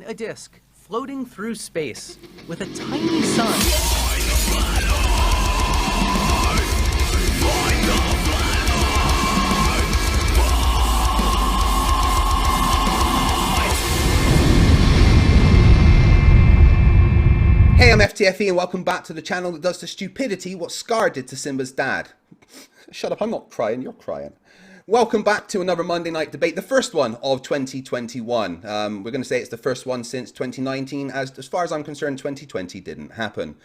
on a disk floating through space with a tiny sun. Hey, I'm FTFE and welcome back to the channel that does to stupidity what Scar did to Simba's dad. Shut up, I'm not crying, you're crying. Welcome back to another Monday night debate, the first one of 2021. We're going to say it's the first one since 2019, as far as I'm concerned, 2020 didn't happen.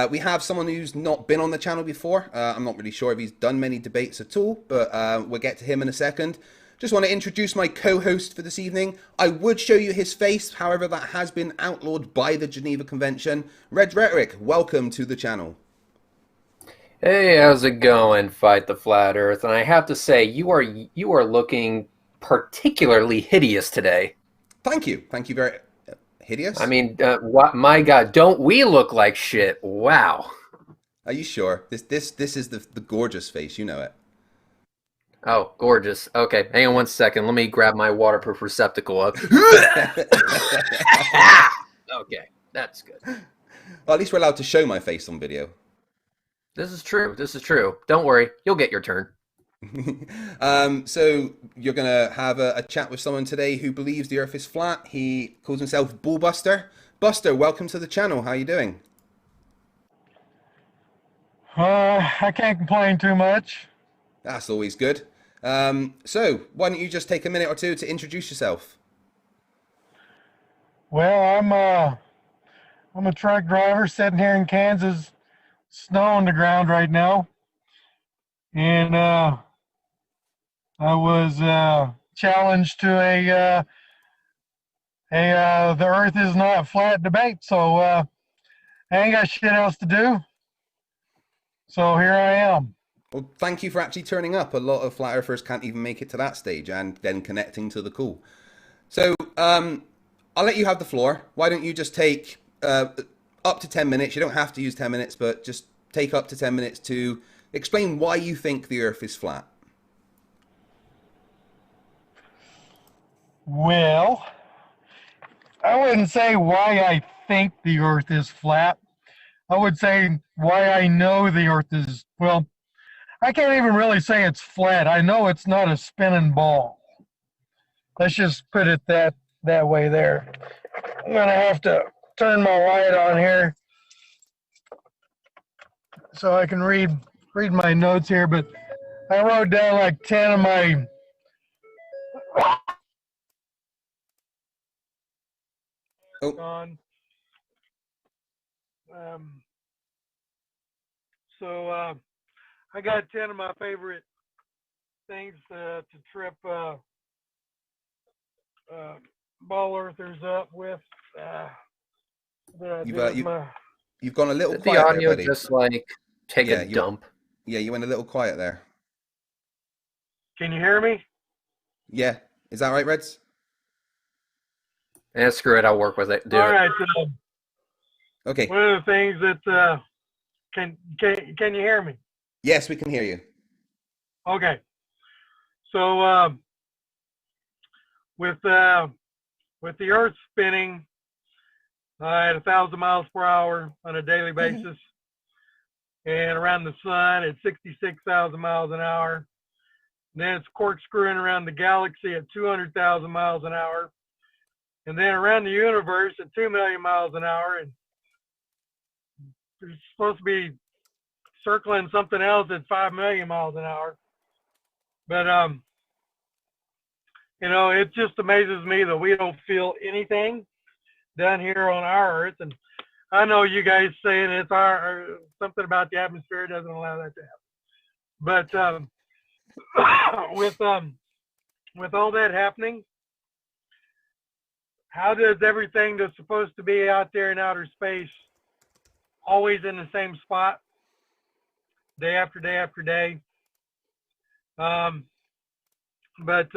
We have someone who's not been on the channel before. I'm not really sure if he's done many debates at all, but we'll get to him in a second. Just want to introduce my co-host for this evening. I would show you his face, however, that has been outlawed by the Geneva Convention. Rhetoric, welcome to the channel. Hey, how's it going, Fight the Flat Earth? And I have to say, you are looking particularly hideous today. Thank you very hideous. I mean, what? My God, don't we look like shit? Wow. Are you sure? This is the gorgeous face. You know it. Oh, gorgeous. Okay, hang on one second. Let me grab my waterproof receptacle up. Okay, that's good. Well, at least we're allowed to show my face on video. This is true. This is true. Don't worry. You'll get your turn. So you're going to have a chat with someone today who believes the Earth is flat. He calls himself Bullbuster. Buster, welcome to the channel. How are you doing? I can't complain too much. That's always good. So why don't you just take a minute or two to introduce yourself? Well, I'm a truck driver sitting here in Kansas, snow on the ground right now, and I was challenged to the Earth is not flat debate, so I ain't got shit else to do. So here I am. Well, thank you for actually turning up. A lot of flat earthers can't even make it to that stage and then connecting to the call. So I'll let you have the floor. Why don't you just take up to 10 minutes. You don't have to use 10 minutes, but just take up to 10 minutes to explain why you think the Earth is flat. Well, I wouldn't say why I think the Earth is flat. I would say why I know the Earth is, well, I can't even really say it's flat. I know it's not a spinning ball. Let's just put it that way there. I'm going to have to turn my light on here so I can read my notes here, but I wrote down like 10 of my on. I got 10 of my favorite things to trip ball earthers up with. You've gone a little Did quiet the audio there, buddy. just like take a dump? Yeah, you went a little quiet there. Can you hear me? Yeah, is that right, Reds? Yeah, screw it. I'll work with it. Do All it. right. Okay. One of the things that can you hear me? Yes, we can hear you. Okay. So with the Earth spinning at 1,000 miles per hour on a daily basis, and around the sun at 66,000 miles an hour, and then it's corkscrewing around the galaxy at 200,000 miles an hour, and then around the universe at 2 million miles an hour, and it's supposed to be circling something else at 5 million miles an hour. But it just amazes me that we don't feel anything down here on our Earth. And I know you guys saying it's something about the atmosphere doesn't allow that to happen. But with all that happening, how does everything that's supposed to be out there in outer space always in the same spot, day after day after day? But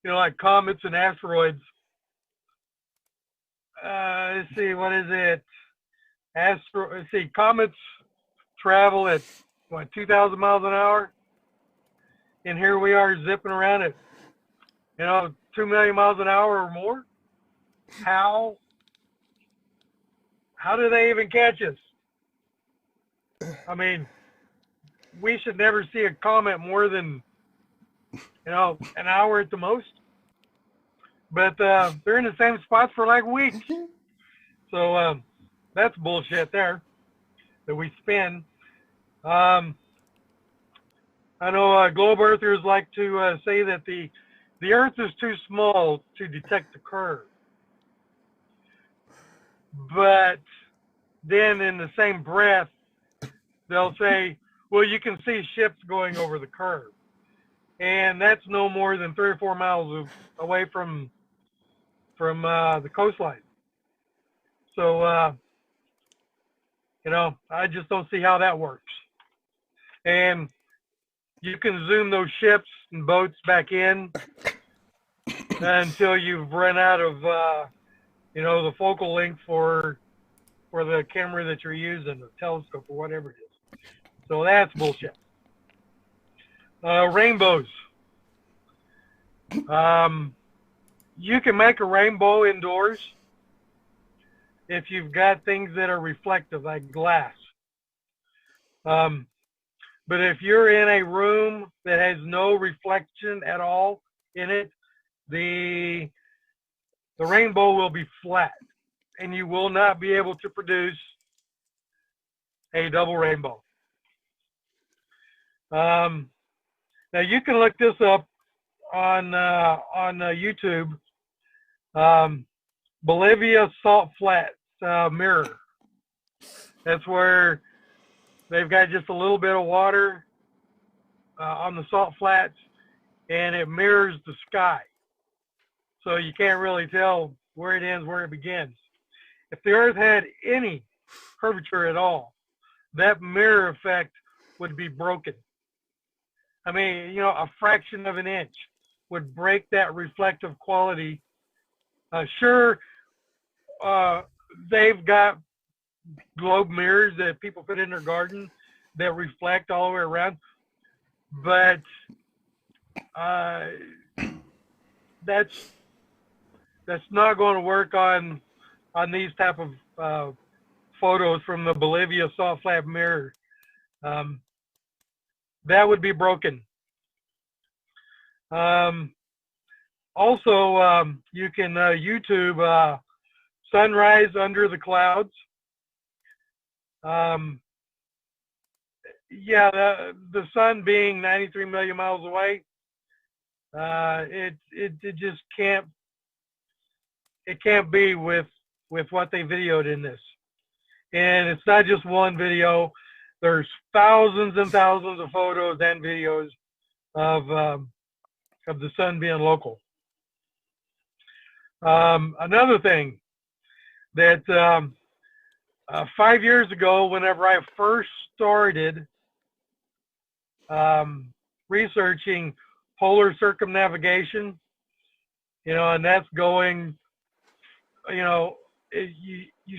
like comets and asteroids. Let's see, what is it? Let's see, comets travel at what, 2,000 miles an hour, and here we are zipping around at 2 million miles an hour or more. how do they even catch us? I mean, we should never see a comet more than, an hour at the most. But they're in the same spots for like weeks. So that's bullshit there that we spin. I know globe earthers like to say that the Earth is too small to detect the curve. But then in the same breath, they'll say, well, you can see ships going over the curve. And that's no more than 3 or 4 miles away from the coastline. So, I just don't see how that works. And you can zoom those ships and boats back in until you've run out of, the focal length for the camera that you're using, the telescope or whatever it is. So that's bullshit. Rainbows. You can make a rainbow indoors if you've got things that are reflective, like glass. But if you're in a room that has no reflection at all in it, the rainbow will be flat, and you will not be able to produce a double rainbow. Now you can look this up on YouTube. Bolivia salt flats mirror. That's where they've got just a little bit of water on the salt flats, and it mirrors the sky. So you can't really tell where it ends, where it begins. If the Earth had any curvature at all, that mirror effect would be broken. I mean, a fraction of an inch would break that reflective quality. Sure, they've got globe mirrors that people put in their garden that reflect all the way around, but that's not going to work on these type of photos from the Bolivia salt flat mirror. That would be broken. Also, you can YouTube sunrise under the clouds. The sun being 93 million miles away, it just can't be with what they videoed in this. And it's not just one video. There's thousands and thousands of photos and videos of the sun being local. Another thing that 5 years ago, whenever I first started researching polar circumnavigation, and that's going, you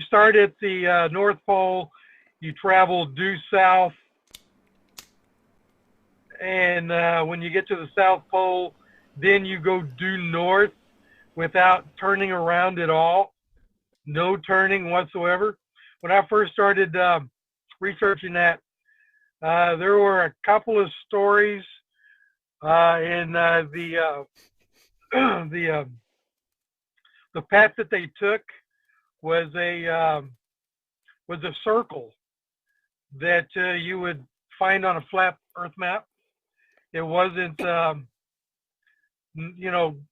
start at the North Pole, you travel due south, and when you get to the South Pole, then you go due north without turning around at all. No turning whatsoever. When I first started researching that, there were a couple of stories in the path that they took was a circle that you would find on a flat Earth map. It wasn't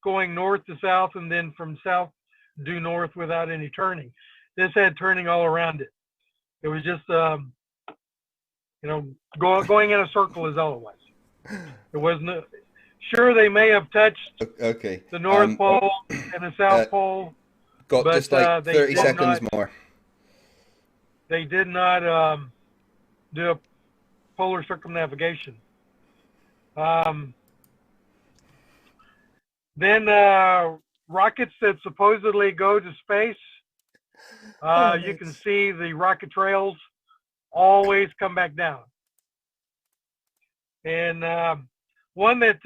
going north to south and then from south due north without any turning. This had turning all around it. It was just going in a circle is all it was. It wasn't. Sure, they may have touched the North Pole and the South Pole. Got but, just like 30 seconds more. They did not do a polar circumnavigation. Then rockets that supposedly go to space, you can see the rocket trails always come back down. And one that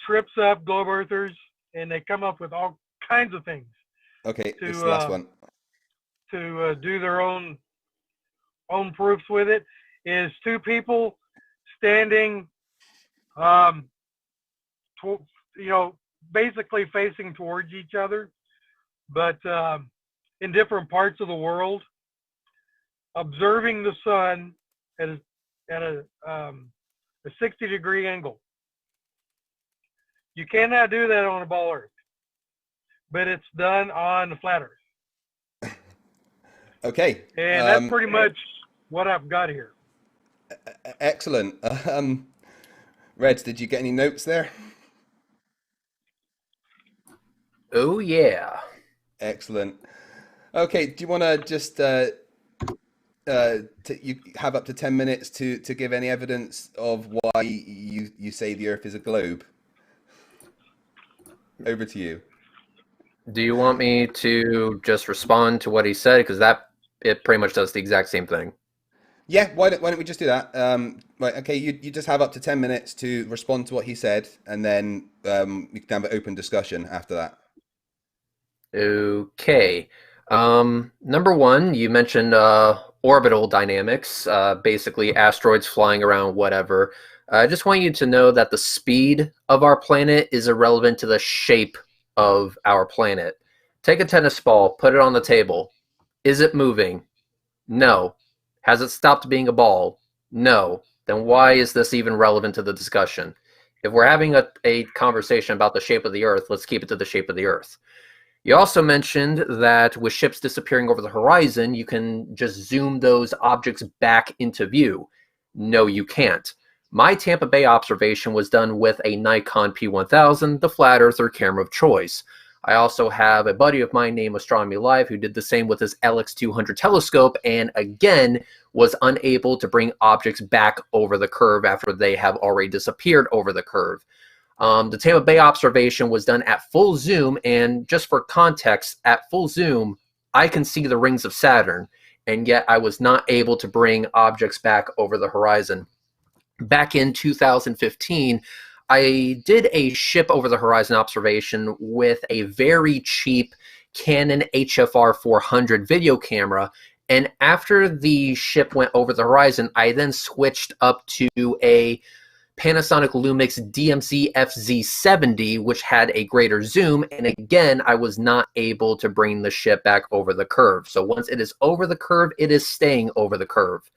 trips up globe earthers and they come up with all kinds of things Okay, to this is the last one. to do their own proofs with it. Is two people standing, basically facing towards each other, but in different parts of the world, observing the sun at a 60-degree angle. You cannot do that on a ball Earth, but it's done on the flat Earth. Okay. And that's pretty much what I've got here. Excellent. Reds, did you get any notes there? Oh, yeah. Excellent. Okay, do you want to just you have up to 10 minutes to give any evidence of why you say the Earth is a globe? Over to you. Do you want me to just respond to what he said? Because it pretty much does the exact same thing. Yeah, why don't we just do that? Right, okay, you just have up to 10 minutes to respond to what he said, and then we can have an open discussion after that. Okay. Number one, you mentioned orbital dynamics, basically asteroids flying around, whatever. I just want you to know that the speed of our planet is irrelevant to the shape of our planet. Take a tennis ball, put it on the table. Is it moving? No. Has it stopped being a ball? No. Then why is this even relevant to the discussion? If we're having a conversation about the shape of the Earth, let's keep it to the shape of the Earth. You also mentioned that with ships disappearing over the horizon, you can just zoom those objects back into view. No, you can't. My Tampa Bay observation was done with a Nikon P1000, the flat earther camera of choice. I also have a buddy of mine named Astronomy Live who did the same with his LX200 telescope and again was unable to bring objects back over the curve after they have already disappeared over the curve. The Tampa Bay observation was done at full zoom, and just for context, at full zoom, I can see the rings of Saturn, and yet I was not able to bring objects back over the horizon. Back in 2015, I did a ship over the horizon observation with a very cheap Canon HFR 400 video camera, and after the ship went over the horizon, I then switched up to a Panasonic Lumix DMC FZ70, which had a greater zoom, and again, I was not able to bring the ship back over the curve. So once it is over the curve, it is staying over the curve.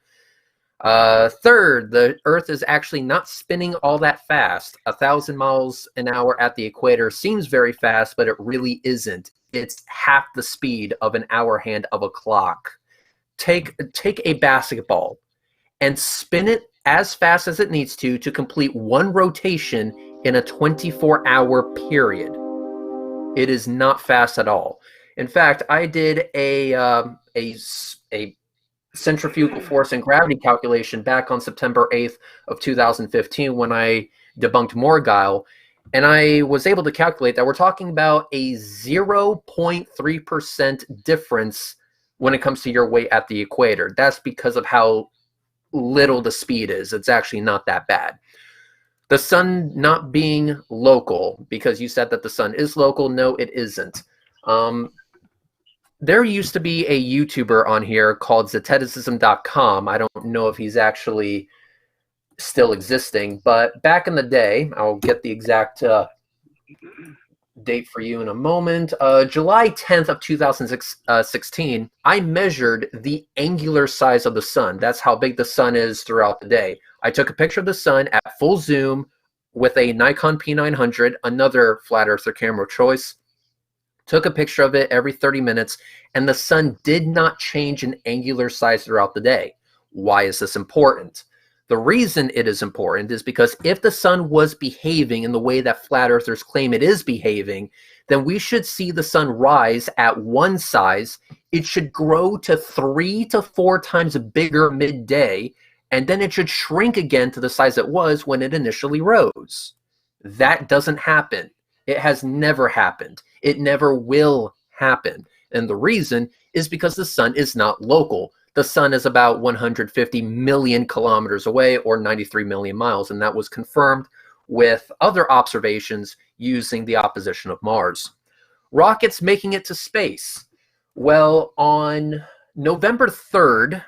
Third, the Earth is actually not spinning all that fast. 1,000 miles an hour at the equator seems very fast, but it really isn't. It's half the speed of an hour hand of a clock. Take a basketball and spin it as fast as it needs to complete one rotation in a 24-hour period. It is not fast at all. In fact, I did a centrifugal force and gravity calculation back on September 8th of 2015 when I debunked Morgile, and I was able to calculate that we're talking about a 0.3% difference when it comes to your weight at the equator. That's because of how little the speed is. It's actually not that bad. The sun not being local, because you said that the sun is local. No, it isn't. There used to be a YouTuber on here called Zeteticism.com. I don't know if he's actually still existing, but back in the day, I'll get the exact date for you in a moment. July 10th of 2016, I measured the angular size of the sun. That's how big the sun is throughout the day. I took a picture of the sun at full zoom with a Nikon P900, another flat earther camera choice. Took a picture of it every 30 minutes, and the sun did not change in angular size throughout the day. Why is this important? The reason it is important is because if the sun was behaving in the way that flat earthers claim it is behaving, then we should see the sun rise at one size. It should grow to 3 to 4 times bigger midday, and then it should shrink again to the size it was when it initially rose. That doesn't happen. It has never happened. It never will happen. And the reason is because the sun is not local. The sun is about 150 million kilometers away, or 93 million miles, and that was confirmed with other observations using the opposition of Mars. Rockets making it to space. Well, on November 3rd,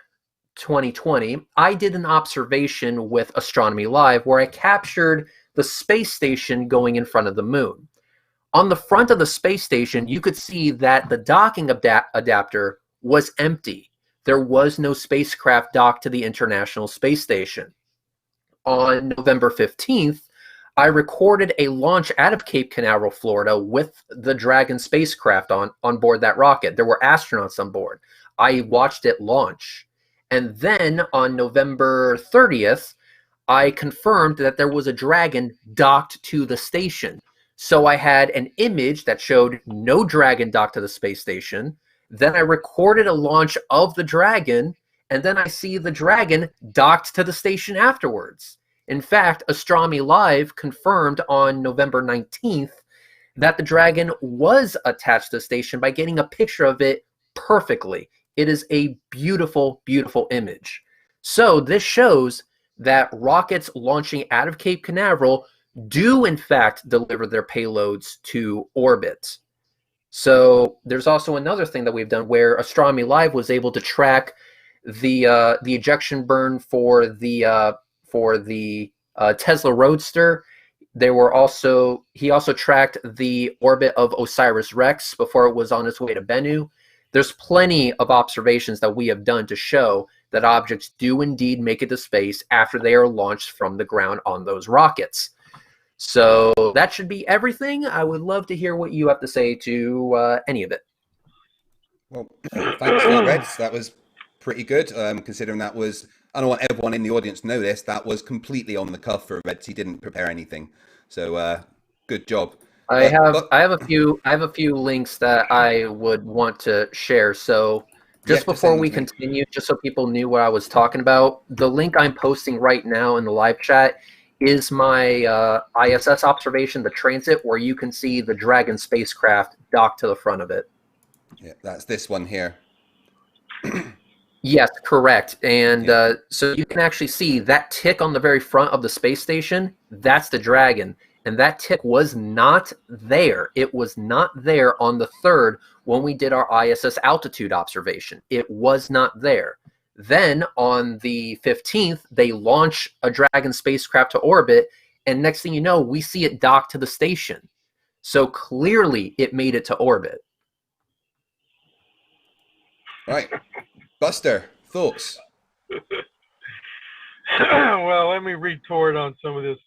2020, I did an observation with Astronomy Live where I captured the space station going in front of the moon. On the front of the space station, you could see that the docking adapter was empty. There was no spacecraft docked to the International Space Station. On November 15th, I recorded a launch out of Cape Canaveral, Florida with the Dragon spacecraft on board that rocket. There were astronauts on board. I watched it launch. And then on November 30th, I confirmed that there was a Dragon docked to the station. So I had an image that showed no Dragon docked to the space station. Then I recorded a launch of the Dragon, and then I see the Dragon docked to the station afterwards. In fact, Astronomy Live confirmed on November 19th that the Dragon was attached to the station by getting a picture of it perfectly. It is a beautiful, beautiful image. So this shows that rockets launching out of Cape Canaveral do in fact deliver their payloads to orbit. So there's also another thing that we've done where Astronomy Live was able to track the ejection burn for the Tesla Roadster. He also tracked the orbit of OSIRIS-REx before it was on its way to Bennu. There's plenty of observations that we have done to show that objects do indeed make it to space after they are launched from the ground on those rockets. So that should be everything. I would love to hear what you have to say to any of it. Well, thanks for that, Reds. That was pretty good, considering that was, I don't want everyone in the audience to know this, that was completely on the cuff for Reds. He didn't prepare anything. So good job. I have a few links that I would want to share. So just before we continue, just so people knew what I was talking about, the link I'm posting right now in the live chat is my ISS observation, the transit, where you can see the Dragon spacecraft docked to the front of it. Yeah, that's this one here. Yes, correct. And so you can actually see that tick on the very front of the space station. That's the Dragon. And that tick was not there. It was not there on the 3rd when we did our ISS altitude observation. It was not there. Then on the 15th, they launch a Dragon spacecraft to orbit, and next thing you know, we see it dock to the station. So clearly it made it to orbit. Right. Buster, thoughts? Well, let me retort on some of this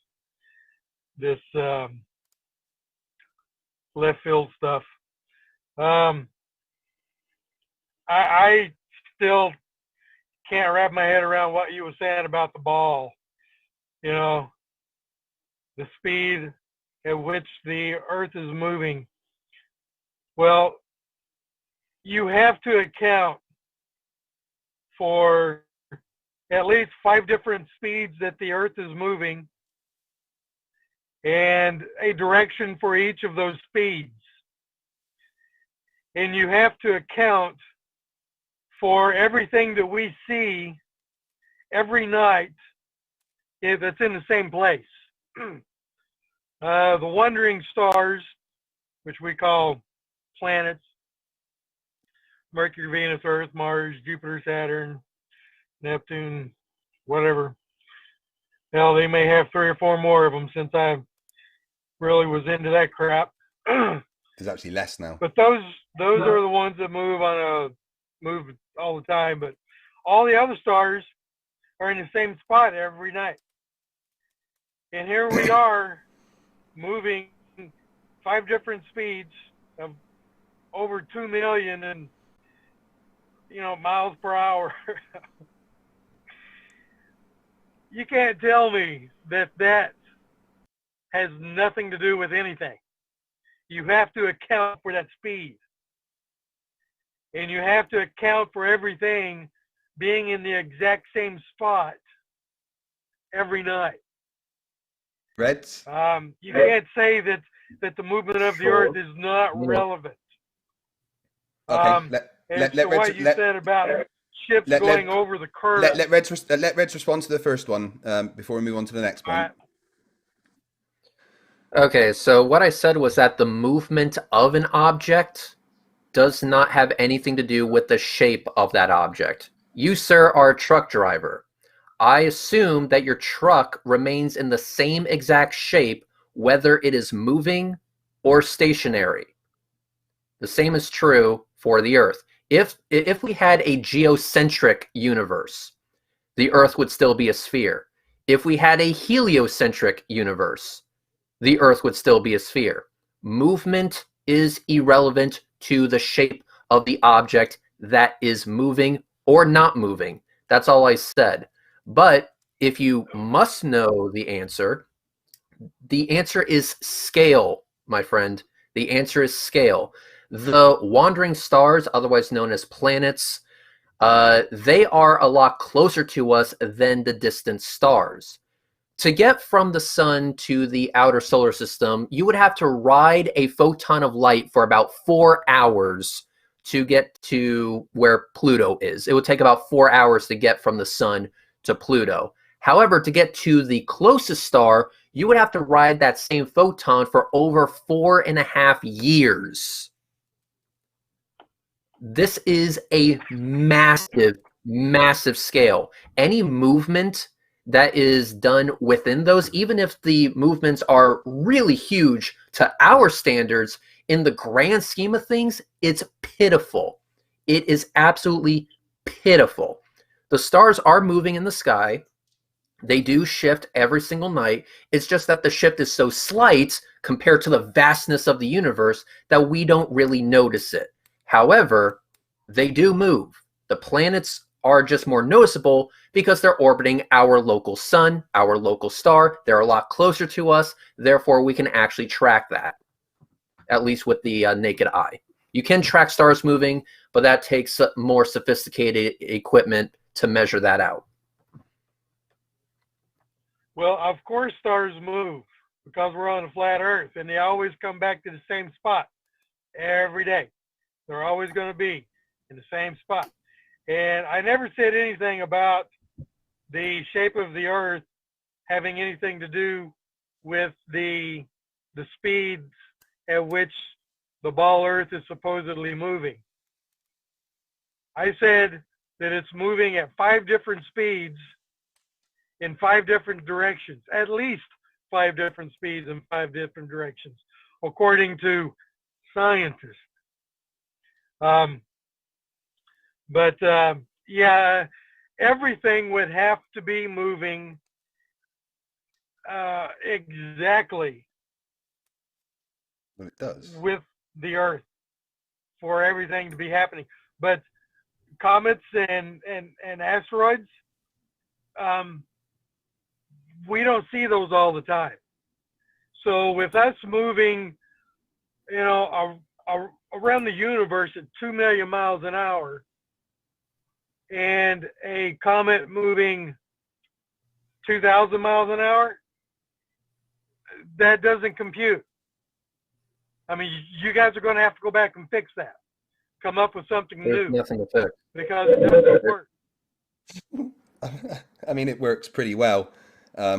left field stuff. I still can't wrap my head around what you were saying about the ball. You know, the speed at which the Earth is moving. Well, you have to account for at least 5 different speeds that the Earth is moving and a direction for each of those speeds. And you have to account for everything that we see every night that's in the same place. The wandering stars, which we call planets, Mercury, Venus, Earth, Mars, Jupiter, Saturn, Neptune, whatever. Hell, they may have 3 or 4 more of them since I really was into that crap. There's actually less now. But those are the ones that move all the time. But all the other stars are in the same spot every night. And here we are moving 5 different speeds of over 2 million and miles per hour. You can't tell me that has nothing to do with anything. You have to account for that speed. And you have to account for everything being in the exact same spot every night. Reds? You can't say that the movement of the Earth is not relevant. Okay. What you said about ships going over the curve. Let Reds respond to the first one before we move on to the next one. Okay, so what I said was that the movement of an object does not have anything to do with the shape of that object. You, sir, are a truck driver. I assume that your truck remains in the same exact shape whether it is moving or stationary. The same is true for the Earth. If we had a geocentric universe, the Earth would still be a sphere. If we had a heliocentric universe, the Earth would still be a sphere. Movement is irrelevant to the shape of the object that is moving or not moving. That's all I said. But if you must know the answer is scale, my friend. The answer is scale. The wandering stars, otherwise known as planets, they are a lot closer to us than the distant stars. To get from the sun to the outer solar system, you would have to ride a photon of light for about 4 hours to get to where Pluto is. It would take about 4 hours to get from the sun to Pluto. However, to get to the closest star, you would have to ride that same photon for over 4.5 years. This is a massive, massive scale. Any movement that is done within those, even if the movements are really huge to our standards, in the grand scheme of things, it's pitiful. It is absolutely pitiful. The stars are moving in the sky. They do shift every single night. It's just that the shift is so slight compared to the vastness of the universe that we don't really notice it. However, they do move. The planets are just more noticeable because they're orbiting our local sun, our local star. They're a lot closer to us. Therefore, we can actually track that, at least with the naked eye. You can track stars moving, but that takes more sophisticated equipment to measure that out. Well, of course stars move because we're on a flat Earth, and they always come back to the same spot every day. They're always going to be in the same spot. And I never said anything about the shape of the Earth having anything to do with the speeds at which the ball Earth is supposedly moving. I said that it's moving at 5 different speeds in 5 different directions, at least 5 different speeds in 5 different directions, according to scientists. Yeah, everything would have to be moving exactly Well, it does. with the Earth for everything to be happening. But comets and asteroids, we don't see those all the time. So with us moving, around the universe at 2 million miles an hour, and a comet moving 2,000 miles an hour, that doesn't compute. I mean, you guys are going to have to go back and fix that. Come up with something There's new. nothing to fix. Because it doesn't work. I mean, it works pretty well. Let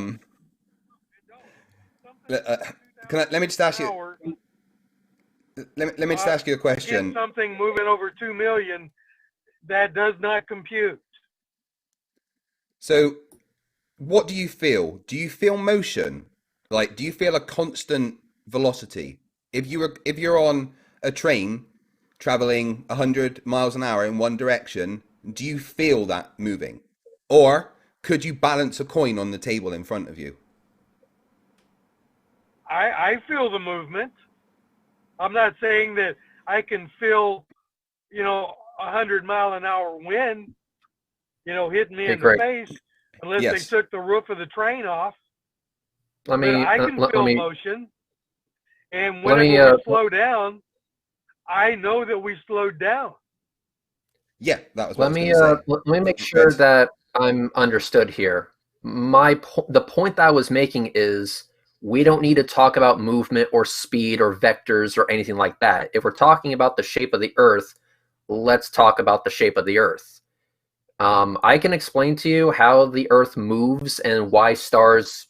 me just ask you. Let me just ask you a question. Something moving over 2 million, that does not compute. So, what do you feel? Do you feel motion? Like, do you feel a constant velocity? If you're on a train traveling 100 miles an hour in one direction, do you feel that moving? Or could you balance a coin on the table in front of you? I feel the movement. I'm not saying that I can feel, 100-mile-an-hour wind, hitting me in the face, unless they took the roof of the train off. I can feel motion. And whenever we slow down, I know that we slowed down. Yeah, that was what I was going to say. Let me make sure that I'm understood here. The point that I was making is we don't need to talk about movement or speed or vectors or anything like that. If we're talking about the shape of the Earth, let's talk about the shape of the Earth. I can explain to you how the Earth moves and why stars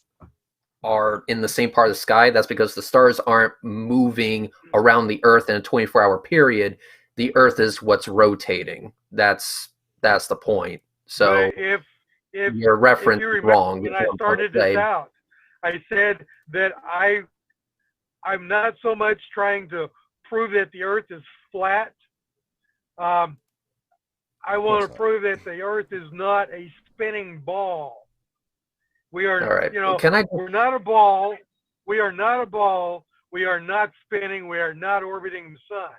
are in the same part of the sky, that's because the stars aren't moving around the Earth in a 24-hour period. The Earth is what's rotating. That's the point. So But if your reference you is remember wrong. when is I what I'm trying to started say. this out, I said that I'm not so much trying to prove that the Earth is flat. I want to not. prove that the Earth is not a spinning ball. We are, All right. you know, Can I? we're not a ball. We are not a ball. We are not spinning. We are not orbiting the sun.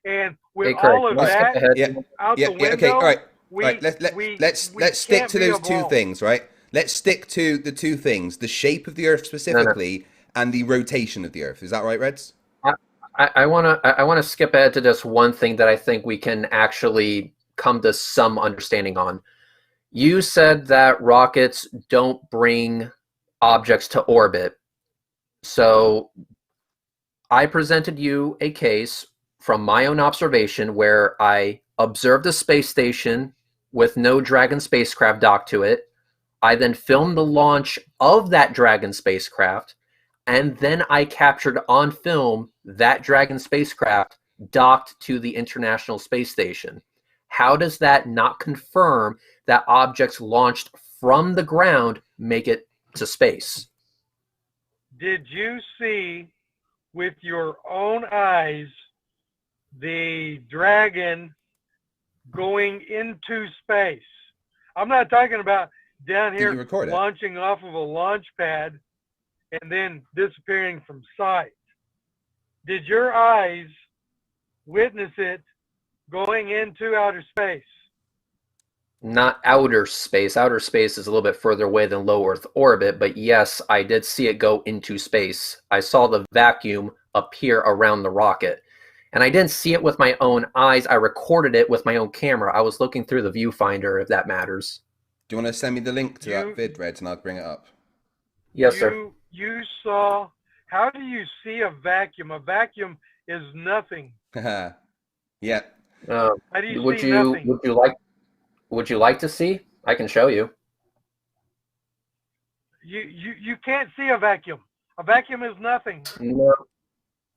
And with Hey, Craig, all of can I skip that ahead? Yeah, out the window, okay, all right. we, Right, let's stick can't to be those a two ball. things, right? Let's stick to the two things: the shape of the Earth specifically, and the rotation of the Earth. Is that right, Reds? I wanna skip ahead to just one thing that I think we can actually come to some understanding on. You said that rockets don't bring objects to orbit. So I presented you a case from my own observation where I observed a space station with no Dragon spacecraft docked to it. I then filmed the launch of that Dragon spacecraft, and then I captured on film that Dragon spacecraft docked to the International Space Station. How does that not confirm that objects launched from the ground make it to space? Did you see with your own eyes the Dragon going into space? I'm not talking about down Did you here record it? launching off of a launch pad and then disappearing from sight. Did your eyes witness it going into outer space? Not outer space. Outer space is a little bit further away than low Earth orbit, but yes, I did see it go into space. I saw the vacuum appear around the rocket. And I didn't see it with my own eyes. I recorded it with my own camera. I was looking through the viewfinder, if that matters. Do you want to send me the link to that vid, Reds, and I'll bring it up? Yes, sir. You saw, how do you see a vacuum? A vacuum is nothing. Yeah. How do you Would see you nothing? would you like to see? I can show you. You can't see a vacuum. A vacuum is nothing.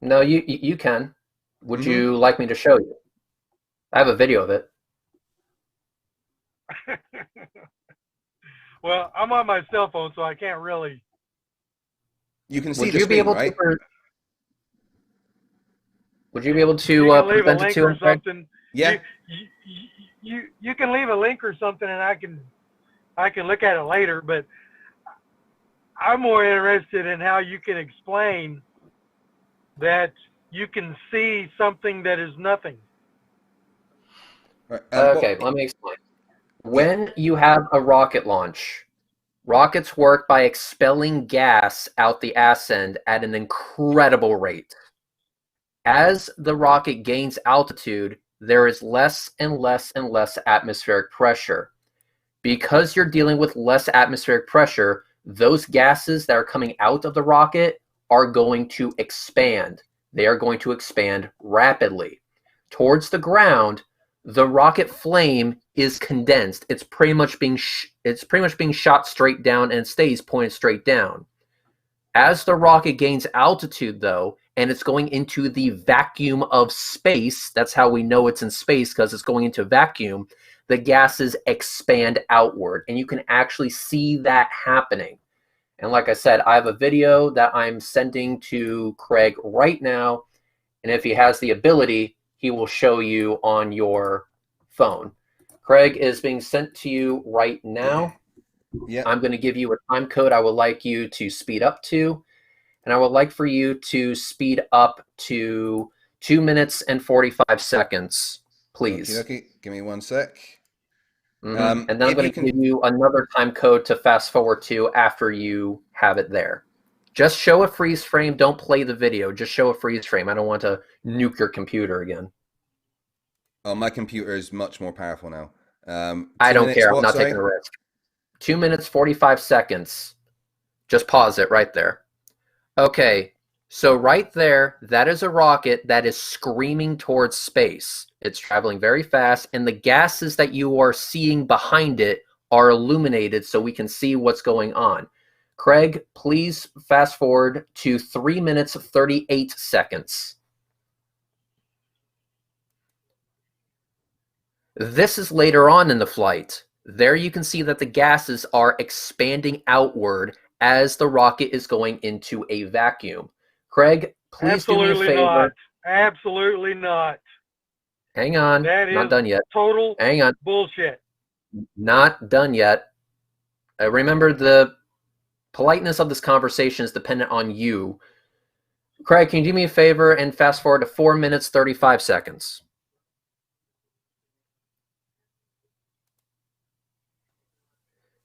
No, you can. Would Mm-hmm. you like me to show you? I have a video of it. Well, I'm on my cell phone, so I can't really. You can see Would the you be screen, able right? to? Would you be able You to can leave a present it link to or him? Greg? something. Yeah. You can leave a link or something, and I can look at it later. But I'm more interested in how you can explain that you can see something that is nothing. Right, Okay, let me explain. When you have a rocket launch, rockets work by expelling gas out the ass end at an incredible rate. As the rocket gains altitude, there is less and less and less atmospheric pressure. Because you're dealing with less atmospheric pressure, those gases that are coming out of the rocket are going to expand. They are going to expand rapidly. Towards the ground, the rocket flame is condensed. It's pretty much being shot straight down and stays pointed straight down. As the rocket gains altitude, though, and it's going into the vacuum of space, that's how we know it's in space, because it's going into vacuum, the gases expand outward, and you can actually see that happening. And like I said, I have a video that I'm sending to Craig right now, and if he has the ability, he will show you on your phone. Craig is being sent to you right now. Yeah. I'm going to give you a time code I would like you to speed up to, and I would like for you to speed up to 2 minutes and 45 seconds, please. Okay. Give me 1 sec. And then I'm going to give you another time code to fast forward to after you have it there. Just show a freeze frame. Don't play the video. Just show a freeze frame. I don't want to nuke your computer again. Oh, my computer is much more powerful now. I don't care. I'm not taking a risk. 2 minutes, 45 seconds. Just pause it right there. Okay. So right there, that is a rocket that is screaming towards space. It's traveling very fast, and the gases that you are seeing behind it are illuminated so we can see what's going on. Craig, please fast forward to 3 minutes 38 seconds. This is later on in the flight. There you can see that the gases are expanding outward as the rocket is going into a vacuum. Craig, please do me a favor. Not. Absolutely not. Hang on. That is not done yet. Total Hang on. bullshit. Not done yet. Remember, the politeness of this conversation is dependent on you. Craig, can you do me a favor and fast forward to 4 minutes 35 seconds?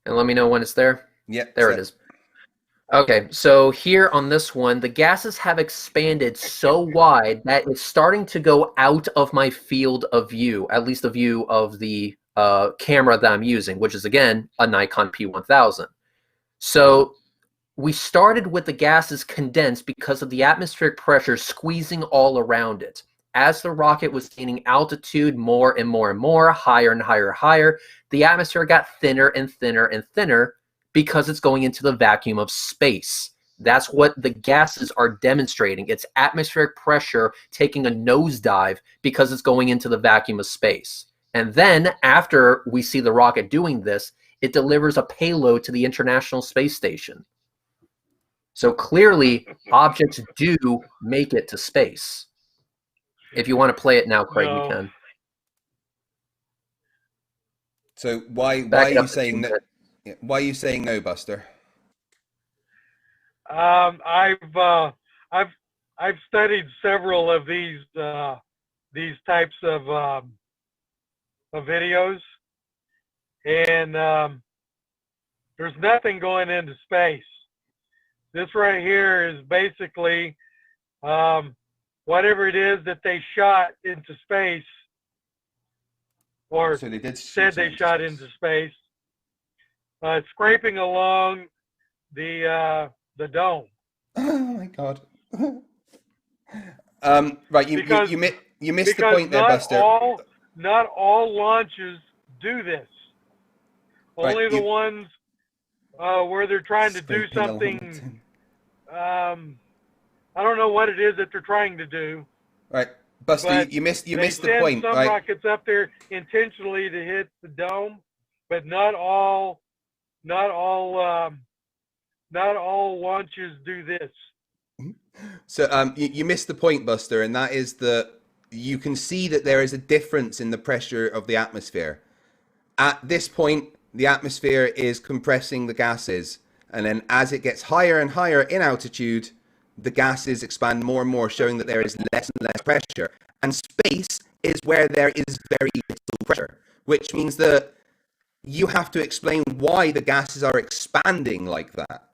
And let me know when it's there. Yep. There it is. Okay, so here on this one, the gases have expanded so wide that it's starting to go out of my field of view, at least the view of the camera that I'm using, which is, again, a Nikon P1000. So we started with the gases condensed because of the atmospheric pressure squeezing all around it. As the rocket was gaining altitude more and more and more, higher and higher and higher, the atmosphere got thinner and thinner and thinner because it's going into the vacuum of space. That's what the gases are demonstrating. It's atmospheric pressure taking a nosedive because it's going into the vacuum of space. And then after we see the rocket doing this, it delivers a payload to the International Space Station. So clearly, objects do make it to space. If you want to play it now, Craig, No. you can. So why are you saying no? Why are you saying no, Buster? I've studied several of these types of videos, and there's nothing going into space. This right here is basically whatever it is that they shot into space, or So they did said they shot into space, scraping along the dome. Oh my God. Right, you missed the point there, Buster. Not all launches do this. Right, Only the ones where they're trying to do something. I don't know what it is that they're trying to do. Right, Buster, you missed the point. Some right? rockets up there intentionally to hit the dome, but not all launches do this. So you missed the point, Buster, and that is that you can see that there is a difference in the pressure of the atmosphere. At this point, the atmosphere is compressing the gases, and then as it gets higher and higher in altitude, the gases expand more and more, showing that there is less and less pressure. And space is where there is very little pressure, which means that you have to explain why the gases are expanding like that.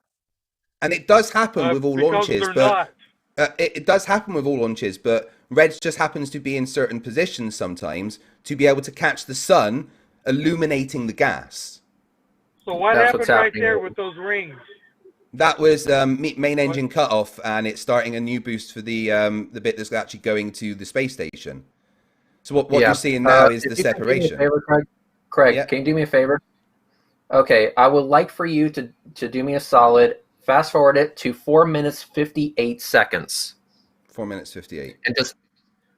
And it does happen with all launches, but it does happen with all launches, but Reg just happens to be in certain positions sometimes to be able to catch the sun illuminating the gas. So what happened right there with those rings? That was main engine cutoff, and it's starting a new boost for the bit that's actually going to the space station. So what you're seeing now is the separation. Craig, yeah. Can you do me a favor? Okay, I would like for you to do me a solid. Fast forward it to 4 minutes 58 seconds. 4 minutes 58. And just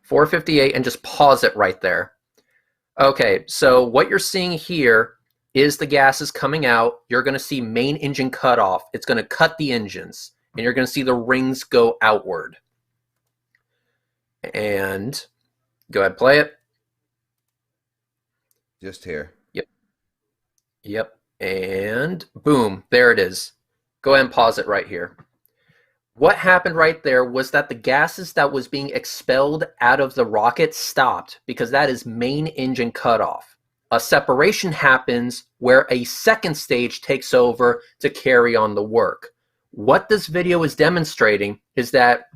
4:58, and just pause it right there. Okay, so what you're seeing here is the gases coming out. You're going to see main engine cut off. It's going to cut the engines, and you're going to see the rings go outward. And go ahead, play it. Just here. Yep. And boom, there it is. Go ahead and pause it right here. What happened right there was that the gases that was being expelled out of the rocket stopped because that is main engine cutoff. A separation happens where a second stage takes over to carry on the work. What this video is demonstrating is that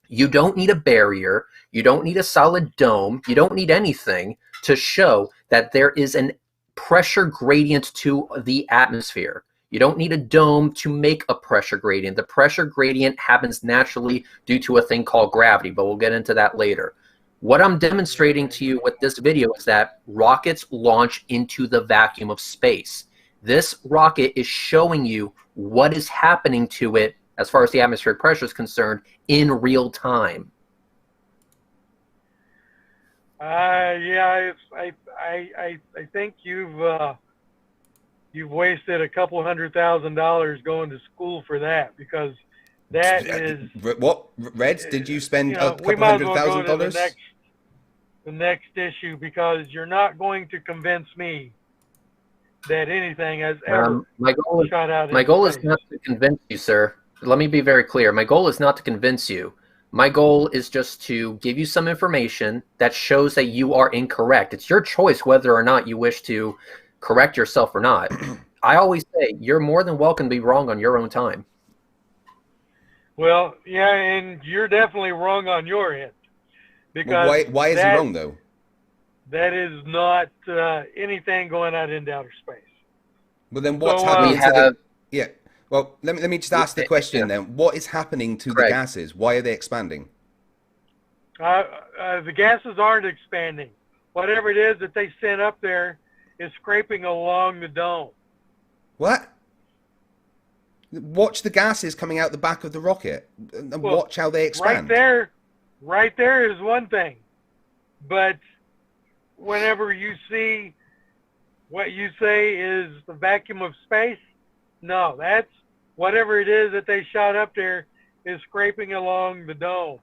you don't need a barrier, you don't need a solid dome, you don't need anything to show that there is an pressure gradient to the atmosphere. You don't need a dome to make a pressure gradient. The pressure gradient happens naturally due to a thing called gravity, but we'll get into that later. What I'm demonstrating to you with this video is that rockets launch into the vacuum of space. This rocket is showing you what is happening to it as far as the atmospheric pressure is concerned in real time. Yeah, I think you've wasted a couple $100,000 going to school for that, because that is what, Reds? Did you spend a we couple might as well go to $100,000? the next issue, because you're not going to convince me that anything has ever shot out. My goal is not to convince you, sir. Let me be very clear. My goal is not to convince you. My goal is just to give you some information that shows that you are incorrect. It's your choice whether or not you wish to correct yourself or not. I always say you're more than welcome to be wrong on your own time. Well, yeah, and you're definitely wrong on your end. Because why is he wrong, though? That is not anything going out into outer space. Well, then what's happening to the... Yeah. Well, let me just ask the question then. What is happening to the gases? Why are they expanding? The gases aren't expanding. Whatever it is that they sent up there is scraping along the dome. What? Watch the gases coming out the back of the rocket and watch how they expand. Right there is one thing. But whenever you see what you say is the vacuum of space, no, that's whatever it is that they shot up there is scraping along the dome.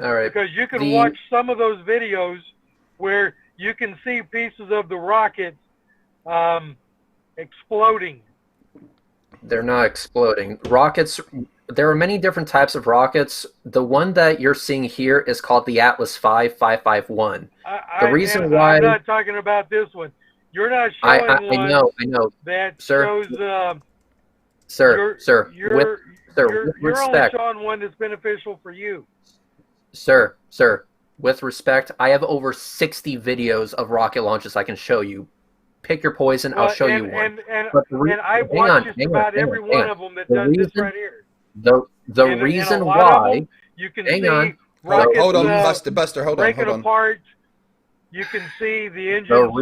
All right. Because you can watch some of those videos where you can see pieces of the rocket exploding. They're not exploding. Rockets, there are many different types of rockets. The one that you're seeing here is called the Atlas V 551. The reason why... I'm not talking about this one. You're not showing one. I know. That sir, shows... Sir, you're respect. only showing one that's beneficial for you. Sir, with respect, I have over 60 videos of rocket launches I can show you. Pick your poison, I'll show you one. And I've watched just about every one of them that does this right here. The reason why... You can see rockets hold on, Buster, hold on. breaking apart. You can see the engine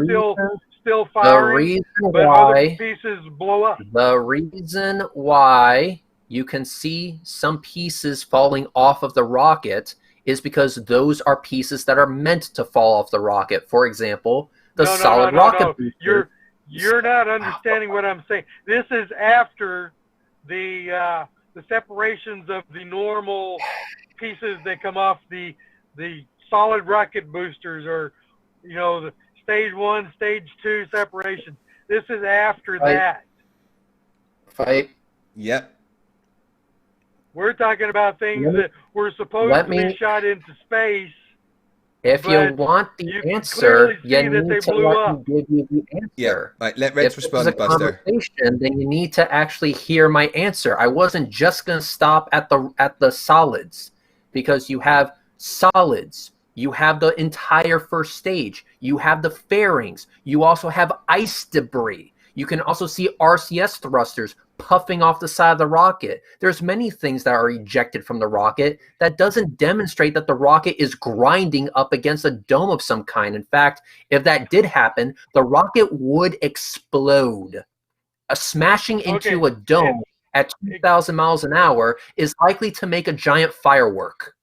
still firing, but other pieces blow up. The reason why you can see some pieces falling off of the rocket is because those are pieces that are meant to fall off the rocket. For example, the solid rocket. No. You're not understanding what I'm saying. This is after the separations of the normal pieces that come off the solid rocket boosters, or the stage 1, stage 2 separation. This is after that. Yep. We're talking about things that were supposed to be shot into space. If you want the answer, you need to let me give you the answer. Yeah, right, let Reds respond, Buster. Then you need to actually hear my answer. I wasn't just going to stop at the solids, because you have solids. You have the entire first stage. You have the fairings. You also have ice debris. You can also see RCS thrusters puffing off the side of the rocket. There's many things that are ejected from the rocket that doesn't demonstrate that the rocket is grinding up against a dome of some kind. In fact, if that did happen, the rocket would explode. Smashing into a dome at 2,000 miles an hour is likely to make a giant firework.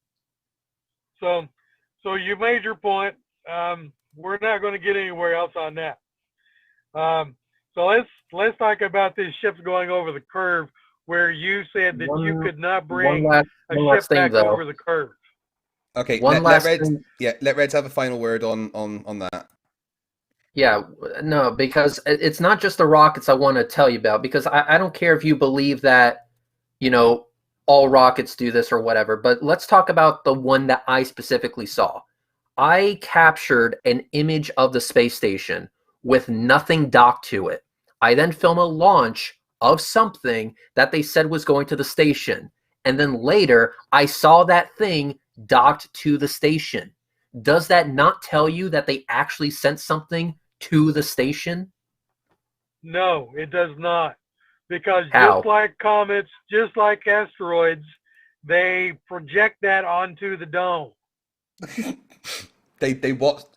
So you made your point. We're not going to get anywhere else on that. So let's talk about this ship going over the curve, where you said that you could not bring a ship back over the curve. Okay, let Reds have a final word on that. Yeah, no, because it's not just the rockets I want to tell you about, because I don't care if you believe that, all rockets do this or whatever, but let's talk about the one that I specifically saw. I captured an image of the space station with nothing docked to it. I then film a launch of something that they said was going to the station. And then later, I saw that thing docked to the station. Does that not tell you that they actually sent something to the station? No, it does not. Because How? Just like comets, just like asteroids, they project that onto the dome. They what?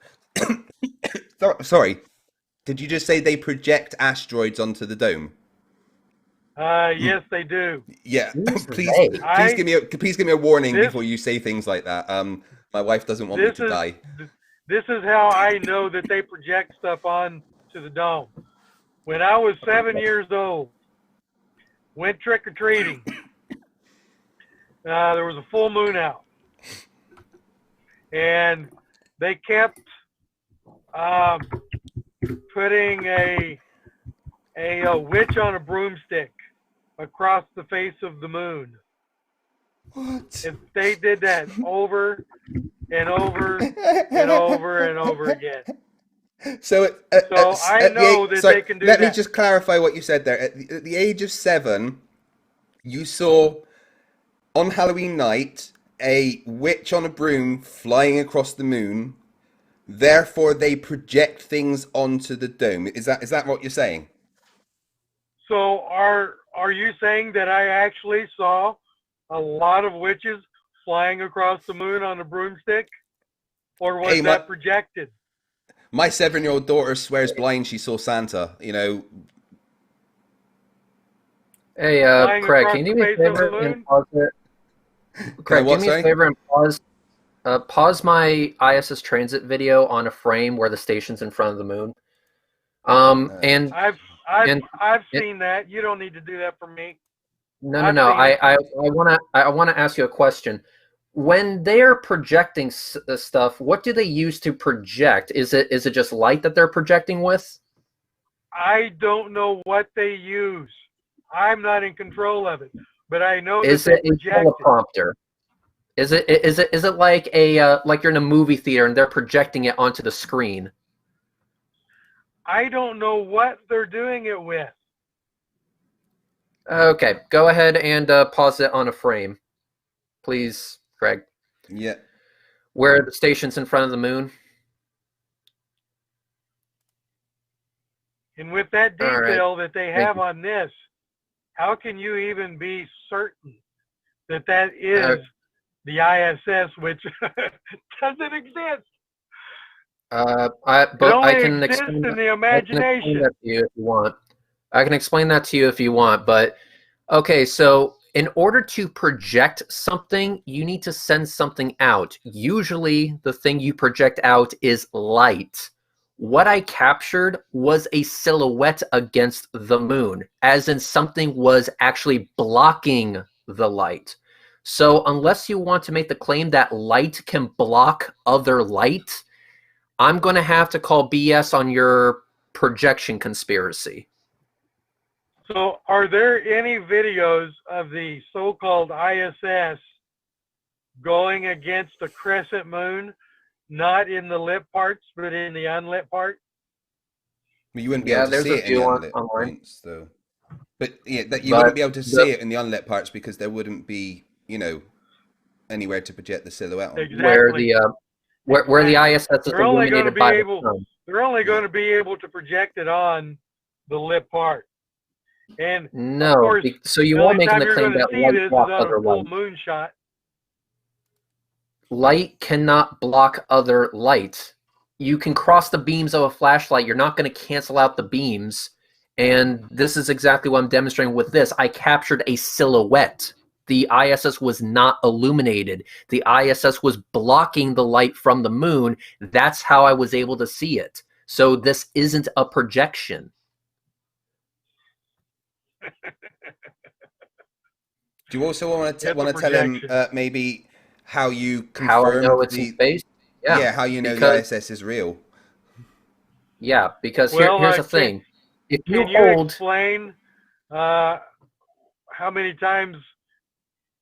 Sorry. Did you just say they project asteroids onto the dome? Yes, they do. Yeah, Who's please, they? please give me a warning This- before you say things like that. My wife doesn't want me This to die. this is how I know that they project stuff on to the dome. When I was 7 years old, went trick or treating. There was a full moon out, and they kept putting a witch on a broomstick across the face of the moon. What? If they did that over and over and over and over again. So, I know that they can do let me that. just clarify what you said there. At the age of 7, you saw on Halloween night a witch on a broom flying across the moon. Therefore, they project things onto the dome. Is that what you're saying? So are you saying that I actually saw a lot of witches flying across the moon on a broomstick? Or was that projected? My 7-year-old daughter swears blind she saw Santa. You know. Hey, Flying Craig, across can you the do me a face of the favor and moon? pause it? Craig, do me a favor and pause my ISS transit video on a frame where the station's in front of the moon. And I've seen that. You don't need to do that for me. no. I've I wanna ask you a question. When they're projecting stuff, what do they use to project? Is it just light that they're projecting with? I don't know what they use. I'm not in control of it, but I know Is that it they a project it. teleprompter? Is it like like you're in a movie theater and they're projecting it onto the screen? I don't know what they're doing it with. Okay, go ahead and pause it on a frame, please, Craig. Yeah. Where the station's in front of the moon. And with that All right. detail that they have on this, how can you even be certain that that is the ISS, which doesn't exist? But It only I can exists explain in the I can explain imagination. that to you if you want. I can explain that to you if you want, but okay, so in order to project something, you need to send something out. Usually, the thing you project out is light. What I captured was a silhouette against the moon, as in something was actually blocking the light. So unless you want to make the claim that light can block other light, I'm going to have to call BS on your projection conspiracy. So are there any videos of the so-called ISS going against a crescent moon, not in the lit parts, but in the unlit part? Well, you wouldn't be able to there's see a it in the few unlit online. points, though. But yeah, that you wouldn't be able to see it in the unlit parts because there wouldn't be, anywhere to project the silhouette on. Exactly. Where the ISS is They're only going to illuminated be by able. the sun. They're only going to be able to project it on the lit part. And No, of course, so you the are only making time the you're claim going to that see light this is blocks on other a full light. moon shot. Light cannot block other light. You can cross the beams of a flashlight. You're not going to cancel out the beams. And this is exactly what I'm demonstrating with this. I captured a silhouette. The ISS was not illuminated. The ISS was blocking the light from the moon. That's how I was able to see it. So this isn't a projection. Do you also want to tell him maybe how you confirmed How I know it's in space? Yeah, how you know the ISS is real. Yeah, because Well, here's the thing. Can you explain how many times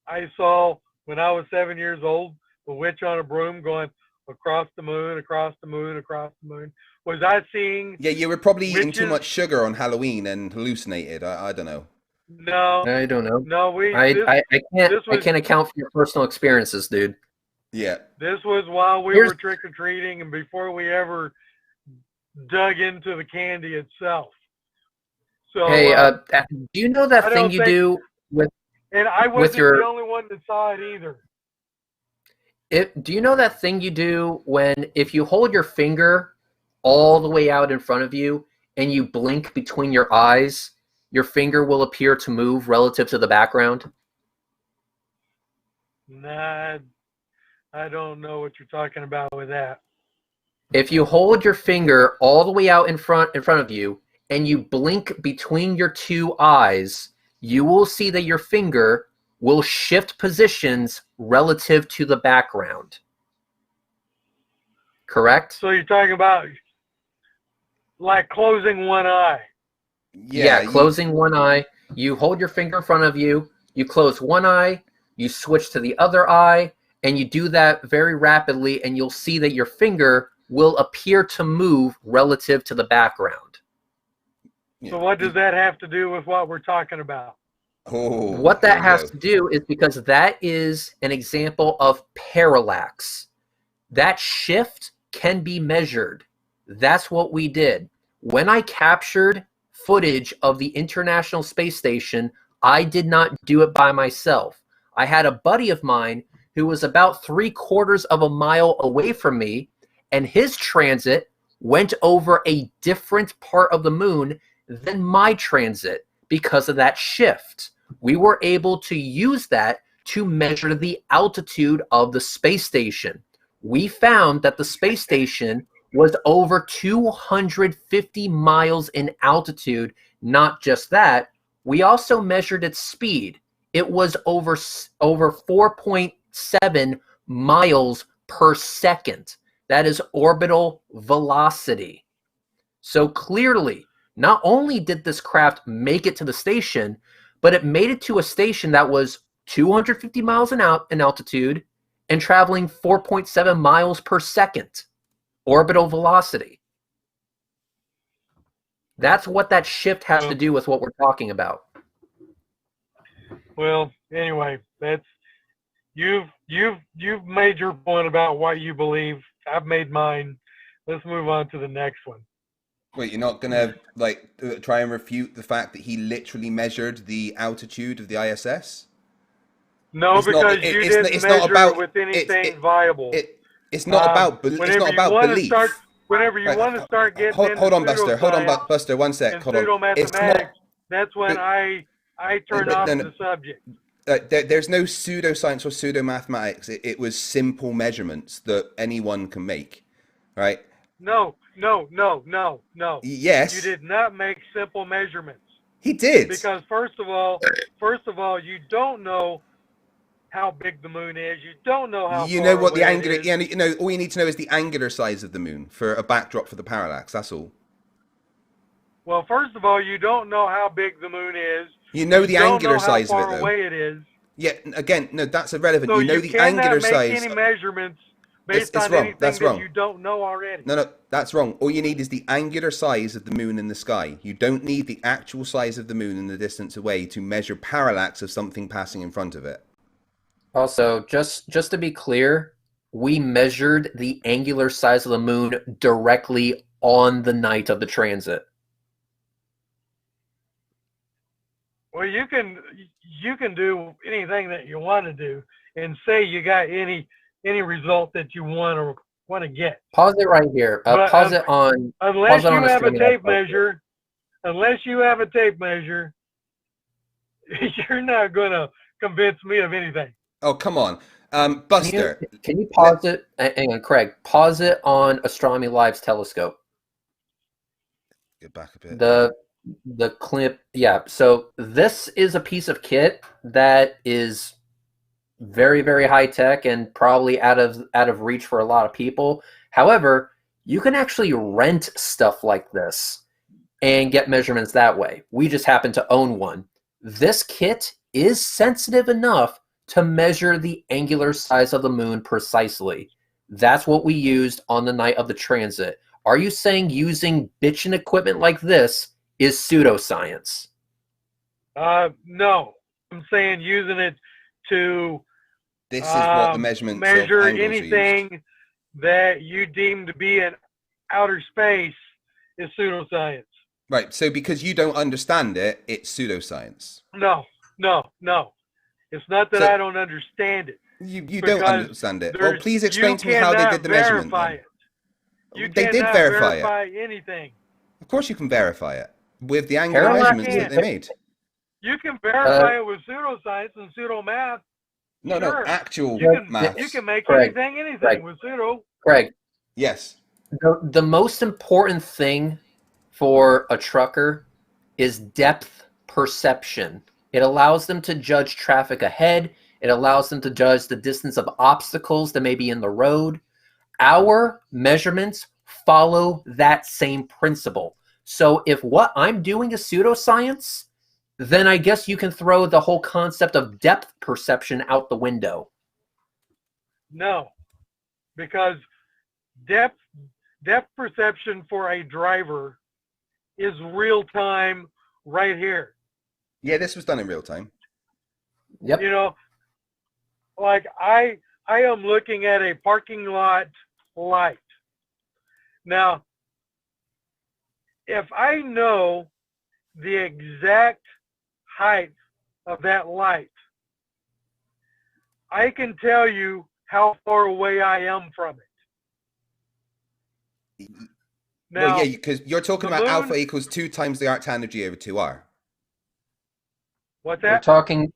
I saw when I was 7 years old a witch on a broom going across the moon, across the moon, across the moon? Was I seeing? Yeah, you were probably eating too much sugar on Halloween and hallucinated. I don't know. No, I don't know. No, I can't account for your personal experiences, dude. Yeah. This was while we were trick or treating and before we ever dug into the candy itself. So hey, do you know that thing you do with? And I wasn't the only one that saw it either. Do you know that thing you do when if you hold your finger all the way out in front of you and you blink between your eyes, your finger will appear to move relative to the background? Nah, I don't know what you're talking about with that. If you hold your finger all the way out in front of you and you blink between your two eyes, you will see that your finger will shift positions relative to the background. Correct? So you're talking about like closing one eye. Yeah, closing one eye. You hold your finger in front of you, you close one eye, you switch to the other eye, and you do that very rapidly, and you'll see that your finger will appear to move relative to the background. So what does that have to do with what we're talking about? Oh, what that has to do is because that is an example of parallax. That shift can be measured. That's what we did. When I captured footage of the International Space Station, I did not do it by myself. I had a buddy of mine who was about 3/4 of a mile away from me, and his transit went over a different part of the moon than my transit because of that shift. We were able to use that to measure the altitude of the space station. We found that the space station was over 250 miles in altitude. Not just that, we also measured its speed. It was over 4.7 miles per second. That is orbital velocity. So clearly, not only did this craft make it to the station, but it made it to a station that was 250 miles in altitude and traveling 4.7 miles per second. Orbital velocity. That's what that shift has to do with what we're talking about. Well, anyway, that's you've made your point about what you believe. I've made mine. Let's move on to the next one. Wait, you're not gonna try and refute the fact that he literally measured the altitude of the ISS? No, it's because not, you didn't measure it with anything viable. It's not about belief. Whenever you want to start getting hold on, Buster. Hold on, Buster. One sec. Hold on. Pseudo-mathematics, that's when I turn off the subject. There's no pseudoscience or pseudo-mathematics. It was simple measurements that anyone can make, right? No. Yes. You did not make simple measurements. He did. Because first of all, you don't know how big the moon is. You don't know how. You know what the angular. Yeah, you know, all you need to know is the angular size of the moon for a backdrop for the parallax. That's all. Well, first of all, you don't know how big the moon is. You know the angular size of it, though. though. Away it is. Yeah. Again, no, that's irrelevant. So you know the angular size. You cannot make any measurements based on wrong. anything That's wrong. that you don't know already. No, that's wrong. All you need is the angular size of the moon in the sky. You don't need the actual size of the moon and the distance away to measure parallax of something passing in front of it. Also, just to be clear, we measured the angular size of the moon directly on the night of the transit. Well, you can do anything that you want to do and say you got any result that you want to get. Pause it right here. Pause it on. Unless you have a tape measure, you're not going to convince me of anything. Oh, come on. Buster. Can you pause it? Hang on, Craig. Pause it on Astronomy Live's telescope. Get back a bit. The clip. Yeah. So this is a piece of kit that is very, very high tech and probably out of reach for a lot of people. However, you can actually rent stuff like this and get measurements that way. We just happen to own one. This kit is sensitive enough to measure the angular size of the moon precisely. That's what we used on the night of the transit. Are you saying using bitchin' equipment like this is pseudoscience? No. I'm saying using it to this is what the measurements measure of angles anything that you deem to be in outer space is pseudoscience. Right. So because you don't understand it, it's pseudoscience. No. It's not that I don't understand it. You don't understand it. Well, please explain to me how they did the measurement. They did verify anything. Of course you can verify it. with the angular Parallax measurements that they made. You can verify it with pseudoscience and pseudomath. No, Sure. actual You maths. can make Craig, anything with pseudo. Craig, Yes. the most important thing for a trucker is depth perception. It allows them to judge traffic ahead. It allows them to judge the distance of obstacles that may be in the road. Our measurements follow that same principle. So if what I'm doing is pseudoscience, then I guess you can throw the whole concept of depth perception out the window. No, because depth perception for a driver is real time right here. Yeah, this was done in real time. Yep. You know, like I am looking at a parking lot light. Now, if I know the exact height of that light, I can tell you how far away I am from it. Now, well, yeah, because you're talking about moon, alpha equals 2 times the arctan energy over 2r. What's We're that? talking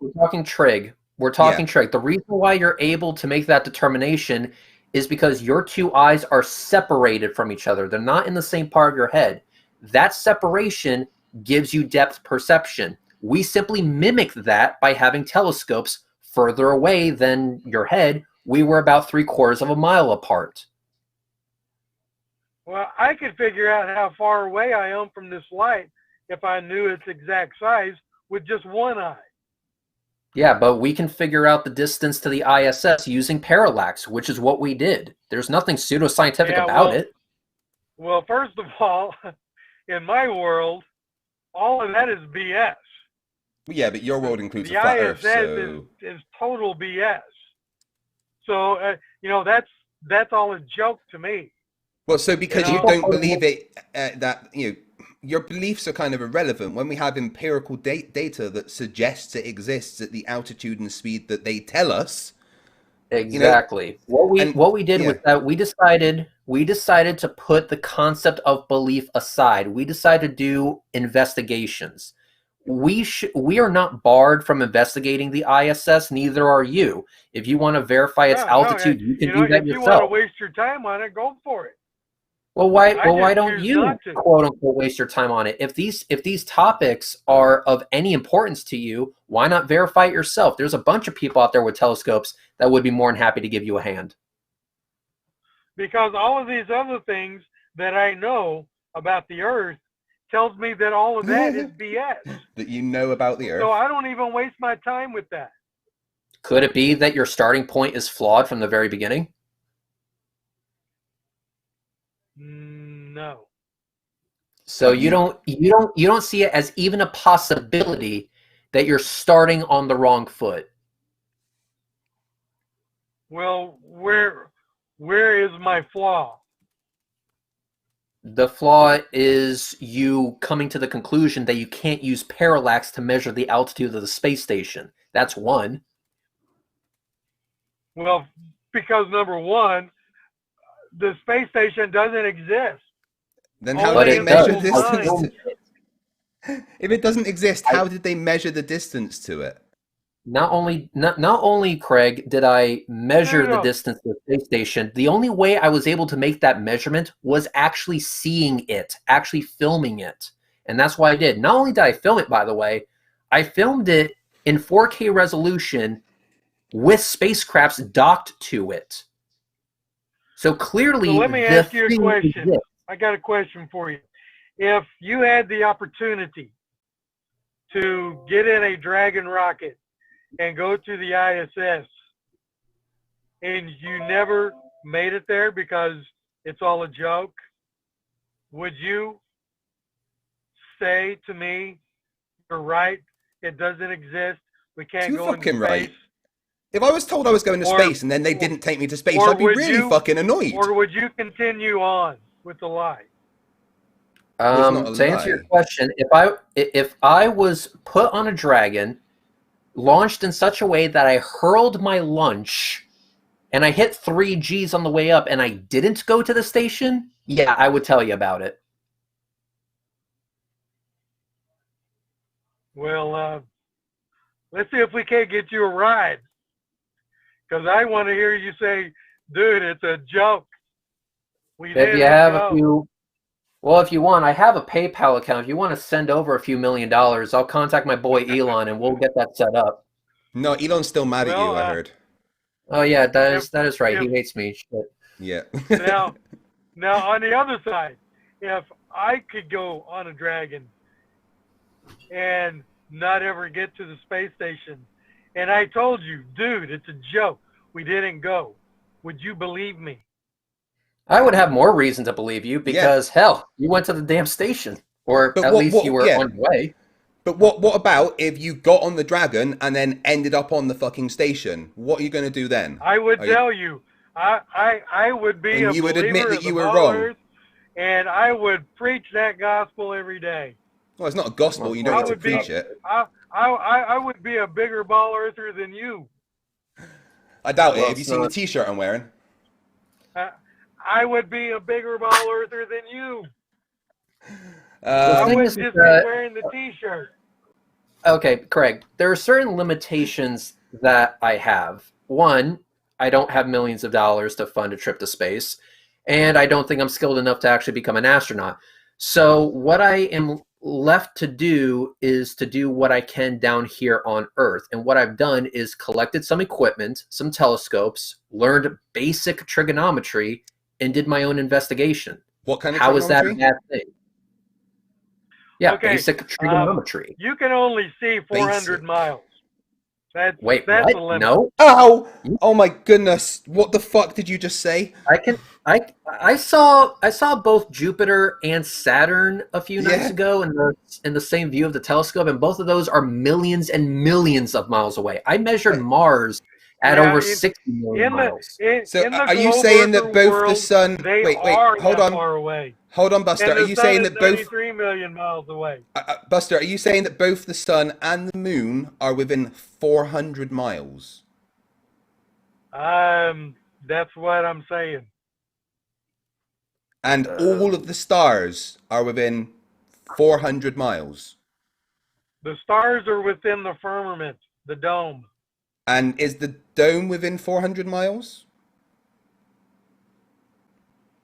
trig. We're talking Yeah. trig. The reason why you're able to make that determination is because your two eyes are separated from each other. They're not in the same part of your head. That separation gives you depth perception. We simply mimic that by having telescopes further away than your head. We were about 3/4 of a mile apart. Well, I could figure out how far away I am from this light if I knew its exact size with just one eye. Yeah, but we can figure out the distance to the ISS using parallax, which is what we did. There's nothing pseudoscientific about it. Well, first of all, in my world, all of that is BS. Yeah, but your world includes The a flat ISS Earth, so... is total BS. So, that's all a joke to me. Well, so because you don't believe it, that, your beliefs are kind of irrelevant when we have empirical data that suggests it exists at the altitude and speed that they tell us. Exactly. What we did was that we decided to put the concept of belief aside. We decided to do investigations. We are not barred from investigating the ISS. Neither are you. If you want to verify its altitude, you can do that yourself. If you want to waste your time on it, go for it. Well, why don't you quote unquote waste your time on it? If these topics are of any importance to you, why not verify it yourself? There's a bunch of people out there with telescopes that would be more than happy to give you a hand. Because all of these other things that I know about the Earth tells me that all of that is BS. That you know about the Earth. So I don't even waste my time with that. Could it be that your starting point is flawed from the very beginning? No. So you don't see it as even a possibility that you're starting on the wrong foot. Well, where is my flaw? The flaw is you coming to the conclusion that you can't use parallax to measure the altitude of the space station. That's one. Well, because number one, the space station doesn't exist. Then how did they measure the distance? If it doesn't exist, how did they measure the distance to it? Not only, Craig, did I measure the distance to the space station, the only way I was able to make that measurement was actually seeing it, actually filming it. And that's why I did. Not only did I film it, by the way, I filmed it in 4K resolution with spacecrafts docked to it. So clearly, so let me ask you a question. I got a question for you. If you had the opportunity to get in a Dragon rocket and go to the ISS and you never made it there because it's all a joke, would you say to me, you're right, it doesn't exist, we can't go into space? Right. If I was told I was going to space and then they didn't take me to space, I'd be really fucking annoyed. Or would you continue on with the lie? To answer your question, if I was put on a Dragon, launched in such a way that I hurled my lunch and I hit 3 Gs on the way up and I didn't go to the station, yeah, I would tell you about it. Well, let's see if we can't get you a ride. Because I want to hear you say, dude, it's a joke. If you have a few, well, if you want, I have a PayPal account. If you want to send over a few $1 million, I'll contact my boy Elon and we'll get that set up. No, Elon's still mad at you, I heard. Oh yeah, that is right. He hates me. Shit. Yeah. now on the other side, if I could go on a dragon and not ever get to the space station, and I told you, dude, it's a joke, we didn't go, would you believe me? I would have more reason to believe you because, hell, you went to the damn station. Or at least you were on your way. But what about if you got on the dragon and then ended up on the fucking station? What are you going to do then? I would tell you, I would be and a you would believer admit that you were wrong. wrong. And I would preach that gospel every day. Well, it's not a gospel. You don't need to preach it. I would be a bigger ball earther than you. I doubt it. Have you seen the T-shirt I'm wearing? I would be a bigger ball earther than you. I would just be wearing the T-shirt. Okay, Craig, there are certain limitations that I have. One, I don't have millions of dollars to fund a trip to space, and I don't think I'm skilled enough to actually become an astronaut. So what I am left to do is to do what I can down here on Earth. And what I've done is collected some equipment, some telescopes, learned basic trigonometry, and did my own investigation. What kind of How is that a trigonometry? bad thing? Yeah, Okay, basic trigonometry. You can only see 400 miles. That's Wait, the what? limit. No? Ow! Oh my goodness! What the fuck did you just say? I saw both Jupiter and Saturn a few nights ago in the same view of the telescope, and both of those are millions and millions of miles away. I measured Mars at over 60 million miles. So are you saying that both the sun? Wait, hold on. Far away. Hold on, Buster. And are you saying that both 93 million miles away? Buster, are you saying that both the sun and the moon are within 400 miles? That's what I'm saying. And all of the stars are within 400 miles. The stars are within the firmament, the dome. And is the dome within 400 miles?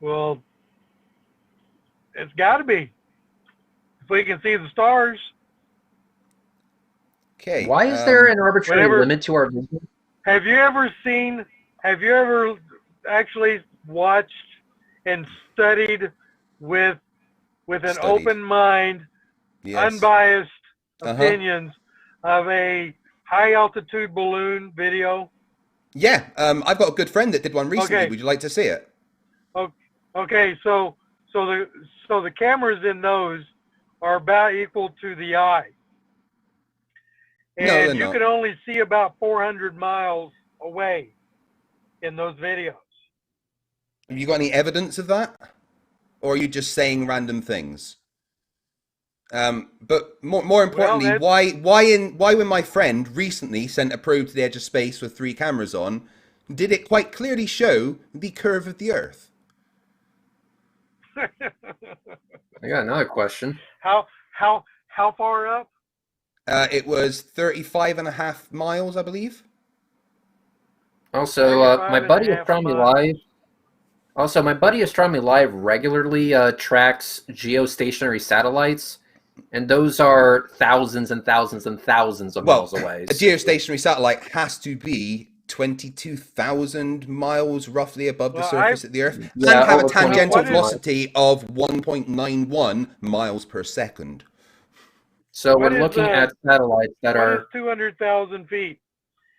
Well, it's got to be. If we can see the stars. Okay. Why is there an arbitrary limit to our vision? Have you ever actually watched and studied with an open mind, unbiased opinions of a high altitude balloon video? Yeah, I've got a good friend that did one recently. Okay. Would you like to see it? Okay, so the cameras in those are about equal to the eye. And you can only see about 400 miles away in those videos. Have you got any evidence of that? Or are you just saying random things? But more importantly, why when my friend recently sent a probe to the edge of space with 3 cameras on, did it quite clearly show the curve of the Earth? I got another question. How far up? It was 35.5 miles, I believe. Also, my buddy Astronomy Live. Also, my buddy Astronomy Live regularly tracks geostationary satellites, and those are thousands and thousands and thousands of miles away. A geostationary satellite has to be 22,000 miles roughly above the surface of the Earth, and have a tangential velocity of 1.91 miles per second. So we're looking at satellites that are 200,000 feet.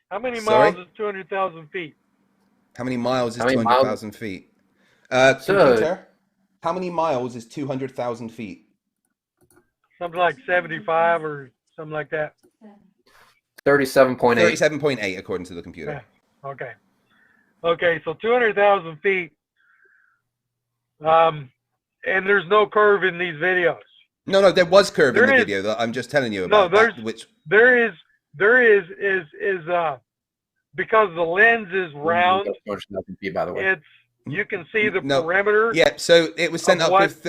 How many miles is 200,000 feet? How many miles is 200,000 feet? Computer, how many miles is 200,000 feet? Something like 75 or something like that. 37.8. 37.8 according to the computer. Okay. Okay, so 200,000 feet. And there's no curve in these videos. No, there was curve in the video that I'm just telling you about. No, there is because the lens is round. By the way, you can see the perimeter. Yeah, so it was sent up with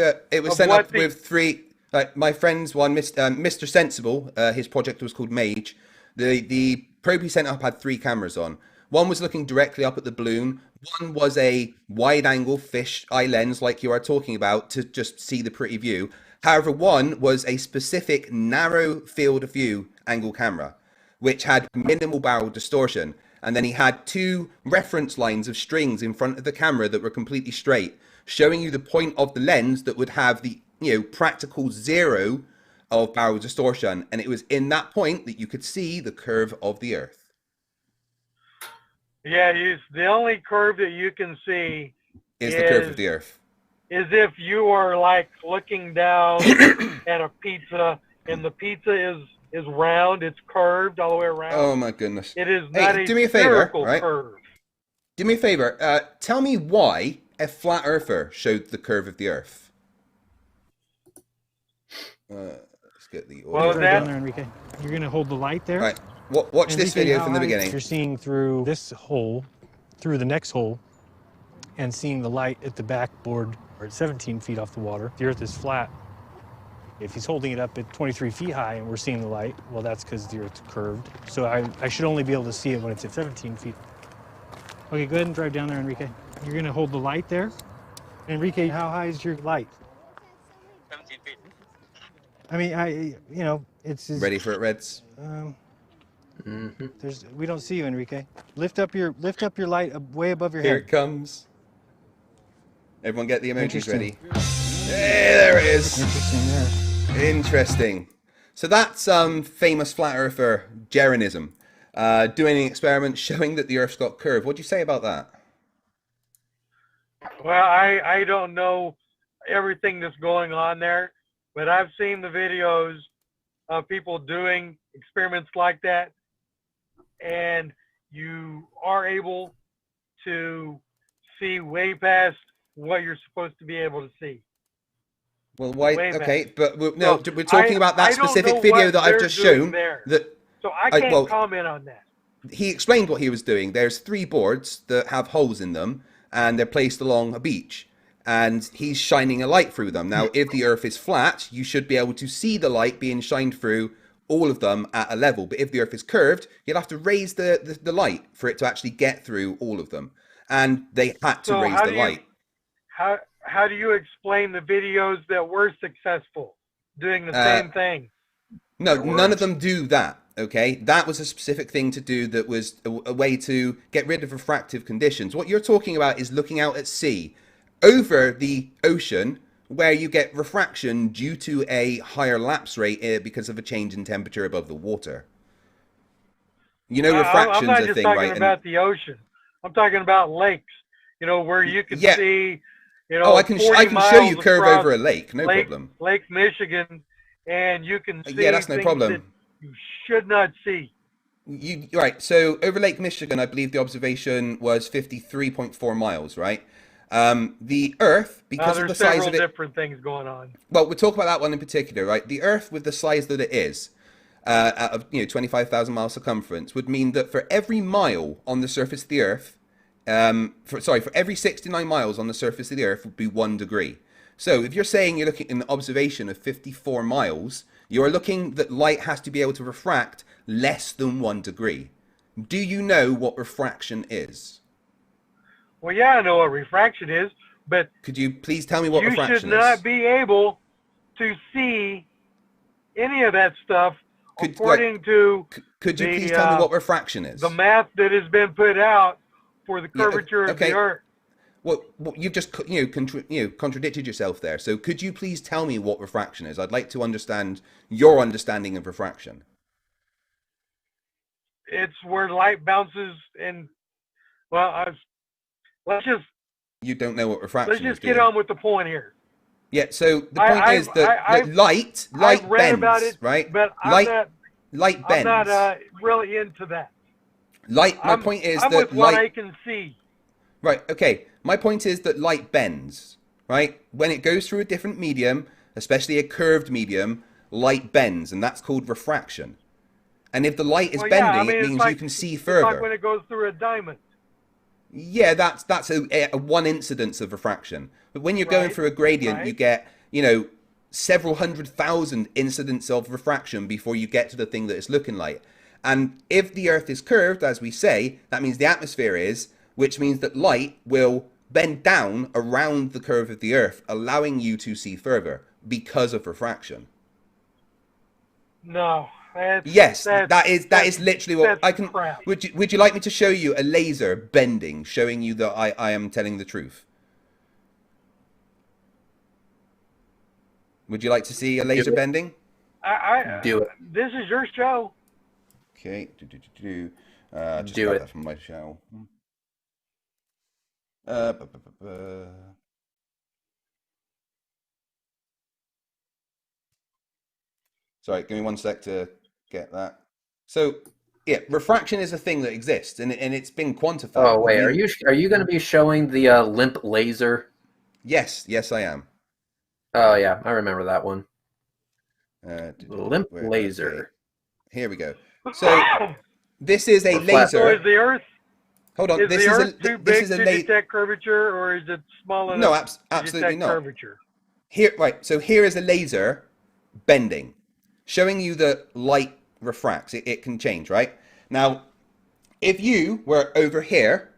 3. My friend's one, Mr. Sensible, his project was called Mage. The probe he sent up had 3 cameras on. One was looking directly up at the balloon. One was a wide-angle fish eye lens, like you are talking about, to just see the pretty view. However, one was a specific narrow field of view angle camera, which had minimal barrel distortion. And then he had 2 reference lines of strings in front of the camera that were completely straight, showing you the point of the lens that would have the practical 0 of barrel distortion. And it was in that point that you could see the curve of the Earth. Yeah, the only curve that you can see is the curve of the Earth. Is if you are like looking down at a pizza, and the pizza is round, it's curved all the way around. Oh my goodness! It is not do me a favor, right? Curve. Do me a favor. Tell me why a flat earther showed the curve of the Earth. Let's get the audio. Well, down there, Enrique. You're gonna hold the light there. Right. Watch this video from the beginning. You're seeing through this hole, through the next hole, and seeing the light at the backboard, or at 17 feet off the water. The Earth is flat. If he's holding it up at 23 feet high and we're seeing the light, well, that's because the Earth's curved. So I should only be able to see it when it's at 17 feet. Okay, go ahead and drive down there, Enrique. You're gonna hold the light there. Enrique, how high is your light? 17 feet. I mean, it's... Ready for it, Reds? We don't see you, Enrique. Lift up your light way above your head. Here it comes. Everyone get the emojis ready. Hey, there it is. Interesting there. Interesting. So that's famous flat earther Jeranism, doing an experiment showing that the Earth's got curve. What do you say about that? Well, I don't know everything that's going on there, but I've seen the videos of people doing experiments like that, and you are able to see way past what you're supposed to be able to see. Well, why? Way okay, back. but we're talking about that specific video that I've just shown. So I can't comment on that. He explained what he was doing. There's 3 boards that have holes in them, and they're placed along a beach. And he's shining a light through them. Now, if the Earth is flat, you should be able to see the light being shined through all of them at a level. But if the Earth is curved, you'll have to raise the light for it to actually get through all of them. And they had to raise the light. How do you explain the videos that were successful doing the same thing? No, none of them do that. Okay, that was a specific thing to do. That was a way to get rid of refractive conditions. What you're talking about is looking out at sea, over the ocean, where you get refraction due to a higher lapse rate because of a change in temperature above the water. Refraction's I'm not a just thing, talking right? about the ocean. I'm talking about lakes. Where you can see. I can show you curve over a lake, no problem. Lake Michigan, and you can see that's no things problem. that you should not see. Right, so over Lake Michigan, I believe the observation was 53.4 miles, right? The Earth, because of the size of it... There's several different things going on. Well, we'll talk about that one in particular, right? The Earth, with the size that it is, out of 25,000 miles circumference, would mean that for every mile on the surface of the Earth, for every 69 miles on the surface of the Earth would be 1 degree. So if you're saying you're looking at an observation of 54 miles, you're looking that light has to be able to refract less than 1 degree. Do you know what refraction is? Well, yeah, I know what refraction is, but could you please tell me what refraction is? You should not be able to see any of that stuff according to. Could you please tell me what refraction is? The math that has been put out for the curvature of the Earth. Well, you've just contradicted yourself there. So could you please tell me what refraction is? I'd like to understand your understanding of refraction. It's where light bounces and, let's just... You don't know what refraction is, Let's just get on with the point here. Yeah, so the point is that light bends, about it, right? But light bends. I'm not really into that. My point is I'm that with what I can see. Right, okay. My point is that light bends, right? When it goes through a different medium, especially a curved medium, light bends, and that's called refraction. And if the light is bending, it means you can see further. It's like when it goes through a diamond. Yeah, that's a one incidence of refraction. But when you're going through a gradient, you get, several 100,000 incidents of refraction before you get to the thing that it's looking like. And if the Earth is curved, as we say, that means the atmosphere is, which means that light will bend down around the curve of the Earth, allowing you to see further because of refraction. No. Yes, that is literally what I can. Crap. Would you like me to show you a laser bending, showing you that I am telling the truth? Would you like to see a laser bending? Do it. This is your show. Okay. Just Do grab it. that from my show. Sorry, give me one sec to get that. So, yeah, refraction is a thing that exists, and it's been quantified. Oh wait, are you going to be showing the limp laser? Yes, I am. Oh yeah, I remember that one. Limp Okay. laser. Here we go. So this is a Or flat. So laser. is the Earth Hold on. is This the is Earth too big to laser. detect curvature, or is it small enough No, to absolutely detect not. curvature? Here, right. So here is a laser bending, showing you that light refracts. It can change, right? Now, if you were over here,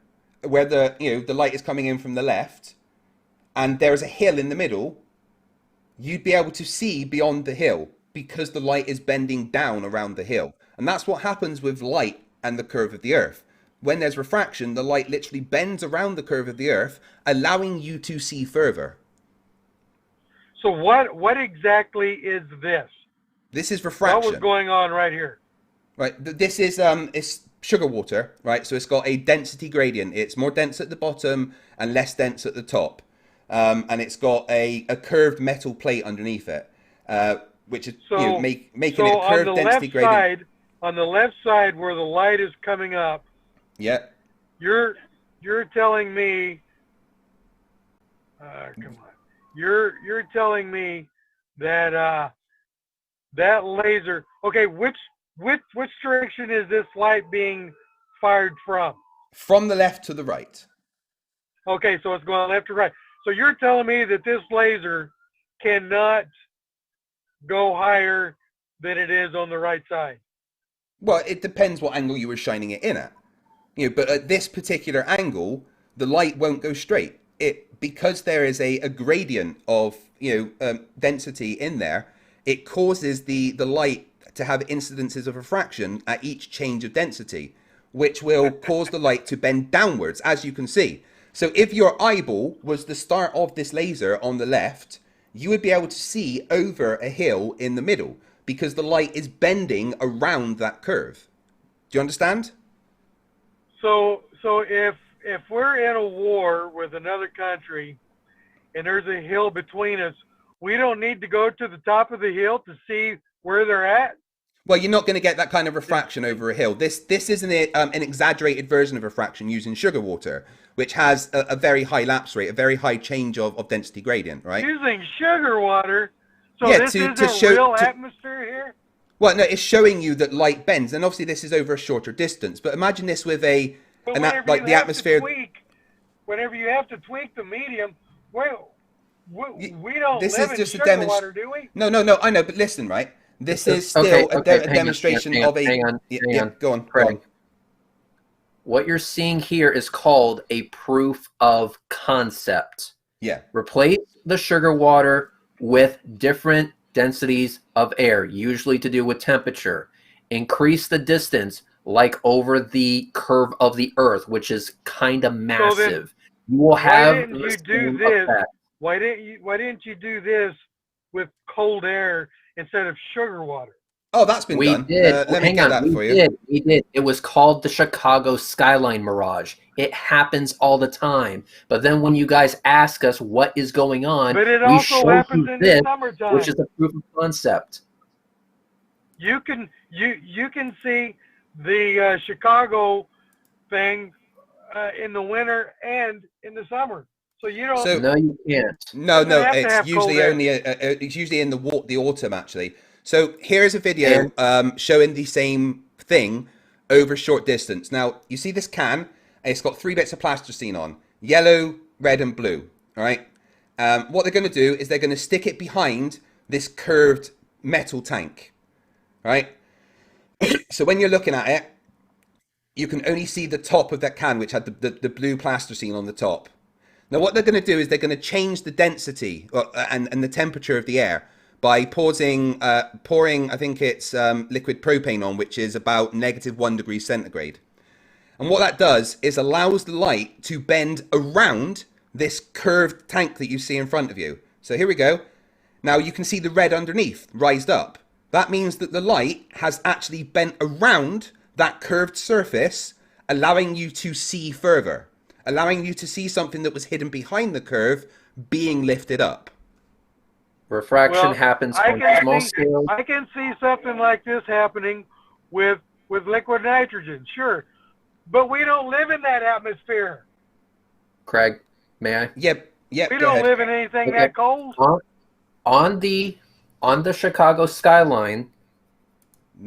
where the light is coming in from the left, and there's a hill in the middle, you'd be able to see beyond the hill because the light is bending down around the hill. And that's what happens with light and the curve of the Earth. When there's refraction, the light literally bends around the curve of the Earth, allowing you to see further. So what exactly is this? This is refraction. What was going on right here? Right. This is it's sugar water, right? So it's got a density gradient. It's more dense at the bottom and less dense at the top. And it's got a curved metal plate underneath it, which is making it a curved density gradient. On the left side where the light is coming up, Yeah. you're telling me, come on, you're telling me that that laser. Okay, which direction is this light being fired from? From the left to the right. Okay, so it's going left to right. So you're telling me that this laser cannot go higher than it is on the right side? Well, it depends what angle you were shining it in at. But at this particular angle, the light won't go straight. Because there is a gradient of density in there, it causes the light to have incidences of refraction at each change of density, which will cause the light to bend downwards, as you can see. So if your eyeball was the start of this laser on the left, you would be able to see over a hill in the middle because the light is bending around that curve. Do you understand? So if we're in a war with another country and there's a hill between us, we don't need to go to the top of the hill to see where they're at? Well, you're not going to get that kind of refraction over a hill. This is an exaggerated version of refraction using sugar water, which has a very high lapse rate, a very high change of density gradient, right? Using sugar water? So Yeah, this isn't real atmosphere here? Well, no, it's showing you that light bends, and obviously this is over a shorter distance. But imagine this with the atmosphere. Whenever you have to tweak the medium, well, we don't This live is in just sugar water, do we? No, I know, but listen, right? This is still a demonstration of a. Hang on. Go on, Craig. go on. What you're seeing here is called a proof of concept. Yeah. Replace the sugar water with different densities of air, usually to do with temperature. Increase the distance, like over the curve of the Earth, which is kind of massive. You will have. Why didn't you do this? Why didn't you do this with cold air instead of sugar water? Oh, that's been done. Did. Let me get that for you. We did. It was called the Chicago Skyline Mirage. It happens all the time. But then when you guys ask us what is going on, but it we also show happens you in this, the summertime. which is a proof of concept. You can see the Chicago thing in the winter and in the summer. So you don't. So, no, you can't. No, it's usually only it's usually in the autumn actually. So here's a video showing the same thing over short distance. Now you see this can. It's got 3 bits of plasticine on: yellow, red, and blue. All right. What they're going to do is they're going to stick it behind this curved metal tank, right? So when you're looking at it, you can only see the top of that can, which had the blue plasticine on the top. Now, what they're going to do is they're going to change the density and the temperature of the air by pouring, I think it's liquid propane on, which is about -1 degree centigrade. And what that does is allows the light to bend around this curved tank that you see in front of you. So here we go. Now you can see the red underneath, rised up. That means that the light has actually bent around that curved surface, allowing you to see further, allowing you to see something that was hidden behind the curve being lifted up. Refraction happens on small scale. I can see something like this happening with liquid nitrogen, sure. But we don't live in that atmosphere. Craig, may I? Yep. We don't live in anything that cold. On the Chicago skyline,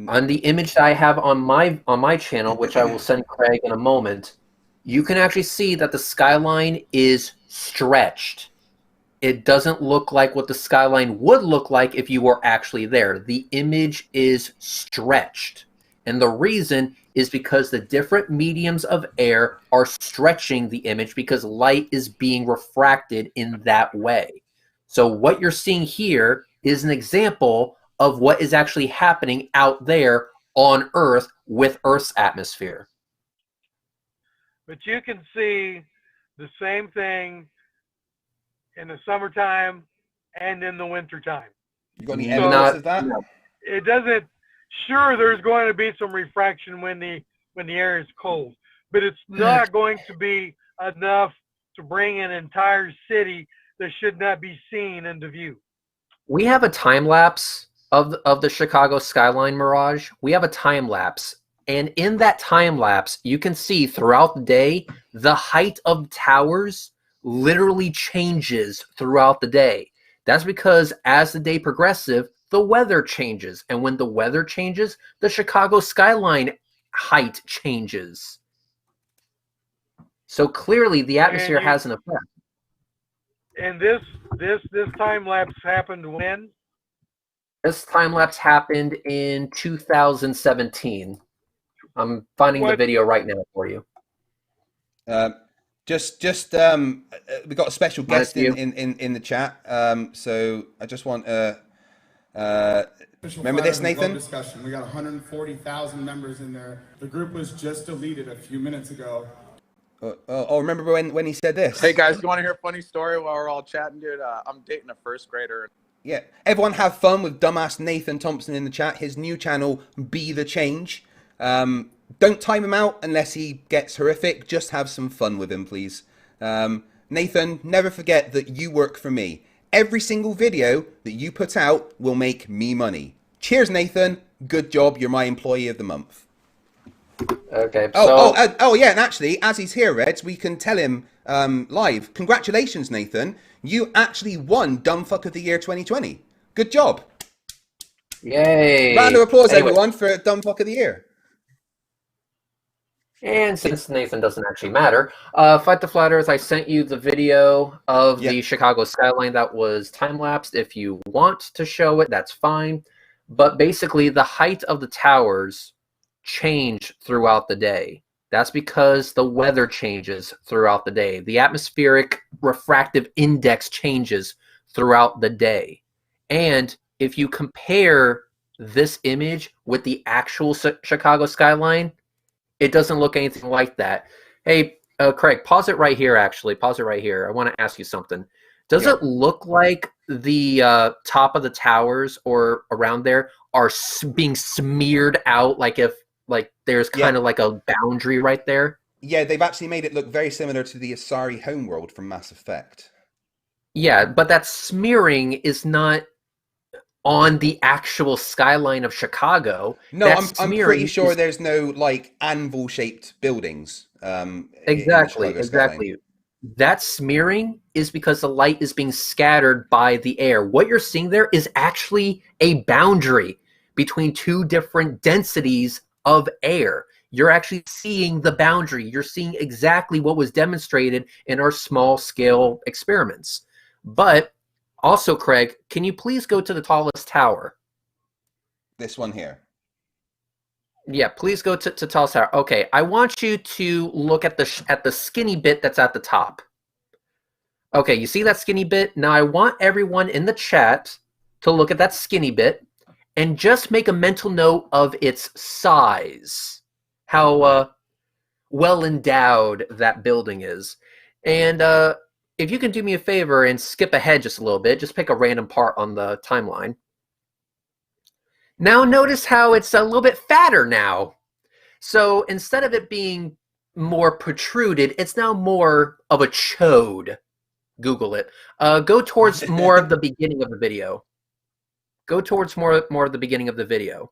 on the image that I have on my channel, which I will send Craig in a moment, you can actually see that the skyline is stretched. It doesn't look like what the skyline would look like if you were actually there. The image is stretched. And the reason is because the different mediums of air are stretching the image because light is being refracted in that way. So what you're seeing here is an example of what is actually happening out there on Earth with Earth's atmosphere. But you can see the same thing in the summertime and in the wintertime. You got any evidence of that? It doesn't. Sure, there's going to be some refraction when the air is cold, but it's not going to be enough to bring an entire city that should not be seen into view. We have a time lapse of the Chicago skyline, Mirage. We have a time lapse, and in that time lapse, you can see throughout the day the height of towers literally changes throughout the day. That's because as the day progresses, the weather changes, and when the weather changes, the Chicago skyline height changes. So clearly, the atmosphere has an effect. And this time lapse happened when? This time lapse happened in 2017. I'm finding the video right now for you. We got a special guest in the chat. So I just want remember this, Nathan? Discussion. We got 140,000 members in there. The group was just deleted a few minutes ago. Remember when he said this? Hey guys, you want to hear a funny story while we're all chatting, dude? I'm dating a first grader. Yeah, everyone have fun with dumbass Nathan Thompson in the chat. His new channel, Be the Change. Don't time him out unless he gets horrific. Just have some fun with him, please. Nathan, never forget that you work for me. Every single video that you put out will make me money. Cheers, Nathan. Good job. You're my employee of the month. Okay. Yeah, and actually, as he's here, Reds, we can tell him live. Congratulations, Nathan. You actually won Dumbfuck of the Year 2020. Good job. Yay. Round of applause, everyone, for Dumbfuck of the Year. And since Nathan doesn't actually matter, Fight the Flat Earth, I sent you the video of the Chicago skyline that was time-lapsed. If you want to show it, that's fine. But basically, the height of the towers change throughout the day. That's because the weather changes throughout the day. The atmospheric refractive index changes throughout the day. And if you compare this image with the actual Chicago skyline, it doesn't look anything like that. Hey, Craig, pause it right here, actually. Pause it right here. I want to ask you something. Does it look like the top of the towers or around there are being smeared out, like if there's kind of like a boundary right there? Yeah, they've actually made it look very similar to the Asari homeworld from Mass Effect. Yeah, but that smearing is not on the actual skyline of Chicago. No, I'm pretty sure there's no like anvil-shaped buildings. Exactly. That smearing is because the light is being scattered by the air. What you're seeing there is actually a boundary between two different densities of air. You're actually seeing the boundary. You're seeing exactly what was demonstrated in our small-scale experiments. But Also, Craig, can you please go to the tallest tower? This one here. Yeah, please go to tallest tower. Okay, I want you to look at the skinny bit that's at the top. Okay, you see that skinny bit? Now I want everyone in the chat to look at that skinny bit and just make a mental note of its size. How well endowed that building is. And if you can do me a favor and skip ahead just a little bit, just pick a random part on the timeline. Now notice how it's a little bit fatter now. So instead of it being more protruded, it's now more of a chode. Google it. Go towards more of the beginning of the video. Go towards more of the beginning of the video.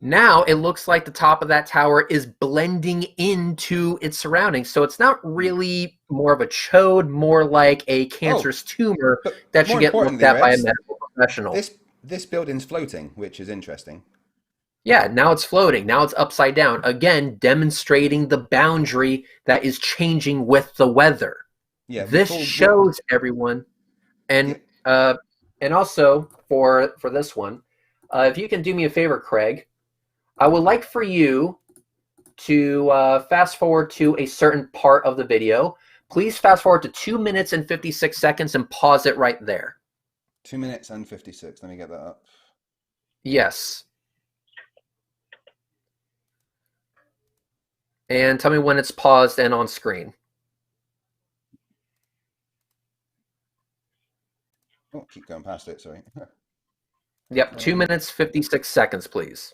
Now it looks like the top of that tower is blending into its surroundings. So it's not really more of a chode, more like a cancerous tumor that should get looked at by a medical professional. This building's floating, which is interesting. Yeah, now it's floating. Now it's upside down. Again, demonstrating the boundary that is changing with the weather. Yeah, this shows everyone. And also for this one, if you can do me a favor, Craig, I would like for you to fast forward to a certain part of the video. Please fast forward to 2 minutes and 56 seconds and pause it right there. 2 minutes and 56. Let me get that up. Yes. And tell me when it's paused and on screen. Oh, keep going past it, sorry. Yep, 2 minutes, 56 seconds, please.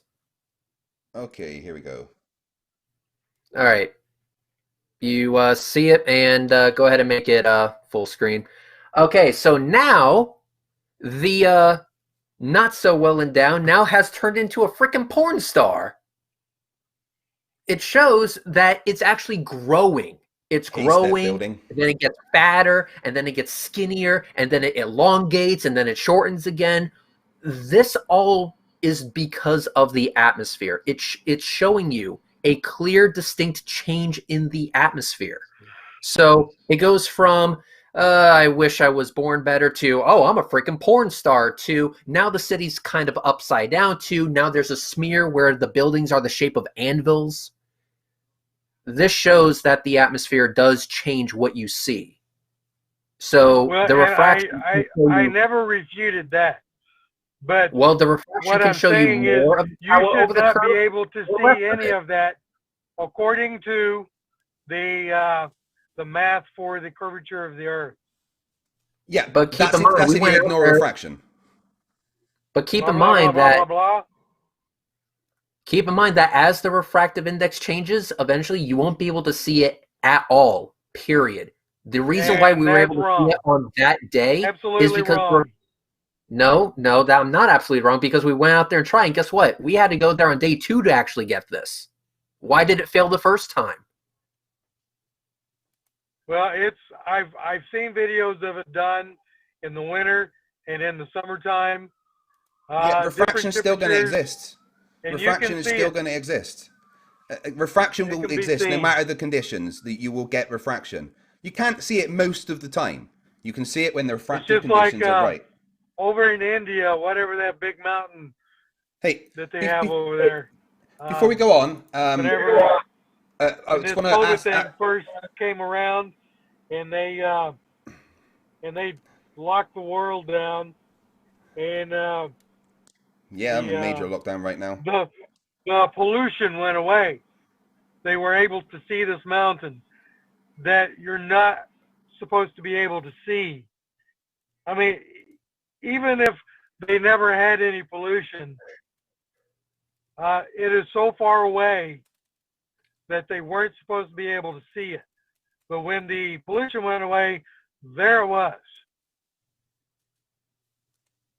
Okay, here we go. All right. You see it, and go ahead and make it full screen. Okay, so now the not so well endowed now has turned into a freaking porn star. It shows that it's actually growing. It's growing, and then it gets fatter, and then it gets skinnier, and then it elongates, and then it shortens again. This all is because of the atmosphere. It's showing you a clear, distinct change in the atmosphere. So it goes from, I wish I was born better, to, oh, I'm a freaking porn star, to now the city's kind of upside down, to now there's a smear where the buildings are the shape of anvils. This shows that the atmosphere does change what you see. So the refraction... I never refuted that. But well, the refraction can show you more of the power over the curve. You should not be able to see any of that according to the math for the curvature of the Earth. Yeah, but keep in mind, that's if you ignore refraction. But keep in mind that keep in mind that as the refractive index changes, eventually you won't be able to see it at all. Period. The reason why we were able to see it on that day is because No, I'm not absolutely wrong, because we went out there and tried, and guess what? We had to go there on day 2 to actually get this. Why did it fail the first time? Well, I've seen videos of it done in the winter and in the summertime. Yeah, refraction is still going to exist. Refraction is still going to exist. Refraction will exist no matter the conditions. That you will get refraction. You can't see it most of the time. You can see it when the refractive conditions are right. Over in India, whatever that big mountain that they have over there. Before we go on, I was going to ask. Thing first came around, and they locked the world down, and yeah, I'm in major lockdown right now. The pollution went away. They were able to see this mountain that you're not supposed to be able to see. I mean, even if they never had any pollution, it is so far away that they weren't supposed to be able to see it. But when the pollution went away, there it was.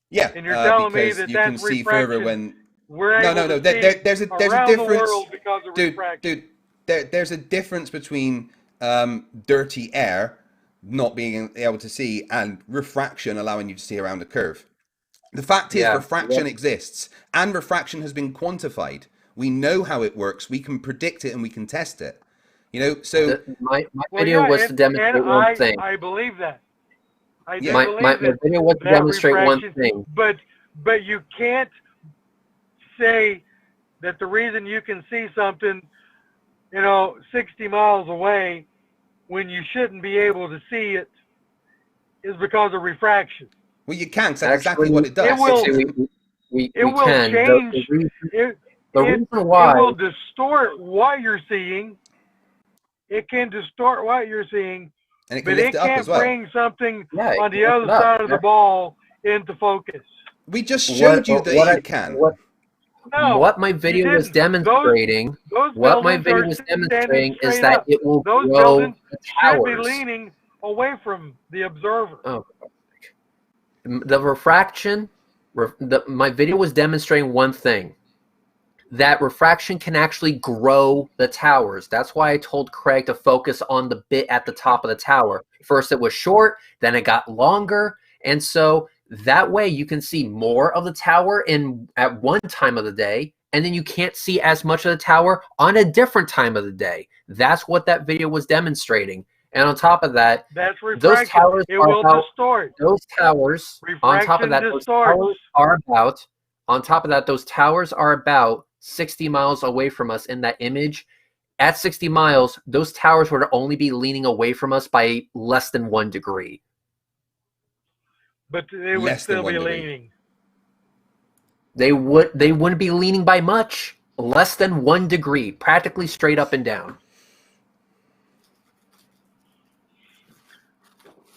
Yeah, and you're telling me that you can see further when. No. There's a difference, dude. There's a difference between dirty air not being able to see and refraction allowing you to see around a curve. The fact is, refraction exists, and refraction has been quantified. We know how it works. We can predict it, and we can test it. You know, so my video was to demonstrate one thing. I believe that. I do Yeah. believe My that, video was to that demonstrate one refraction, thing. but you can't say that the reason you can see something, 60 miles away when you shouldn't be able to see it is because of refraction. Well, you can, 'cause that's exactly what it It does. will, Actually, we it will can. change. The reason why. It will distort what you're seeing. It can distort what you're seeing, And it can but lift it it up can't as well. bring something Yeah, it on can the lift other it up. side of the ball into focus. We just showed you that it can. No, What my you video was didn't. demonstrating, Those what my buildings video are was standing demonstrating is straight that up. it will Those grow buildings the should be towers. leaning away from the observer. Oh, the refraction. My video was demonstrating one thing. That refraction can actually grow the towers. That's why I told Craig to focus on the bit at the top of the tower. First it was short, then it got longer, and so that way you can see more of the tower at one time of the day, and then you can't see as much of the tower on a different time of the day. That's what that video was demonstrating. And on top of that, That's refraction. those towers it are will about, distort. those towers, on top of Refraction that, those distorts. towers are about, on top of that, those towers are about 60 miles away from us in that image. At 60 miles, those towers would only be leaning away from us by less than 1 degree. But they would Less than still 1 be degree. leaning. They wouldn't be leaning by much. Less than 1 degree, practically straight up and down.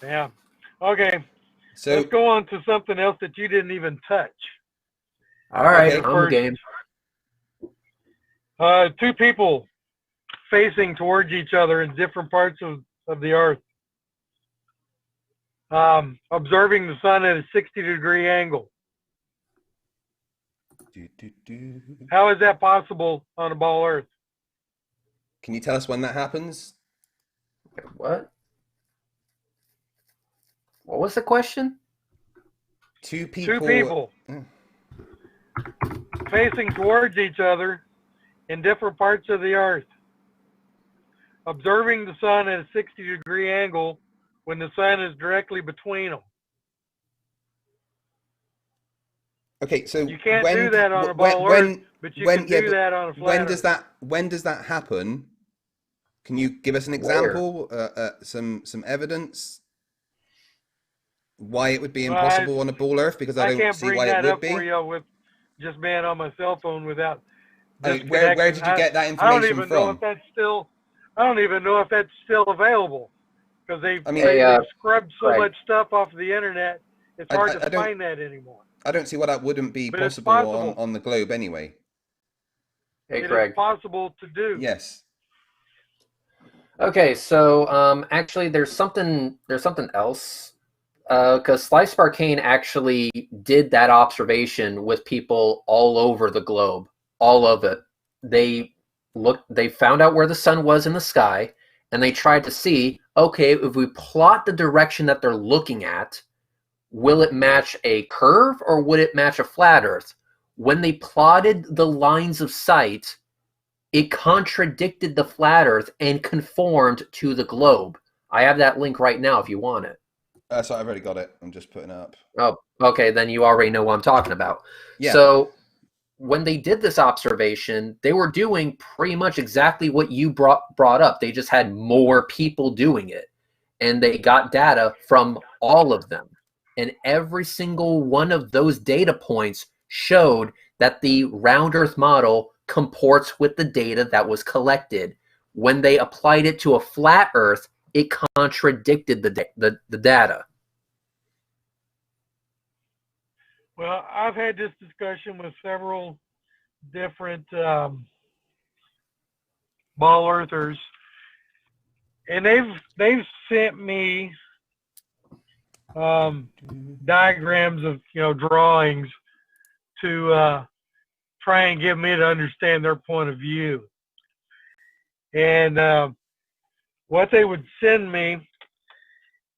Yeah. Okay. So Let's go on to something else that you didn't even touch. All right, Okay. I'm game. Two people facing towards each other in different parts of the Earth. Observing the sun at a 60-degree angle. How is that possible on a ball Earth? Can you tell us when that happens? What? What was the question? Two people. Two people facing towards each other in different parts of the Earth. Observing the sun at a 60-degree angle when the sun is directly between them. Okay, so you can't do that on a ball Earth, but you can do that on a flat Earth. When does that happen? Can you give us an example, some evidence why it would be impossible on a ball Earth? Because I don't see why it would be. I can't bring that up for you with just being on my cell phone without. Where did you get that information from? I don't even know if that's still available because they've scrubbed so much stuff off the internet. It's hard to find that anymore. I don't see why that wouldn't be possible on the globe anyway. Hey, Craig. It is possible to do. Yes. Okay, so actually, there's something else. Because Slice Arcane actually did that observation with people all over the globe, all of it. They found out where the sun was in the sky, and they tried to see, okay, if we plot the direction that they're looking at, will it match a curve or would it match a flat Earth? When they plotted the lines of sight, it contradicted the flat Earth and conformed to the globe. I have that link right now if you want it. So I've already got it. I'm just putting it up. Oh, okay. Then you already know what I'm talking about. Yeah. So when they did this observation, they were doing pretty much exactly what you brought up. They just had more people doing it. And they got data from all of them. And every single one of those data points showed that the round Earth model comports with the data that was collected. When they applied it to a flat Earth, it contradicted the data. Well, I've had this discussion with several different ball earthers, and they've sent me diagrams of drawings to try and get me to understand their point of view. And what they would send me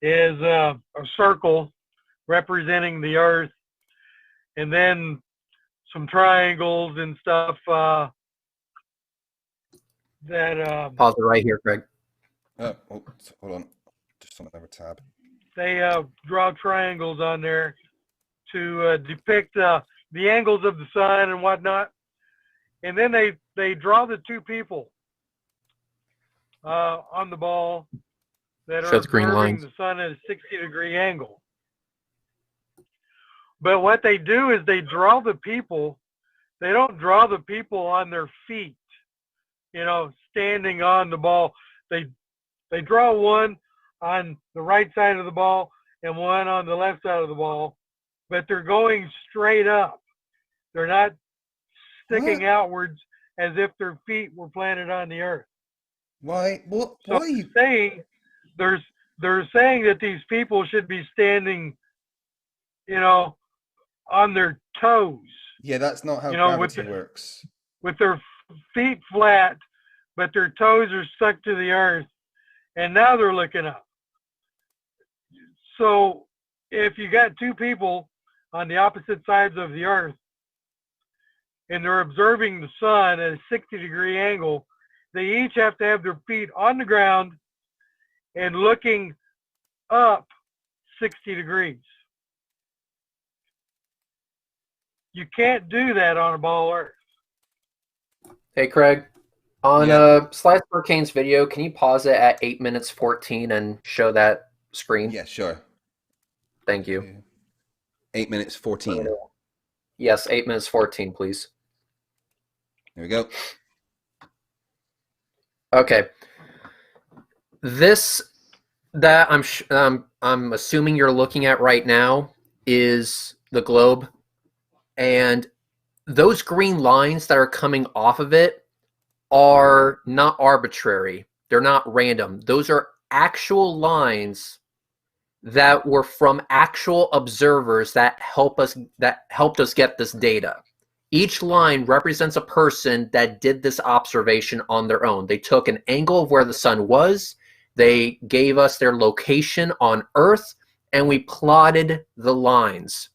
is a circle representing the Earth, and then some triangles and stuff that... Pause it right here, Craig. Oh, hold on. Just on another tab. they draw triangles on there to depict the angles of the sun and whatnot. And then they draw the two people on the ball that Show are the green observing lines. the sun at a 60-degree angle. But what they do is they draw the people. They don't draw the people on their feet, you know, standing on the ball. They draw one on the right side of the ball and one on the left side of the ball, but they're going straight up. They're not sticking outwards as if their feet were planted on the earth. Why? What? So Why are you? They're saying that these people should be standing, you know, on their toes. Yeah, that's not how You know, gravity works. with their feet flat, but their toes are stuck to the earth, and now they're looking up. So if you got two people on the opposite sides of the earth, and they're observing the sun at a 60-degree angle, they each have to have their feet on the ground and looking up 60 degrees. You can't do that on a ball earth. Hey, Craig. On Yeah. Slice Hurricane's video, can you pause it at 8 minutes 14 and show that screen? Yeah, sure. Thank you. 8 minutes 14. Yes, 8 minutes 14, please. There we go. Okay. This that I'm assuming you're looking at right now is the globe, and those green lines that are coming off of it are not arbitrary. They're not random. Those are actual lines that were from actual observers that helped us get this data. Each line represents a person that did this observation on their own. They took an angle of where the sun was, they gave us their location on Earth, and we plotted the lines.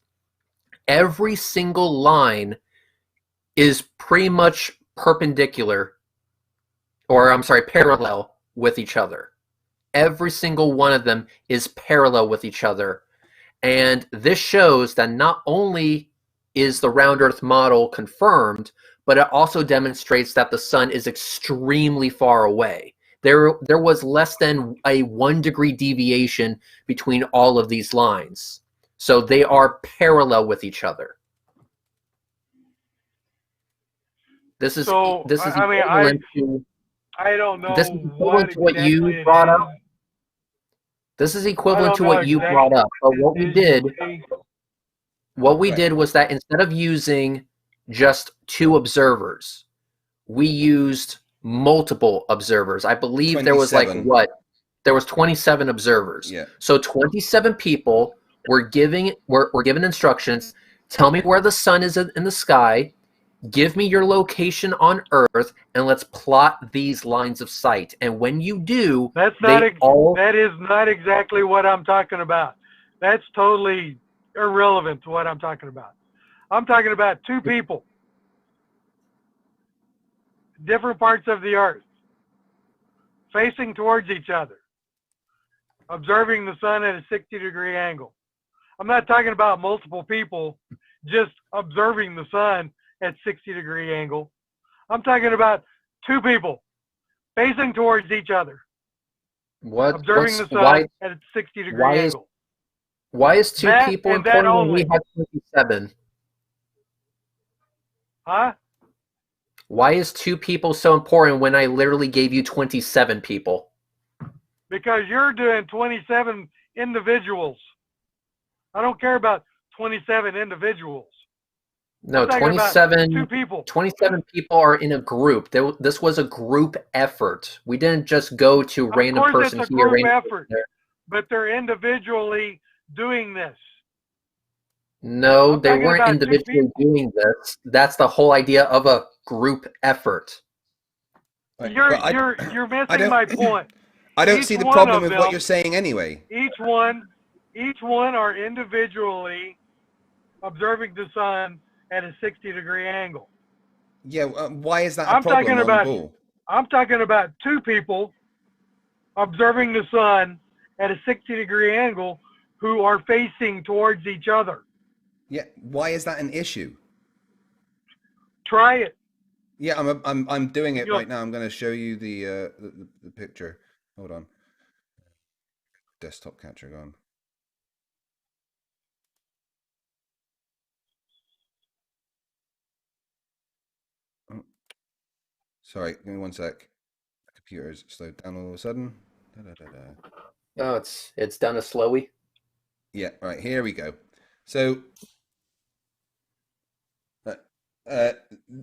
Every single line is pretty much perpendicular, or I'm sorry, parallel with each other. Every single one of them is parallel with each other. And this shows that not only is the round Earth model confirmed, but it also demonstrates that the sun is extremely far away. There was less than a 1 degree deviation between all of these lines. So they are parallel with each other. This is So, this is I mean, equivalent to I don't know this is equivalent to what exactly you it brought is. up. This is equivalent I to don't know what you exactly brought up. But what we it did is. Right. was that instead of using just 2 observers, we used multiple observers. I believe there was 27. there was 27 observers. Yeah. So 27 people were given instructions. Tell me where the sun is in the sky. Give me your location on Earth, and let's plot these lines of sight. And when you do, That is not exactly what I'm talking about. That's totally irrelevant to what I'm talking about. I'm talking about 2 people, different parts of the earth, facing towards each other, observing the sun at a 60-degree angle. I'm not talking about multiple people just observing the sun at 60-degree angle. I'm talking about 2 people facing towards each other, observing the sun at a 60-degree angle. Why is 2 people important when we have 27? Huh? Why is 2 people so important when I literally gave you 27 people? Because you're doing 27 individuals. I don't care about 27 individuals. No, I'm talking about 27 2 people. 27 people are in a group. This was a group effort. We didn't just go to random Of course person it's a here, group random effort, there. but they're individually doing this. No, I'm they talking weren't about 2 individually people. doing this. That's the whole idea of a group effort. Right, You're but you're I missing don't- my point. I don't Each see the one problem of with them- what you're saying anyway. Each one are individually observing the sun at a 60-degree angle. Yeah, why is that a I'm problem talking on about- the ball? I'm talking about 2 people observing the sun at a 60-degree angle who are facing towards each other. Yeah. Why is that an issue? Try it. Yeah, I'm doing it You'll- right now. I'm going to show you the picture. Hold on. Desktop capture gone. Oh. Sorry, give me one sec. My computer's slowed down all of a sudden. Da, da, da, da. Oh, it's done a slowy. Yeah, right, here we go. So,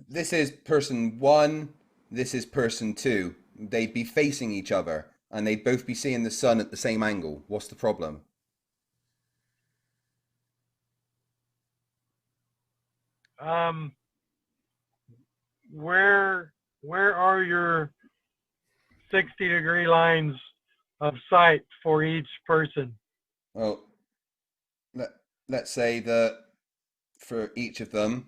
this is person 1, this is person 2. They'd be facing each other, and they'd both be seeing the sun at the same angle. What's the problem? Where are your 60-degree lines of sight for each person? Well, let's say that for each of them,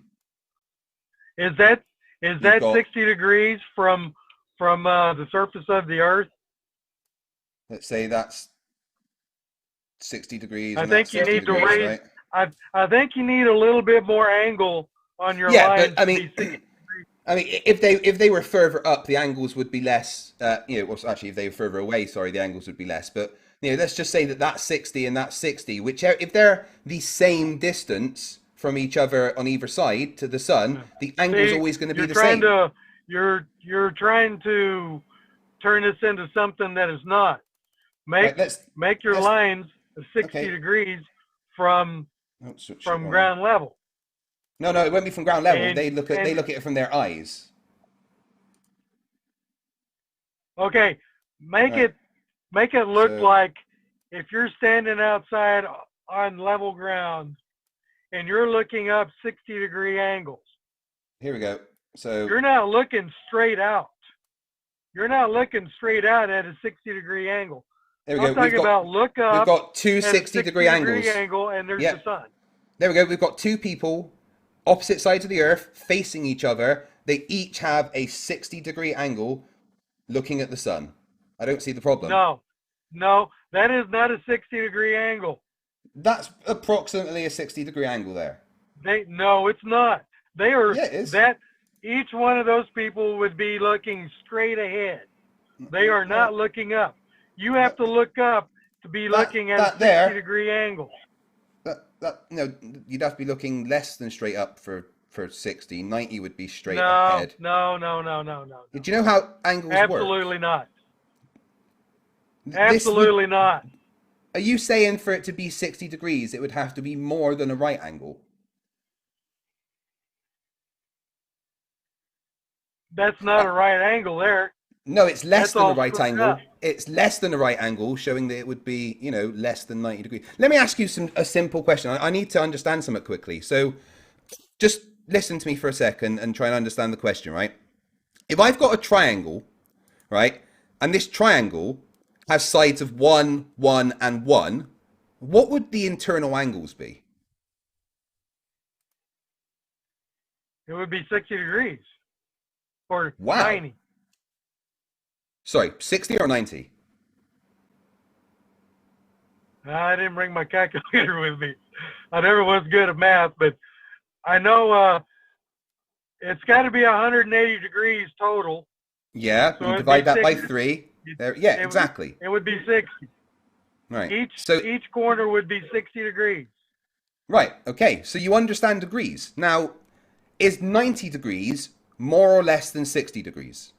Is that got- 60 degrees from the surface of the Earth? let's say that's 60 degrees. I and think that's you 60 need to degrees, raise. right? I think you need a little bit more angle on your Yeah, lines. but I to be mean, 60 I mean, if they were further up, the angles would be less. Well, actually, if they were further away, sorry, the angles would be less. But let's just say that that's 60 and that's 60. Whichever, if they're the same distance from each other on either side to the sun, the angle's See, always going to be you're the trying same. you're trying to turn this into something that is not. Make your lines 60 degrees from ground level. No, it won't be from ground level. And- they look at it from their eyes. Okay, make Right. it look So- like if you're standing outside on level ground and you're looking up 60-degree angles. Here we go. So You're not looking straight out. You're not looking straight out at a 60-degree angle. there we I'm go. talking about look up. We've got two at a 60-degree angles. angle, and there's Yeah. the sun. There we go. We've got two people, opposite sides of the Earth, facing each other. They each have a 60-degree angle looking at the sun. I don't see the problem. No, that is not a 60-degree angle. That's approximately a 60-degree angle there. No, it's not. They are. Yeah, it is. That each one of those people would be looking straight ahead. They are not looking up. You have to look up to be looking at a 60-degree angle. No, you'd have to be looking less than straight up for 60. 90 would be straight ahead. No. Do you know how angles work? Absolutely not. Absolutely not. Are you saying for it to be 60 degrees, it would have to be more than a right angle? That's not a right angle there. No, it's less That's than a all right screwed angle. up. It's less than a right angle, showing that it would be, less than 90 degrees. Let me ask you a simple question. I need to understand something quickly. So just listen to me for a second and try and understand the question, right? If I've got a triangle, right, and this triangle has sides of 1, 1, and 1, what would the internal angles be? It would be 60 degrees. Or Wow. 90. Sorry, 60 or 90? I didn't bring my calculator with me. I never was good at math, but I know it's got to be 180 degrees total. Yeah, So and it'd divide be that by 60. 3. There, yeah, exactly. It would be 60. Right. Each corner would be 60 degrees. Right, okay, so you understand degrees. Now, is 90 degrees more or less than 60 degrees?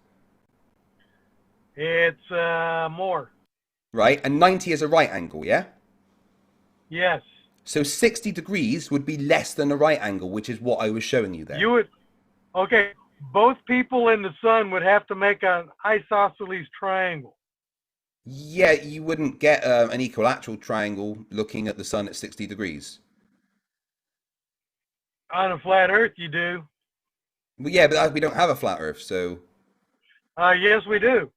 It's more. Right, and 90 is a right angle, yeah? Yes. So 60 degrees would be less than a right angle, which is what I was showing you there. You would. Okay. Both people in the sun would have to make an isosceles triangle. Yeah, you wouldn't get an equilateral triangle looking at the sun at 60 degrees. On a flat Earth, you do. But yeah, but we don't have a flat Earth, so... Yes, we do.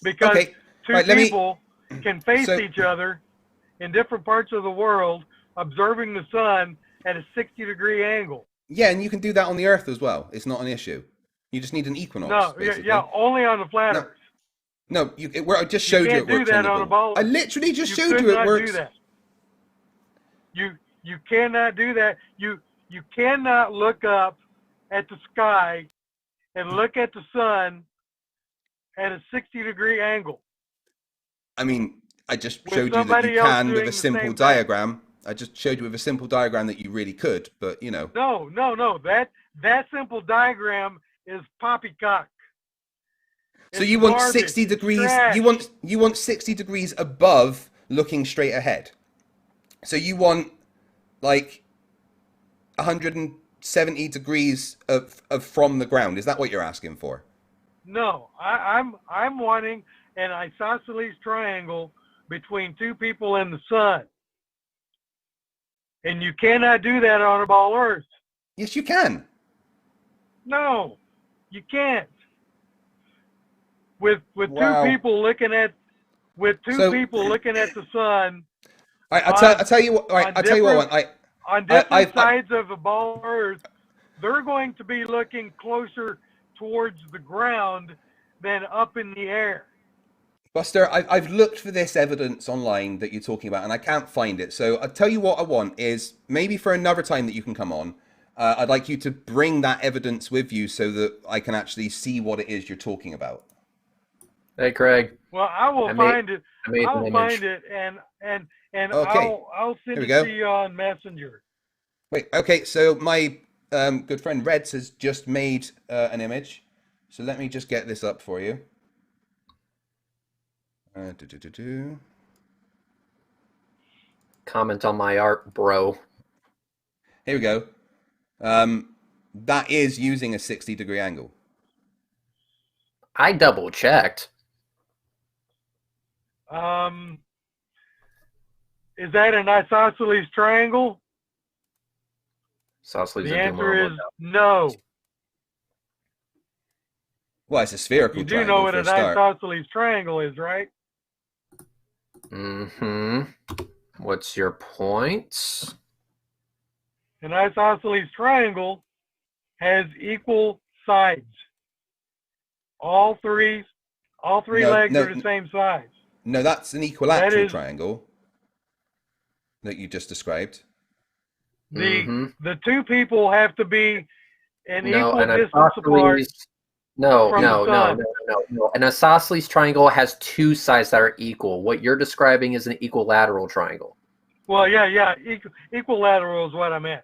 Because Okay, two right, people can face So- each other in different parts of the world, observing the sun at a 60-degree angle. Yeah, and you can do that on the Earth as well. It's not an issue. You just need an equinox, No, basically. yeah, only on the flat No. Earth. No, I just showed you can't it do works that on the on a ball. ball. I literally just You showed could you it not works. do that. You cannot do that. You cannot look up at the sky and look at the sun at a 60-degree angle. I mean, I just showed you that you can with a simple diagram. I just showed you with a simple diagram that you really could, but you know. No. That simple diagram is poppycock. So you want 60 degrees, trash. you want 60 degrees above looking straight ahead. So you want like 170 degrees of from the ground. Is that what you're asking for? No, I'm wanting an isosceles triangle between two people and the sun. And you cannot do that on a ball Earth. Yes, you can. No, you can't. With Wow. two people looking at the sun. I tell you what. I tell you what. On different sides of a ball Earth, they're going to be looking closer towards the ground than up in the air. Buster, I've looked for this evidence online that you're talking about, and I can't find it. So I'll tell you what I want is maybe for another time that you can come on, I'd like you to bring that evidence with you so that I can actually see what it is you're talking about. Hey, Craig. Well, I will find it. I'll find it, and Okay. I'll send it to you on Messenger. Wait, okay, so my good friend Reds has just made an image. So let me just get this up for you. Comment on my art, bro. Here we go. That is using a 60-degree angle. I double checked. Is that an isosceles triangle? Isosceles The answer is no. Well, it's a spherical You do triangle know what for a an start. isosceles triangle is, right? Mm-hmm. What's your point? An isosceles triangle has equal sides. All three legs are the same size. No, that's an equilateral triangle that you just described. The two people have to be an equal an distance isosceles, apart. No. An isosceles triangle has two sides that are equal. What you're describing is an equilateral triangle. Well, yeah. Equilateral is what I meant.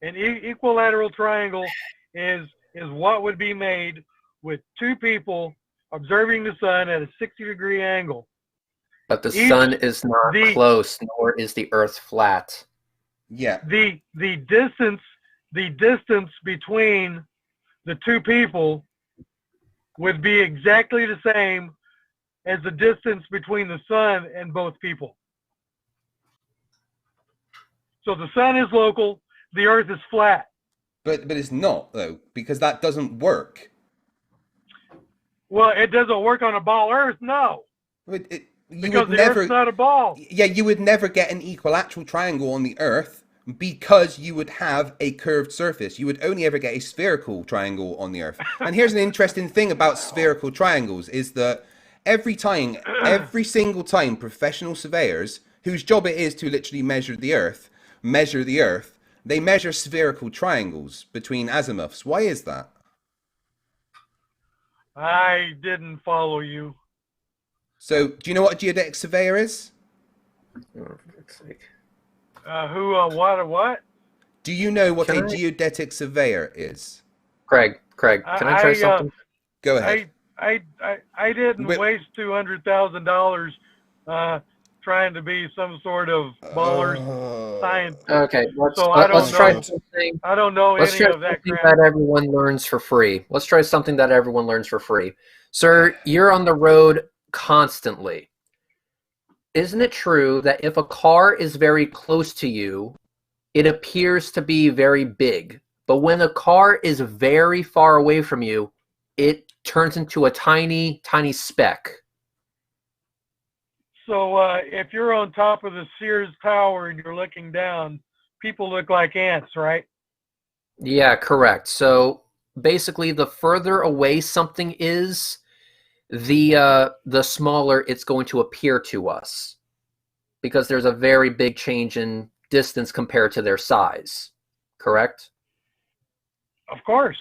An equilateral triangle is what would be made with two people observing the sun at a 60-degree angle. But the sun is not close, nor is the Earth flat. Yeah. The distance between the two people would be exactly the same as the distance between the sun and both people. So the sun is local, the Earth is flat. But it's not, though, because that doesn't work. Well, it doesn't work on a ball Earth, no. Because the Earth's not a ball. Yeah, you would never get an equilateral triangle on the Earth because you would have a curved surface. You would only ever get a spherical triangle on the Earth. And here's an interesting thing about spherical triangles is that every single time professional surveyors, whose job it is to literally measure the Earth, they measure spherical triangles between azimuths. Why is that? I didn't follow you. So, do you know what a geodetic surveyor is? What? Do you know what a geodetic surveyor is? Craig, can I try something? Go ahead. I didn't waste $200,000 trying to be some sort of baller scientist. Okay, let's try something. I don't know Let's any try of that something crap. that everyone learns for free. Let's try something that everyone learns for free. Sir, you're on the road constantly. Isn't it true that if a car is very close to you, it appears to be very big, but when a car is very far away from you, it turns into a tiny, tiny speck? So if you're on top of the Sears Tower and you're looking down, people look like ants, right? Yeah, correct. So basically, the further away something is, the smaller it's going to appear to us, because there's a very big change in distance compared to their size, correct? Of course.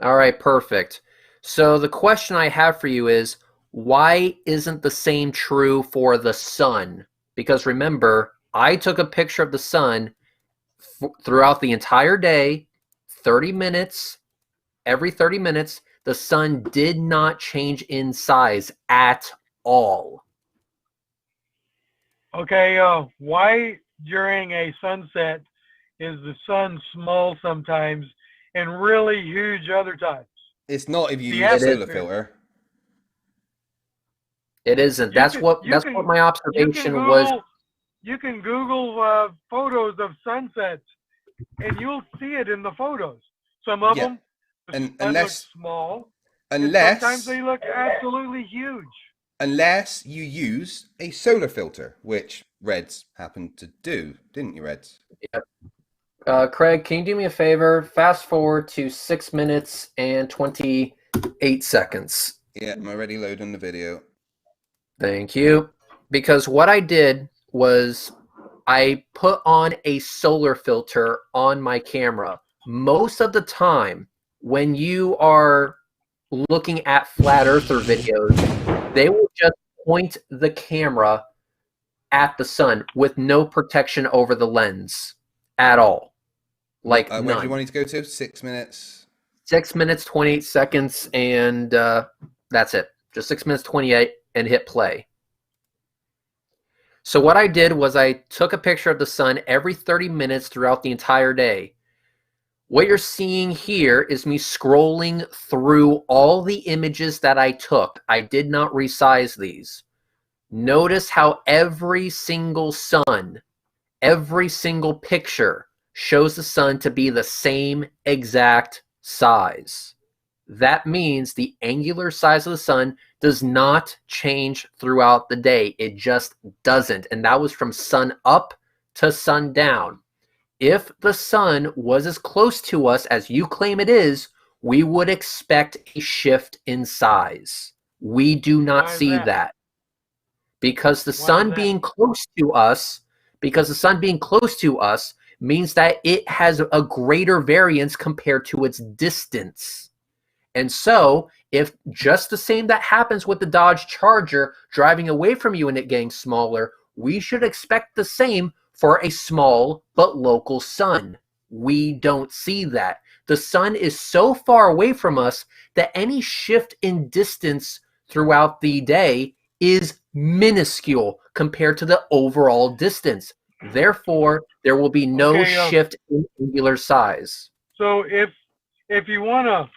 All right, perfect. So the question I have for you is, why isn't the same true for the sun? Because remember, I took a picture of the sun throughout the entire day, 30 minutes, every 30 minutes, the sun did not change in size at all. Okay, why during a sunset is the sun small sometimes and really huge other times? It's not if you The use a solar atmosphere. filter. It isn't. That's what my observation was. You can Google photos of sunsets, and you'll see it in the photos. Some of them, the sun looks small. Sometimes they look absolutely huge. Unless you use a solar filter, which Reds happened to do, didn't you, Reds? Yep. Craig, can you do me a favor? Fast forward to 6 minutes and 28 seconds. Yeah, I'm already loading the video. Thank you. Because what I did was I put on a solar filter on my camera. Most of the time, when you are looking at flat earther videos, they will just point the camera at the sun with no protection over the lens at all. Like where none. do you want it to go to? 6 minutes? 6 minutes, 28 seconds, and that's it. Just 6 minutes, 28, and hit play. So what I did was I took a picture of the sun every 30 minutes throughout the entire day. What you're seeing here is me scrolling through all the images that I took. I did not resize these. Notice how every single sun, every single picture shows the sun to be the same exact size. That means the angular size of the sun does not change throughout the day. It just doesn't. And that was from sun up to sundown. If the sun was as close to us as you claim it is, we would expect a shift in size. We do not see that. Because the sun being close to us, means that it has a greater variance compared to its distance. And so, if just the same that happens with the Dodge Charger driving away from you and it getting smaller, we should expect the same for a small but local sun. We don't see that. The sun is so far away from us that any shift in distance throughout the day is minuscule compared to the overall distance. Therefore, there will be no shift in angular size. So if you want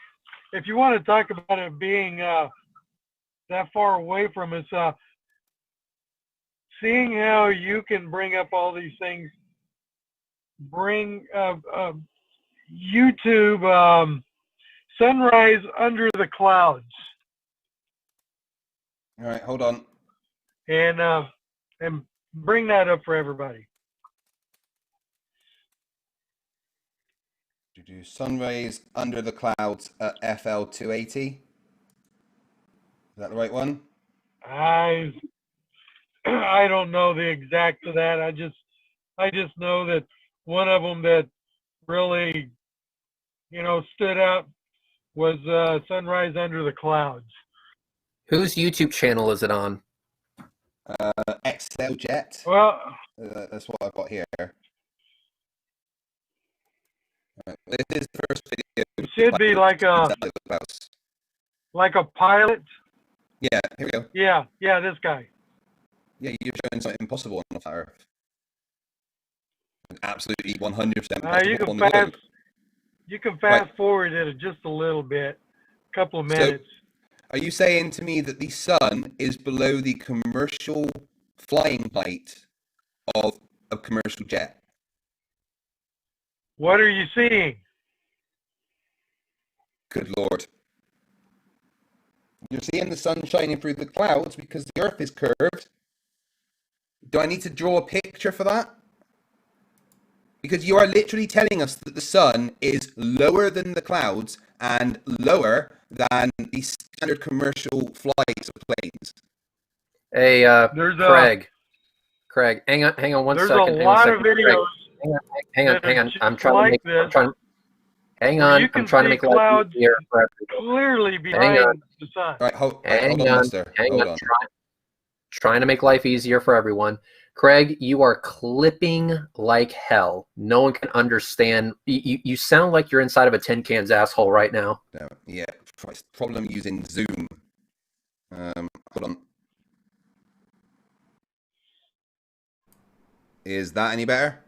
to talk about it being that far away from us, seeing how you can bring up all these things, bring YouTube sunrise under the clouds. All right, hold on. And bring that up for everybody. To do sunrays under the clouds at FL 280. Is that the right one? I don't know the exact of that. I just know that one of them that really, stood out was sunrise under the clouds. Whose YouTube channel is it on? XL Jet. Well, that's what I've got here. This is the first video. It should be like a pilot. Yeah, here we go. Yeah, this guy. Yeah, you're showing something impossible on the Earth. Absolutely 100% possible. You can fast forward it just a little bit, a couple of minutes. So, are you saying to me that the sun is below the commercial flying height of a commercial jet? What are you seeing? Good Lord. You're seeing the sun shining through the clouds because the Earth is curved. Do I need to draw a picture for that? Because you are literally telling us that the sun is lower than the clouds and lower than the standard commercial flights of planes. Hey, Craig. Craig, hang on one There's second. a lot of Craig, videos hang on. that are I'm just trying to like make. this, I'm trying. Hang where on. you I'm can trying to see make life clouds easier for everyone. clearly Hang on. behind the sun. Right, hold Hang on, on. Mister. Hang Hold on. on. Trying to make life easier for everyone. Craig, you are clipping like hell. No one can understand. You sound like you're inside of a tin can's asshole right now. No, yeah, problem using Zoom. Hold on. Is that any better?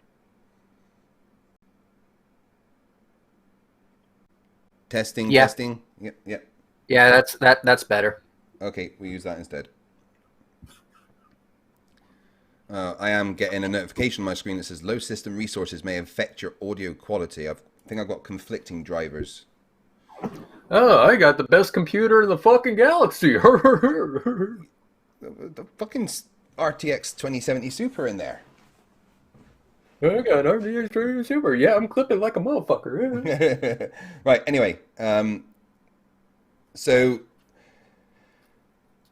Testing, Yeah. testing. Yep, yep. Yeah, that's better. Okay, we use that instead. I am getting a notification on my screen that says low system resources may affect your audio quality. I think I've got conflicting drivers. Oh, I got the best computer in the fucking galaxy. The fucking RTX 2070 Super in there. I got RDX Super. Yeah, I'm clipping like a motherfucker. Right, anyway. So,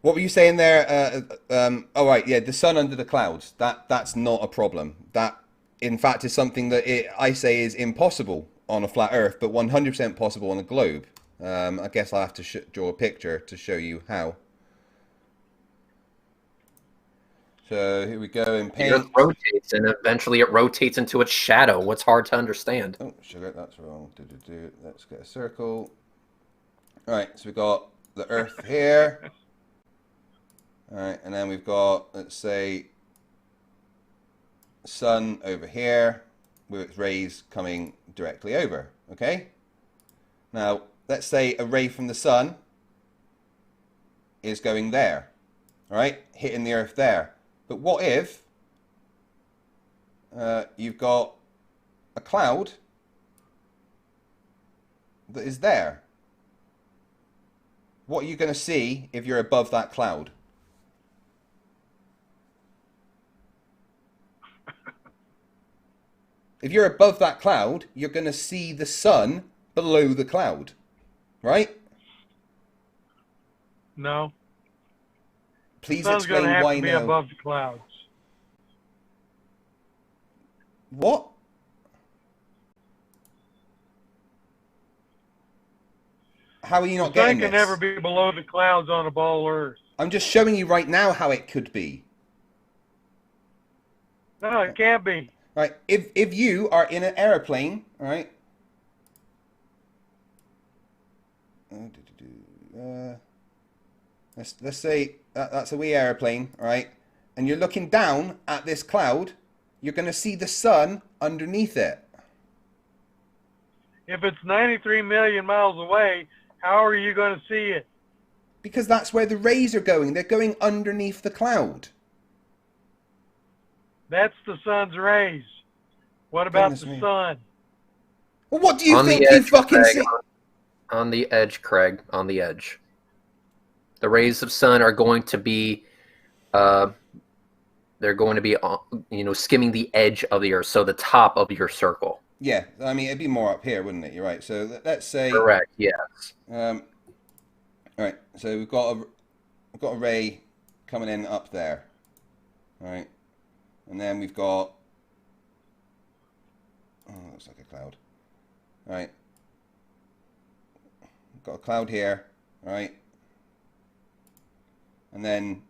what were you saying there? Oh, right, yeah, the sun under the clouds. That's not a problem. That, in fact, is something that I say is impossible on a flat Earth, but 100% possible on a globe. I guess I'll have to draw a picture to show you how. So here we go in The Earth paint. rotates, and eventually it rotates into its shadow. What's hard to understand? Oh, sugar, that's wrong. Let's get a circle. All right, so we've got the Earth here. All right, and then we've got, let's say, sun over here with its rays coming directly over, okay? Now, let's say a ray from the sun is going there, all right, hitting the Earth there. But what if you've got a cloud that is there? What are you going to see if you're above that cloud? If you're above that cloud, you're going to see the sun below the cloud, right? No. Please The sun's going to explain have why to be no. above the clouds. What? How are you not The sun getting can this? never be below the clouds on a ball Earth. I'm just showing you right now how it could be. No, it can't be. Right, if you are in an airplane, all right. Let's say that's a wee airplane, all right, and you're looking down at this cloud, you're going to see the sun underneath it. If it's 93 million miles away, how are you going to see it? Because that's where the rays are going. They're going underneath the cloud. That's the sun's rays. What about Goodness the me. sun? Well, what do you On the think you edge, fucking Craig, see? On the edge, Craig. On the edge. The rays of sun are going to be, they're going to be, skimming the edge of the Earth, so the top of your circle. Yeah, I mean, it'd be more up here, wouldn't it? You're right. So let's say. Correct. Yes. All right. So we've got a ray coming in up there. All right. And then we've got. Oh, looks like a cloud. All right. We've got a cloud here. All right. And then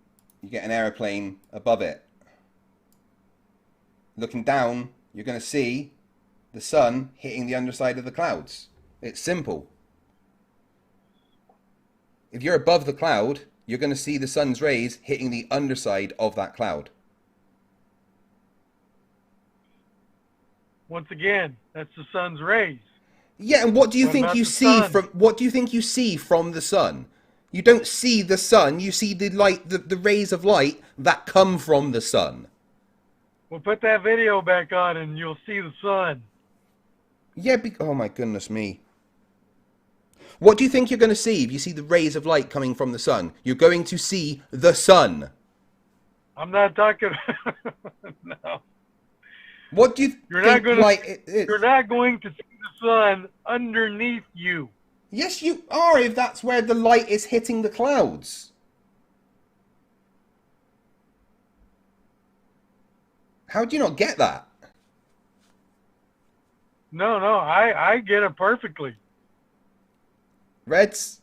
you get an aeroplane above it. Looking down, you're going to see the sun hitting the underside of the clouds. It's simple. If you're above the cloud, you're going to see the sun's rays hitting the underside of that cloud. Once again, that's the sun's rays. Yeah, and what do you What think about you the see sun? from what do you think you see from the sun? You don't see the sun, you see the light, the rays of light that come from the sun. Well, put that video back on and you'll see the sun. Yeah, oh my goodness me. What do you think you're going to see if you see the rays of light coming from the sun? You're going to see the sun. I'm not talking. No. What do you You're think not going light to. is? You're not going to see the sun underneath you. Yes, you are, if that's where the light is hitting the clouds. How do you not get that? No, I get it perfectly. Reds?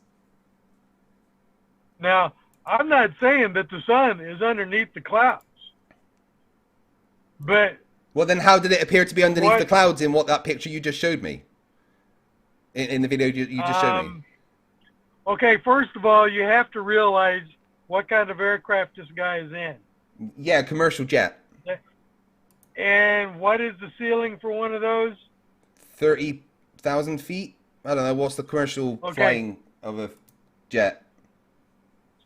Now, I'm not saying that the sun is underneath the clouds, but Well, then how did it appear to be underneath What- the clouds in what that picture you just showed me? In the video you just showed me? Okay, first of all, you have to realize what kind of aircraft this guy is in. Yeah, commercial jet. And what is the ceiling for one of those? 30,000 feet? I don't know. What's the commercial Okay. flying of a jet?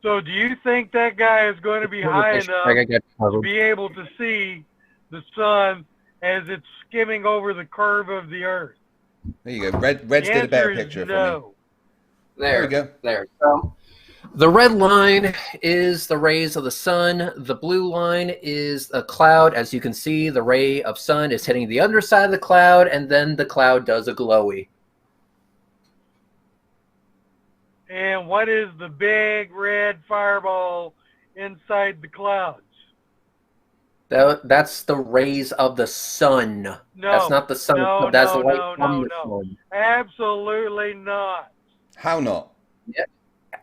So do you think that guy is going to be high enough I got to covered. be able to see the sun as it's skimming over the curve of the Earth? There you go. Reds The did a better answer is picture for me. no. There we go. There. So, the red line is the rays of the sun. The blue line is a cloud. As you can see, the ray of sun is hitting the underside of the cloud, and then the cloud does a glowy. And what is the big red fireball inside the clouds? That's the rays of the sun. No. That's not the sun. No, That's no, the light no, from no, the no. sun. Absolutely not. How not?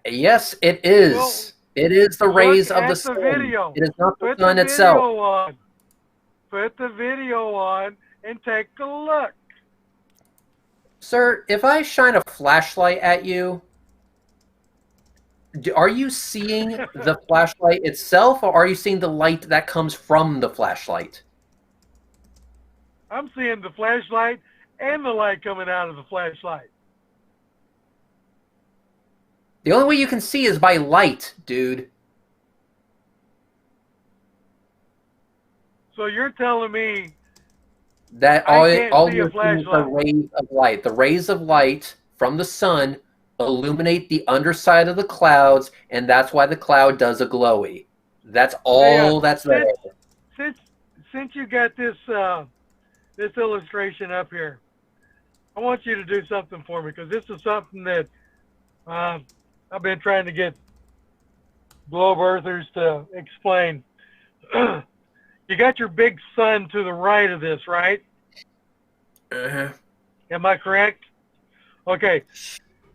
Yes, it is. Well, it is the rays look of the at sun. the video. It is not the Put sun the itself. video on. Put the video on and take a look. Sir, if I shine a flashlight at you, are you seeing the flashlight itself, or are you seeing the light that comes from the flashlight? I'm seeing the flashlight and the light coming out of the flashlight. The only way you can see is by light, dude. So you're telling me That I can't all see a you're seeing is the flashlight. rays of light. The rays of light from the sun illuminate the underside of the clouds, and that's why the cloud does a glowy. That's all that's there. Since you got this this illustration up here, I want you to do something for me, because this is something that I've been trying to get globe earthers to explain. You got your big sun to the right of this, right? Uh-huh. Am I correct? Okay.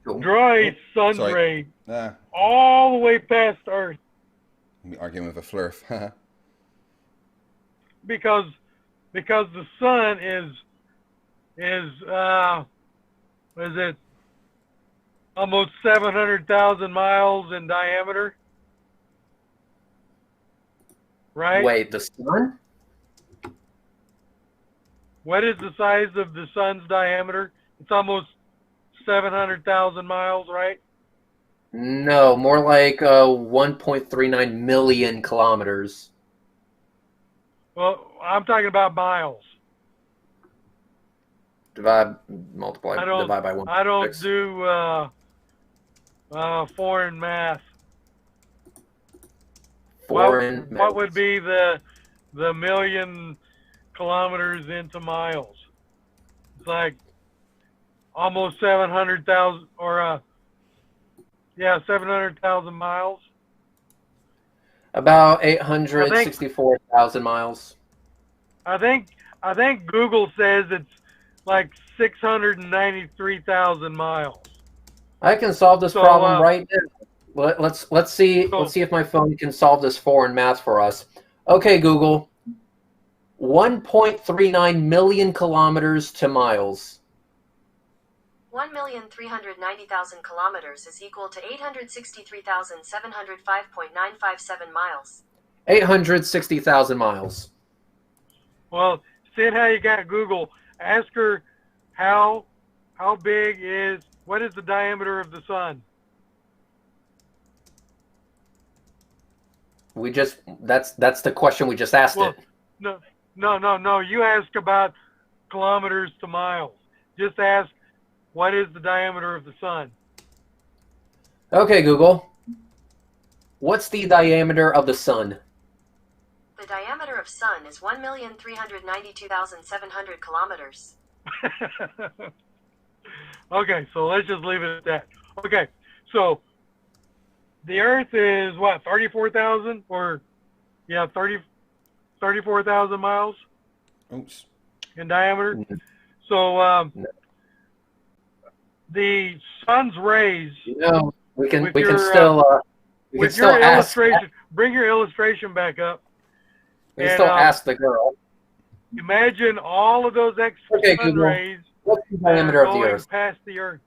Draw a sun Sorry. ray all the way past Earth, I'm arguing with a Flerf. because the sun is it almost 700,000 miles in diameter, right? Wait, the sun? What is the size of the sun's diameter? It's almost 700,000 miles, right? No, more like 1.39 million kilometers. Well, I'm talking about miles. Multiply, I don't, divide by 1. I don't do foreign math. Foreign. What would be the million kilometers into miles? It's like almost 700,000, or 700,000 miles. About 864,000 miles. I think Google says it's like 693,000 miles. I can solve this problem right now. Let's see if my phone can solve this foreign math for us. Okay, Google. 1.39 million kilometers to miles. 1,390,000 kilometers is equal to 863,705.957 miles. 860,000 miles. Well, see how you got Google. Ask her what is the diameter of the sun? That's the question we just asked it. No. You ask about kilometers to miles. Just ask, what is the diameter of the sun? Okay, Google. What's the diameter of the sun? The diameter of sun is 1,392,700 kilometers. Okay, so let's just leave it at that. Okay, so the Earth is what, 34,000 or 30 34,000 miles Oops. in diameter. So the sun's rays. No, we can with we your, can still we can with still your ask. illustration, bring your illustration back up. We can still ask the girl. Imagine all of those extra Okay, sun Google. rays What's the that are diameter of the going Earth? past the Earth.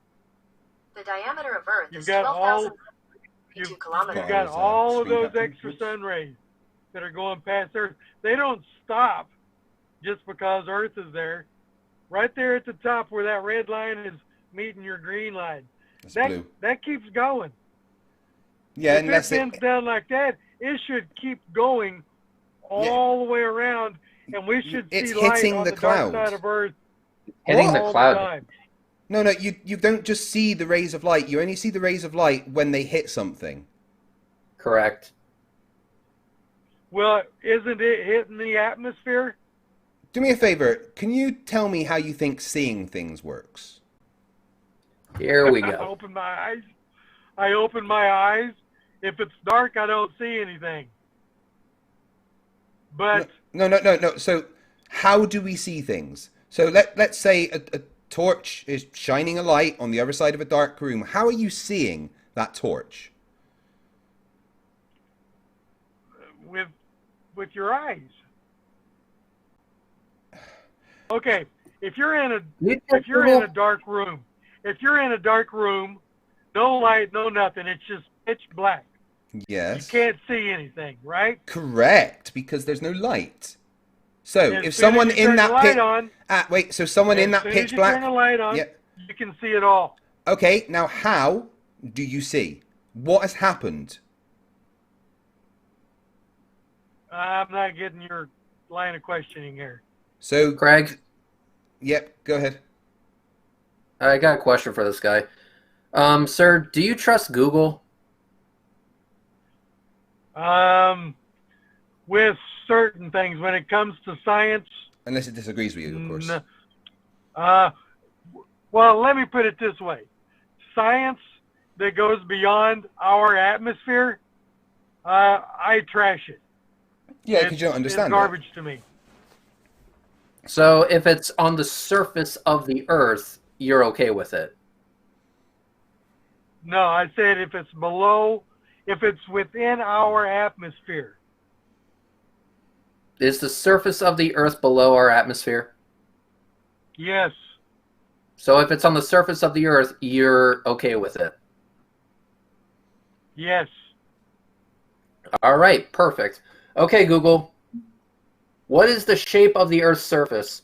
The diameter of Earth You've is got 12,052 kilometers. You've got all of those extra sun rays that are going past Earth. They don't stop just because Earth is there. Right there at the top where that red line is meeting your green line. That keeps going. Yeah, if unless it bends down like that, it should keep going all the way around, and we should see light on the dark side of Earth Hitting the all cloud. the time. No, you don't just see the rays of light. You only see the rays of light when they hit something. Correct. Well, isn't it hitting the atmosphere? Do me a favor. Can you tell me how you think seeing things works? Here we I go. open my eyes. If it's dark, I don't see anything. But No. So how do we see things? So let's say a torch is shining a light on the other side of a dark room. How are you seeing that torch? with your eyes. Okay, if you're in a dark room, no light, no nothing, it's just pitch black. Yes. You can't see anything, right? Correct, because there's no light. So if someone in that pit, so someone in that pitch black, turn the light on, you can see it all. Okay, now how do you see? What has happened? I'm not getting your line of questioning here. So, Craig? Yep, go ahead. I got a question for this guy. Sir, do you trust Google? With certain things, when it comes to science. Unless it disagrees with you, of course. Well, let me put it this way. Science that goes beyond our atmosphere, I trash it. Yeah, because you don't understand it's garbage to me. So if it's on the surface of the Earth, you're okay with it? No, I said if it's within our atmosphere. Is the surface of the Earth below our atmosphere? Yes. So if it's on the surface of the Earth, you're okay with it? Yes. All right, perfect. Okay, Google. What is the shape of the Earth's surface?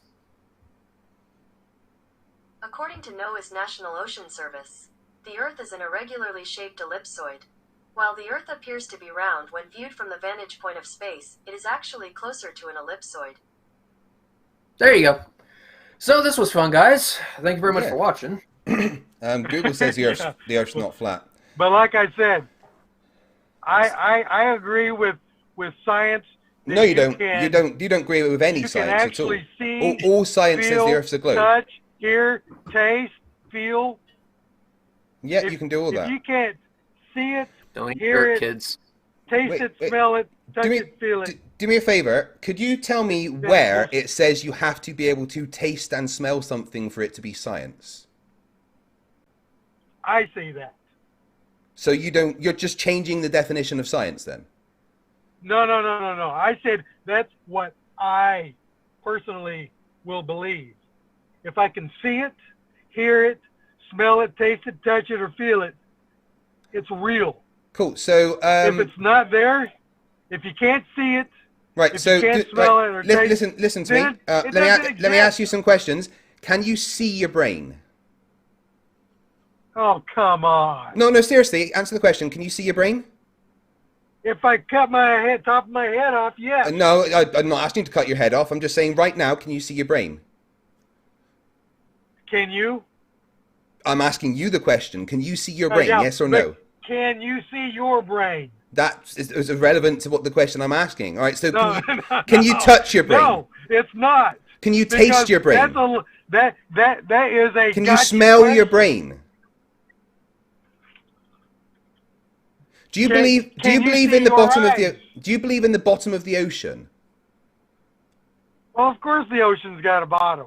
According to NOAA's National Ocean Service, the Earth is an irregularly shaped ellipsoid. While the Earth appears to be round when viewed from the vantage point of space, it is actually closer to an ellipsoid. There you go. So this was fun, guys. Thank you very much for watching. Google says the Earth's not flat. But like I said, I agree with science. No, you don't. You don't agree with any science at all. See, all science feel, says the Earth's a globe. Touch, hear, taste, feel. Yeah, you can do all that. If you can't see it, don't hear it, kids. Taste it, smell it, touch it, feel it. Do me a favor. Could you tell me where it says you have to be able to taste and smell something for it to be science? I see that. So you're just changing the definition of science then? No. I said that's what I personally will believe. If I can see it, hear it, smell it, taste it, touch it, or feel it, it's real. Cool. So if it's not there, if you can't see it, right. If you can't smell it or taste it, listen to me. Let me ask you some questions. Can you see your brain? Oh, come on. No, seriously. Answer the question. Can you see your brain? If I cut top of my head off, yes. No, I'm not asking you to cut your head off. I'm just saying right now, can you see your brain? Can you? I'm asking you the question. Can you see your brain? Yes or no? Can you see your brain? That is irrelevant to what the question I'm asking. All right, so can you touch your brain? No, it's not. Can you taste your brain? That is a. Can you smell your brain? Do you believe in the bottom of the? Do you believe in the bottom of the ocean? Well, of course the ocean's got a bottom.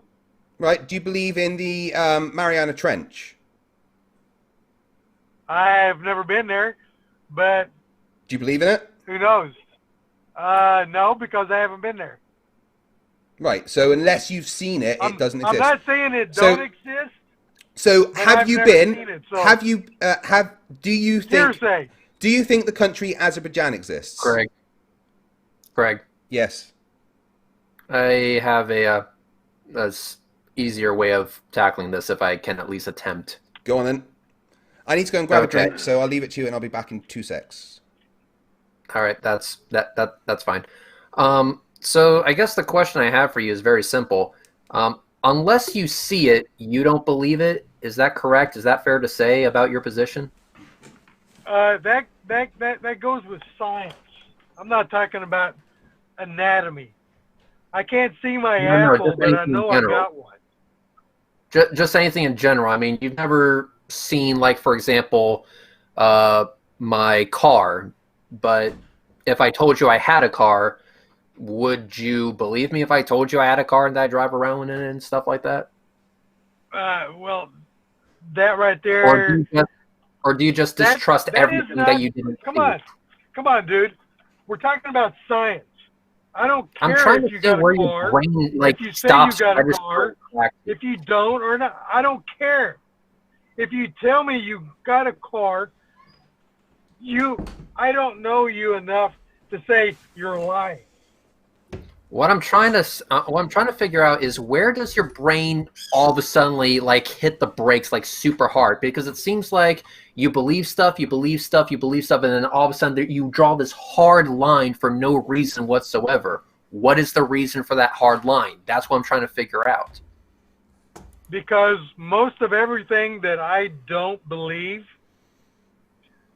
Right? Do you believe in the Mariana Trench? I've never been there, but Do you believe in it? who knows? No, because I haven't been there. Right. So unless you've seen it, it doesn't exist. I'm not saying it So- don't exist. So But have I've you never been? seen it, so- Have you? Do you think? Hearsay. Do you think the country Azerbaijan exists? Craig, Yes. I have a easier way of tackling this if I can at least attempt. Go on then. I need to go and grab a Okay. drink, so I'll leave it to you, and I'll be back in 2 secs. All right, that's fine. So I guess the question I have for you is very simple. Unless you see it, you don't believe it. Is that correct? Is that fair to say about your position? That goes with science. I'm not talking about anatomy. I can't see my No, apple, just but I anything know in I general. got one. Just anything in general. I mean, you've never seen, like, for example, my car. But if I told you I had a car, would you believe me if I told you I had a car and that I drive around in it and stuff like that? Well, that right there. Or do you just distrust that everything is not- that you didn't Come see? on, dude. We're talking about science. I don't care I'm trying if to you see got where a car. your brain like if you say stops you got a registering car, correctly. if you don't or not, I don't care. If you tell me you got a car, I don't know you enough to say you're lying. What I'm trying to figure out is where does your brain all of a sudden like hit the brakes like super hard? Because it seems like you believe stuff, and then all of a sudden you draw this hard line for no reason whatsoever. What is the reason for that hard line? That's what I'm trying to figure out. Because most of everything that I don't believe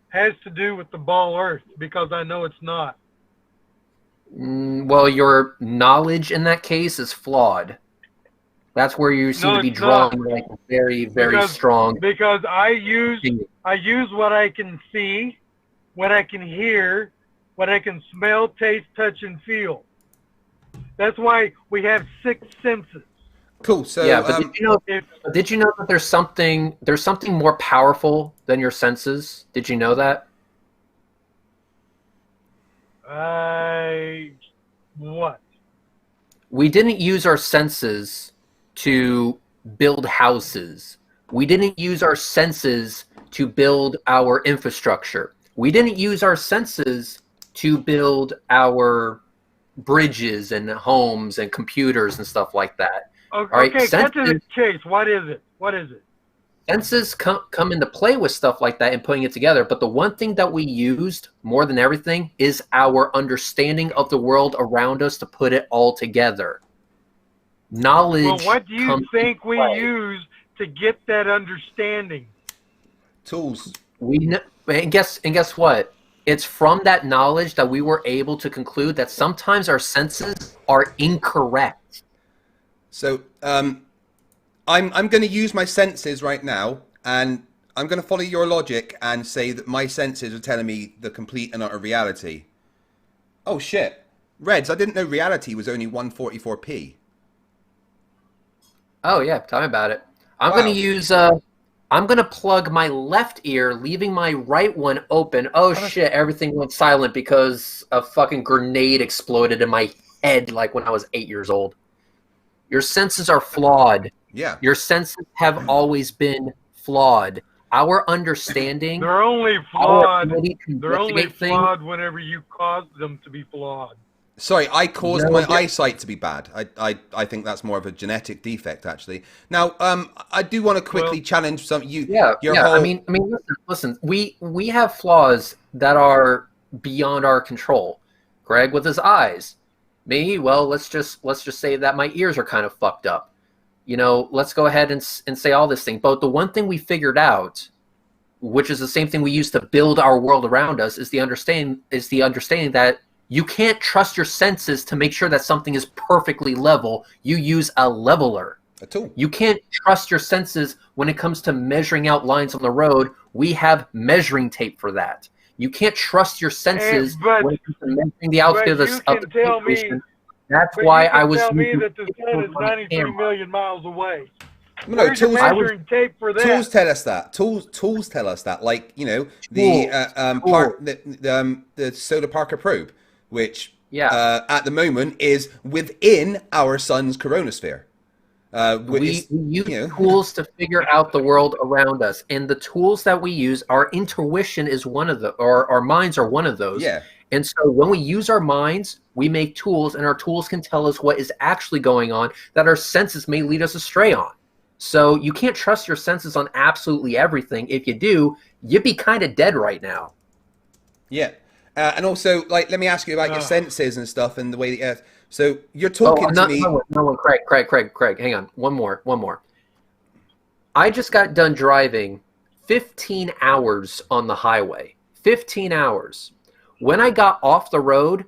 has to do with the ball Earth, because I know it's not. Well, your knowledge in that case is flawed. That's where you seem to be it's not. drawing like very, very strong. Because I use what I can see, what I can hear, what I can smell, taste, touch, and feel. That's why we have 6 senses. Cool. So yeah, but did you know that there's something more powerful than your senses? Did you know that? What? We didn't use our senses to build houses. We didn't use our senses to build our infrastructure. We didn't use our senses to build our bridges and homes and computers and stuff like that. Okay, all right, cut to the chase. What is it? Senses come into play with stuff like that and putting it together, but the one thing that we used more than everything is our understanding of the world around us to put it all together. Knowledge. Well, what do you think we use to get that understanding? Tools. And guess what? It's from that knowledge that we were able to conclude that sometimes our senses are incorrect. So, I'm going to use my senses right now, and I'm going to follow your logic and say that my senses are telling me the complete and utter reality. Oh shit, Reds! I didn't know reality was only 144p. Oh yeah, tell me about it. I'm Wow. going to use. I'm going to plug my left ear, leaving my right one open. Oh shit! Everything went silent because a fucking grenade exploded in my head, like when I was 8 years old. Your senses are flawed. Yeah. Your senses have always been flawed. Our understanding. They're only our flawed. ability to They're only investigate things- flawed whenever you cause them to be flawed. Sorry, I caused No, my yeah. eyesight to be bad. I think that's more of a genetic defect, actually. Now, I do want to quickly challenge some you. Your yeah. whole... I mean, listen. We have flaws that are beyond our control. Greg with his eyes. Me, well, let's just say that my ears are kind of fucked up. You know, let's go ahead and say all this thing. But the one thing we figured out, which is the same thing we use to build our world around us, is the understanding that you can't trust your senses to make sure that something is perfectly level. You use a leveler. A tool. You can't trust your senses when it comes to measuring out lines on the road. We have measuring tape for that. You can't trust your senses when it comes to measuring the altitude of the tell me, station. That's But why you can I was tell me using that the sun is on 93 camera. million miles away. No, Where's your tools. measuring tape for that? Tools tell us that. Tools tell us that. Like, you know, the Solar Parker probe, which at the moment is within our sun's coronosphere. We use tools to figure out the world around us, and the tools that we use, our intuition is one of the, or our minds are one of those. Yeah. And so when we use our minds, we make tools, and our tools can tell us what is actually going on that our senses may lead us astray on. So you can't trust your senses on absolutely everything. If you do, you'd be kind of dead right now. Yeah. And also, like, let me ask you about your senses and stuff and the way that so you're talking to me. No, Craig, hang on. One more. I just got done driving 15 hours on the highway. 15 hours. When I got off the road,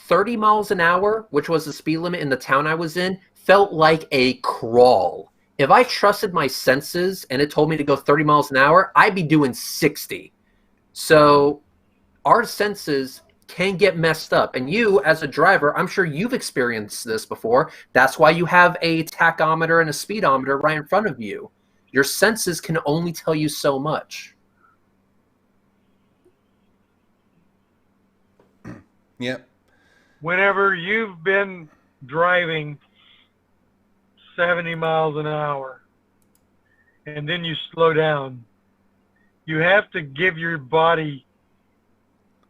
30 miles an hour, which was the speed limit in the town I was in, felt like a crawl. If I trusted my senses and it told me to go 30 miles an hour, I'd be doing 60. So our senses can get messed up. And you, as a driver, I'm sure you've experienced this before. That's why you have a tachometer and a speedometer right in front of you. Your senses can only tell you so much. Yep. Whenever you've been driving 70 miles an hour and then you slow down, you have to give your body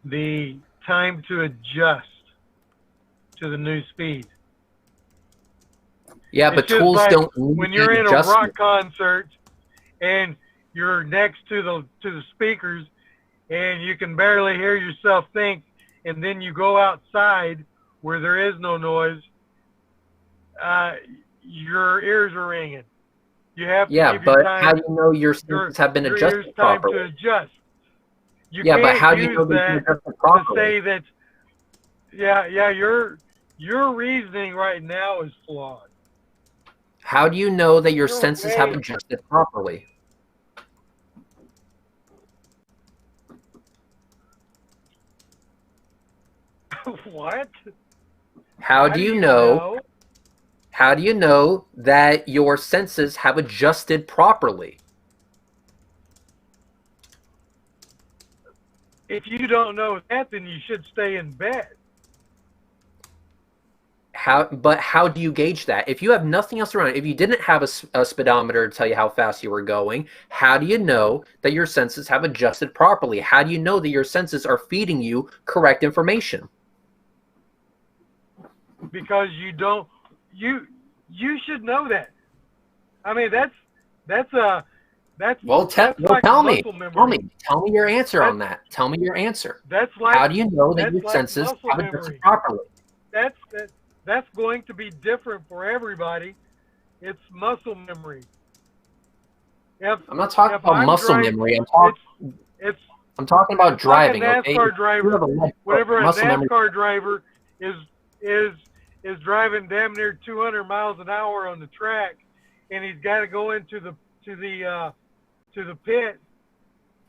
the time to adjust to the new speed. Yeah, It's but just tools like don't when you're in a rock concert and you're next to the speakers and you can barely hear yourself think, and then you go outside where there is no noise, your ears are ringing. You have to give your time. How do you know your senses have been adjusted properly? Time to adjust. You but can't how do you use know they've been adjusted properly? to say that, your reasoning right now is flawed. How do you know that your senses have adjusted properly? What? How do you know? How do you know that your senses have adjusted properly? If you don't know that, then you should stay in bed. But how do you gauge that? If you have nothing else around, if you didn't have a speedometer to tell you how fast you were going, how do you know that your senses have adjusted properly? How do you know that your senses are feeding you correct information? Because you don't, you should know that. I mean, that's well, like tell me your answer on that. Tell me your answer. That's like, how do you know that your senses have adjusted properly? That's going to be different for everybody. It's muscle memory. I'm not talking about muscle memory. I'm talking about driving. Like a NASCAR driver. Whenever a NASCAR driver is driving damn near 200 miles an hour on the track, and he's got to go into the pit,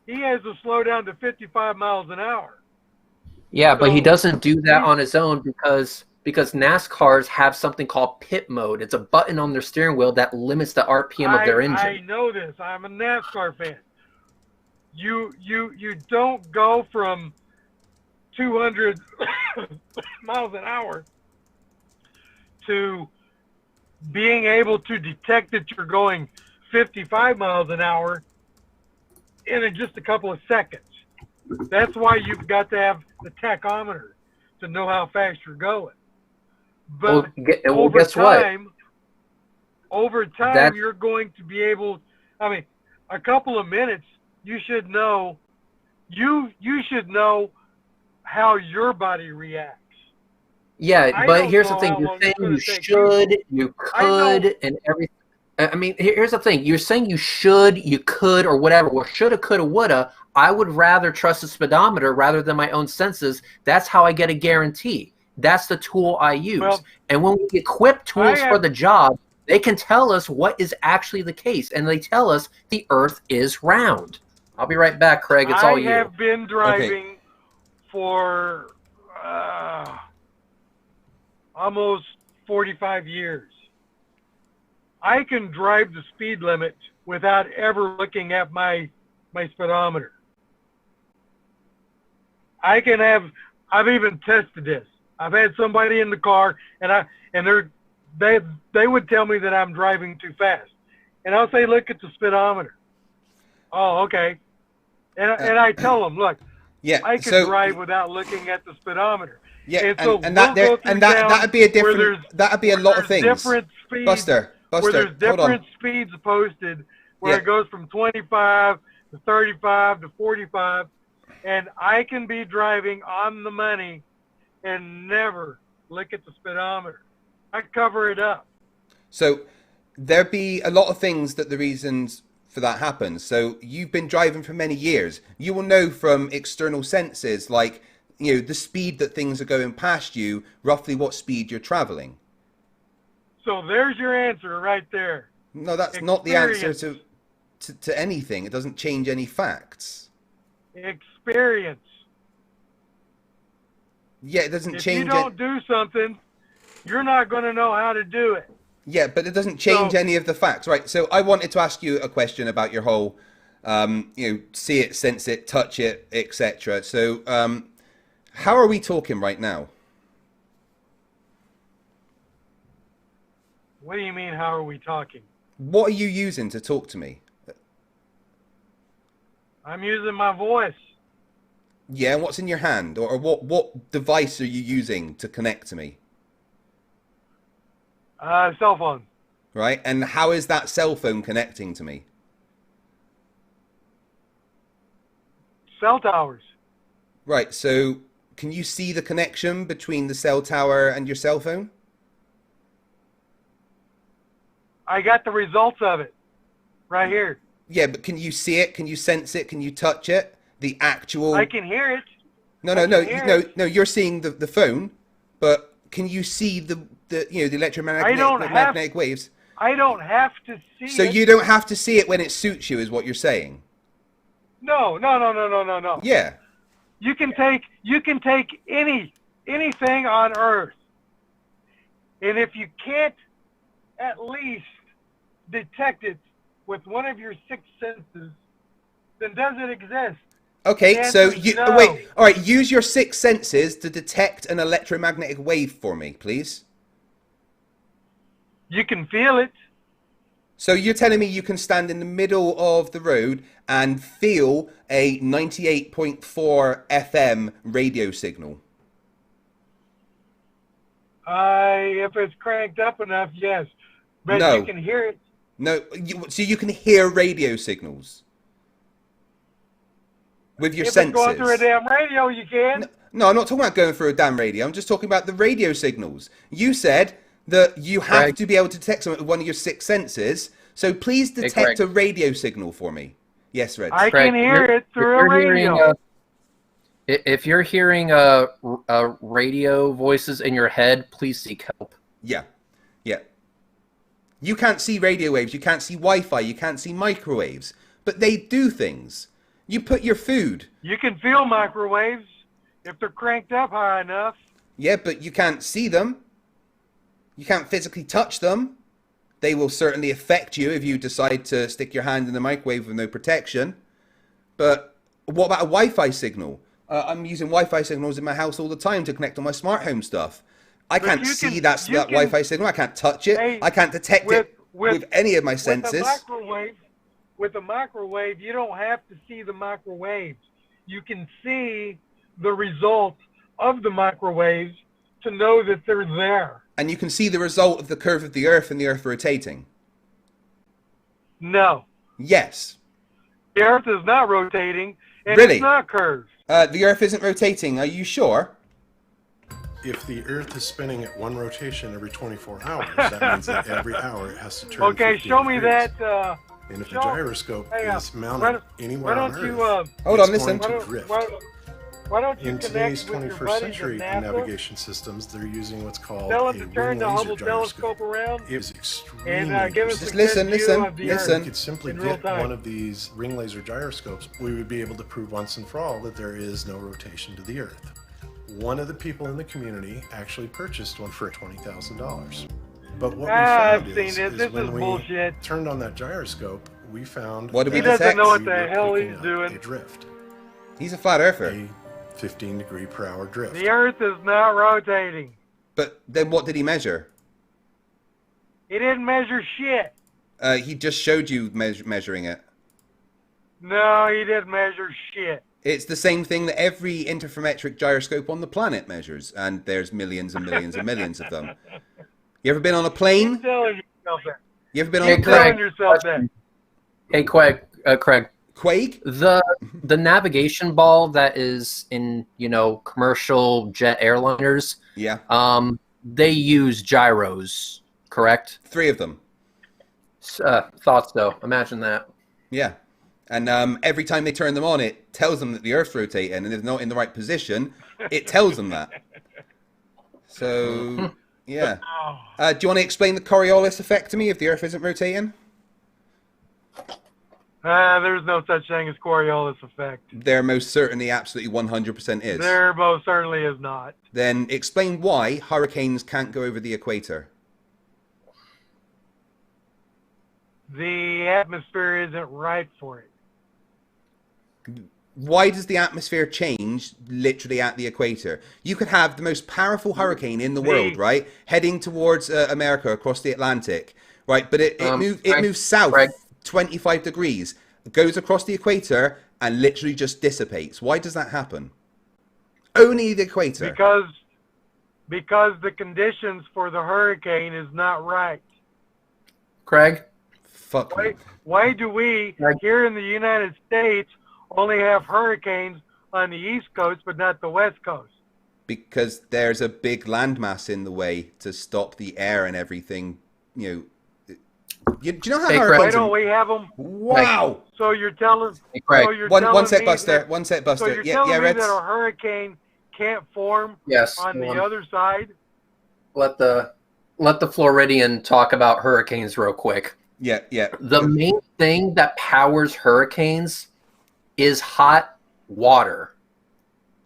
he has to slow down to 55 miles an hour. Yeah, but he doesn't do that on his own because NASCARs have something called pit mode. It's a button on their steering wheel that limits the RPM of their engine. I know this. I'm a NASCAR fan. You don't go from 200 miles an hour to being able to detect that you're going 55 miles an hour in just a couple of seconds. That's why you've got to have the tachometer to know how fast you're going. But over time, you're going to be able, I mean, a couple of minutes, you should know, you should know how your body reacts. Yeah, but here's the thing. You're saying you should, you could, and everything. I mean, here's the thing. You're saying you should, you could, or whatever. Well, shoulda, coulda, woulda. I would rather trust a speedometer rather than my own senses. That's how I get a guarantee. That's the tool I use. Well, and when we equip tools for the job, they can tell us what is actually the case. And they tell us the Earth is round. I'll be right back, Craig. It's all you. I have been driving for almost 45 years. I can drive the speed limit without ever looking at my speedometer. I've even tested this. I've had somebody in the car, and they would tell me that I'm driving too fast, and I'll say, look at the speedometer. Oh, okay. And I tell them, look, Yeah, I can drive without looking at the speedometer. Yeah, and that'd be a different. That'd be a lot of things. Different speeds, Buster, where there's hold on. different speeds posted, where it goes from 25 to 35 to 45, and I can be driving on the money and never look at the speedometer. I cover it up. So there'd be a lot of things that the reasons for that happens. So you've been driving for many years. You will know from external senses, like, you know, the speed that things are going past you, roughly what speed you're traveling. So there's your answer right there. No, that's not the answer to anything. It doesn't change any facts. Experience. Yeah, it doesn't change. If you don't do something, you're not going to know how to do it. Yeah, but it doesn't change any of the facts, right? So I wanted to ask you a question about your whole, you know, see it, sense it, touch it, etc. So how are we talking right now? What do you mean, how are we talking? What are you using to talk to me? I'm using my voice. Yeah, and what's in your hand? Or what device are you using to connect to me? Cell phone. Right, and how is that cell phone connecting to me? Cell towers. Right, so can you see the connection between the cell tower and your cell phone? I got the results of it right here. Yeah, but can you see it? Can you sense it? Can you touch it? The actual... I can hear it. No, you're seeing the phone, but can you see the you know, the electromagnetic waves? I don't have to see it. So you don't have to see it when it suits you, is what you're saying? No. Yeah. You can take anything on Earth, and if you can't at least detect it with one of your six senses, then does it exist? Okay, so you no. wait. All right, use your six senses to detect an electromagnetic wave for me, please. You can feel it. So you're telling me you can stand in the middle of the road and feel a 98.4 FM radio signal? If it's cranked up enough, yes. But no. You can hear it. No, so you can hear radio signals with your senses. If it's going through a damn radio, you can. No, I'm not talking about going through a damn radio. I'm just talking about the radio signals. You said that you have to be able to detect something with one of your six senses. So please detect a radio signal for me. Yes, Red. I can hear it through a radio. If you're hearing radio voices in your head, please seek help. Yeah. You can't see radio waves. You can't see Wi-Fi. You can't see microwaves. But they do things. You put your food. You can feel microwaves if they're cranked up high enough. Yeah, but you can't see them. You can't physically touch them. They will certainly affect you if you decide to stick your hand in the microwave with no protection. But what about a Wi-Fi signal? I'm using Wi-Fi signals in my house all the time to connect on my smart home stuff. I can't see that Wi-Fi signal. I can't touch it. I can't detect it with any of my senses. With a microwave, you don't have to see the microwaves. You can see the result of the microwaves to know that they're there. And you can see the result of the curve of the Earth and the Earth rotating. No. Yes. The Earth is not rotating, and really? It's not curved. The Earth isn't rotating. Are you sure? If the Earth is spinning at one rotation every 24 hours, that means that every hour it has to turn. Okay, show me degrees. that. And if the gyroscope is mounted anywhere on Earth, hold on, listen. Why don't you in today's 21st century navigation systems, they're using what's called a turn the Hubble telescope around. It is extremely. Give us just listen. If we could simply get one of these ring laser gyroscopes, we would be able to prove once and for all that there is no rotation to the Earth. one of the people in the community actually purchased one for $20,000. But what we I've found seen is it. This when is we bullshit. turned on that gyroscope, we found What did He we that doesn't know what we the were hell picking he's up doing. a drift, He's a flat earther. a 15-degree-per-hour drift. The Earth is not rotating. But then what did he measure? He didn't measure shit. He just showed you measuring it. No, he didn't measure shit. It's the same thing that every interferometric gyroscope on the planet measures, and there's millions and millions and millions of them. You ever been on a plane? Keep telling yourself that. You ever been on Hey, a Keep plane? telling yourself that. Hey, Craig. Quake? The navigation ball that is in commercial jet airliners. Yeah. They use gyros, correct? 3 of them. Thought so. Imagine that. Yeah. And every time they turn them on, it tells them that the Earth's rotating, and if they're not in the right position, it tells them that. So, yeah. Do you want to explain the Coriolis Effect to me if the Earth isn't rotating? There's no such thing as Coriolis Effect. There most certainly absolutely 100% is. There most certainly is not. Then explain why hurricanes can't go over the equator. The atmosphere isn't right for it. Why does the atmosphere change literally at the equator? You could have the most powerful hurricane in the world, right, heading towards America across the Atlantic, right? But it moves south 25 degrees, goes across the equator, and literally just dissipates. Why does that happen? Only the equator. Because the conditions for the hurricane is not right. Craig? Fuck me. Why do we, here in the United States, only have hurricanes on the East Coast, but not the West Coast? Because there's a big landmass in the way to stop the air and everything. Do you know how hurricanes? Why don't we have them? Wow. So you're telling? Craig. So you're One sec, me Buster. that- One sec, Buster. So you're yeah, telling me Reds. that a hurricane can't form on the other side? Let the Floridian talk about hurricanes real quick. Yeah. The main thing that powers hurricanes is hot water,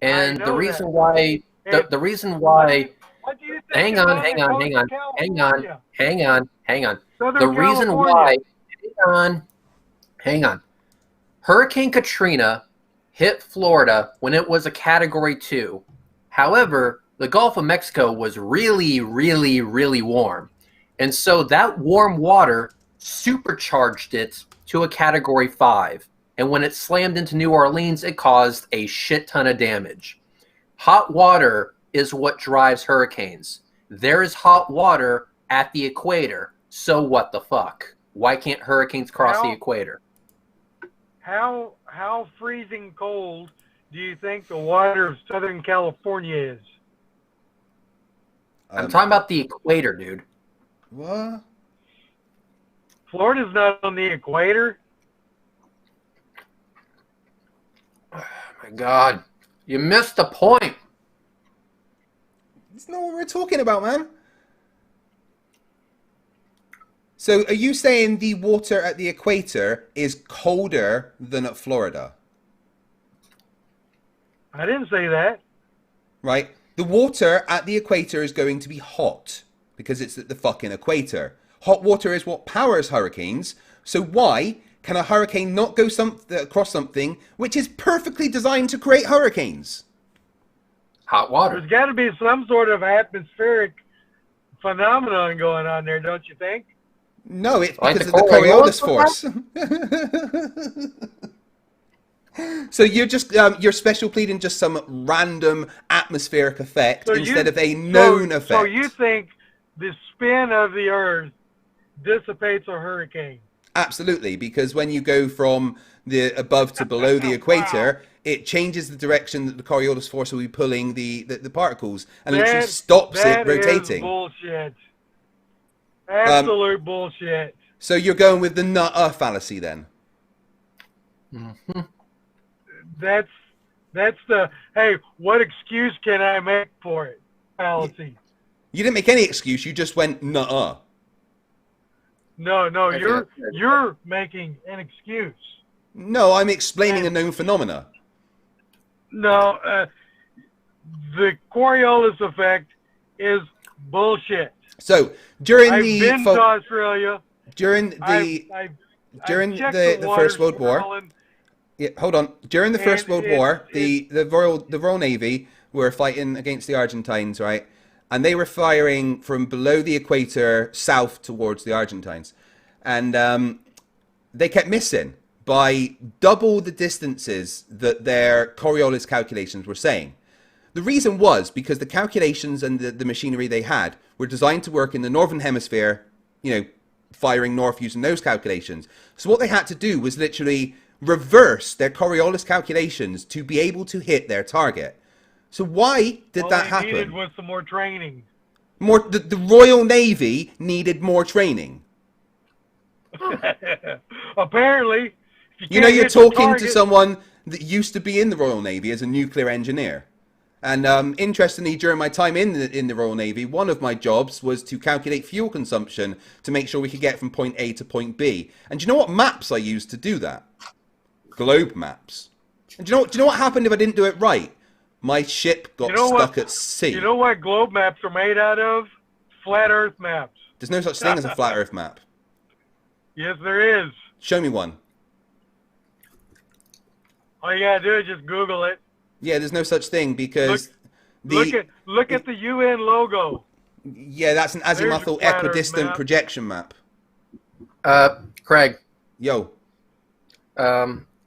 and the reason why the reason why. What do you think Hang about on. the coast of California? Southern The reason California. why. Hang on. Hurricane Katrina hit Florida when it was a Category 2. However, the Gulf of Mexico was really, really, really warm, and so that warm water supercharged it to a Category 5. And when it slammed into New Orleans, it caused a shit ton of damage. Hot water is what drives hurricanes. There is hot water at the equator. So what the fuck? Why can't hurricanes cross the equator? How freezing cold do you think the water of Southern California is? I'm talking about the equator, dude. What? Florida's not on the equator. Oh my God. You missed the point. That's not what we're talking about, man. So are you saying the water at the equator is colder than at Florida? I didn't say that. Right? The water at the equator is going to be hot because it's at the fucking equator. Hot water is what powers hurricanes. So why can a hurricane not go across something which is perfectly designed to create hurricanes? Hot water. There's got to be some sort of atmospheric phenomenon going on there, don't you think? No, it's Like because the of the Coriolis Coriolis force. So you're special pleading just some random atmospheric effect instead of a known effect. So you think the spin of the Earth dissipates a hurricane? Absolutely, because when you go from the above to below the equator, it changes the direction that the Coriolis force will be pulling the particles, and literally stops it rotating. That is bullshit. Absolute bullshit. So you're going with the nuh-uh fallacy then? Mm-hmm. That's the, hey, what excuse can I make for it fallacy? You didn't make any excuse, you just went nuh-uh. No, you're making an excuse. No, I'm explaining a known phenomena. No, the Coriolis Effect is bullshit. So during I've the been to Australia. during the the First World War. Yeah, hold on. During the First World War, the Royal Navy were fighting against the Argentines, right? And they were firing from below the equator south towards the Argentines, and they kept missing by double the distances that their Coriolis calculations were saying. The reason was because the calculations and the machinery they had were designed to work in the northern hemisphere, you know, firing north using those calculations. So what they had to do was literally reverse their Coriolis calculations to be able to hit their target. So why did that happen? Needed was some more training. The Royal Navy needed more training. Apparently. You know, you're talking to someone that used to be in the Royal Navy as a nuclear engineer. And interestingly, during my time in the Royal Navy, one of my jobs was to calculate fuel consumption to make sure we could get from point A to point B. And do you know what maps I used to do that? Globe maps. And do you know what happened if I didn't do it right? My ship got stuck at sea. You know what globe maps are made out of? Flat Earth maps. There's no such thing as a flat Earth map. Yes, there is. Show me one. All you gotta do is just Google it. Yeah, there's no such thing because look at the UN logo. Yeah, that's an azimuthal equidistant projection map. Craig. Yo.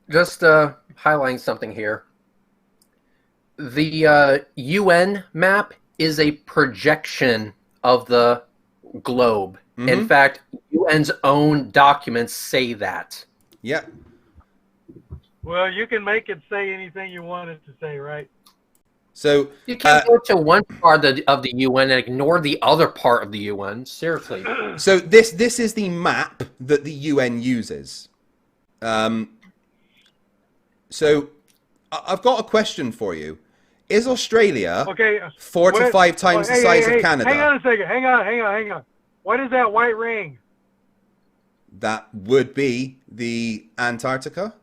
Just highlighting something here. The UN map is a projection of the globe. Mm-hmm. In fact, UN's own documents say that. Yeah. Well, you can make it say anything you want it to say, right? So you can't go to one part of the UN and ignore the other part of the UN. Seriously. So this is the map that the UN uses. So I've got a question for you. Is Australia 4 to 5 times the size of Canada? Hang on a second. Hang on. What is that white ring? That would be the Antarctica.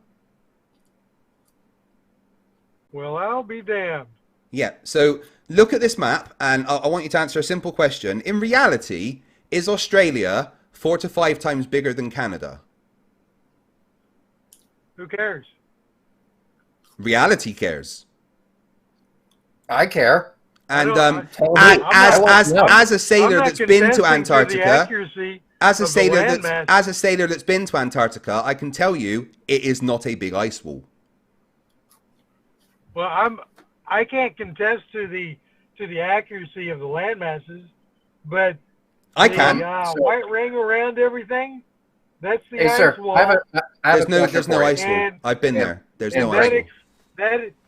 Well, I'll be damned. Yeah, so look at this map, and I want you to answer a simple question. In reality, is Australia 4 to 5 times bigger than Canada? Who cares? Reality cares. I care. And as a sailor that's been to Antarctica, as a sailor that's been to Antarctica, I can tell you it is not a big ice wall. Well, I can't contest to the accuracy of the land masses, but I can. White ring around everything. That's the ice sir, wall. There's no ice wall. I've been there. There's no ice wall.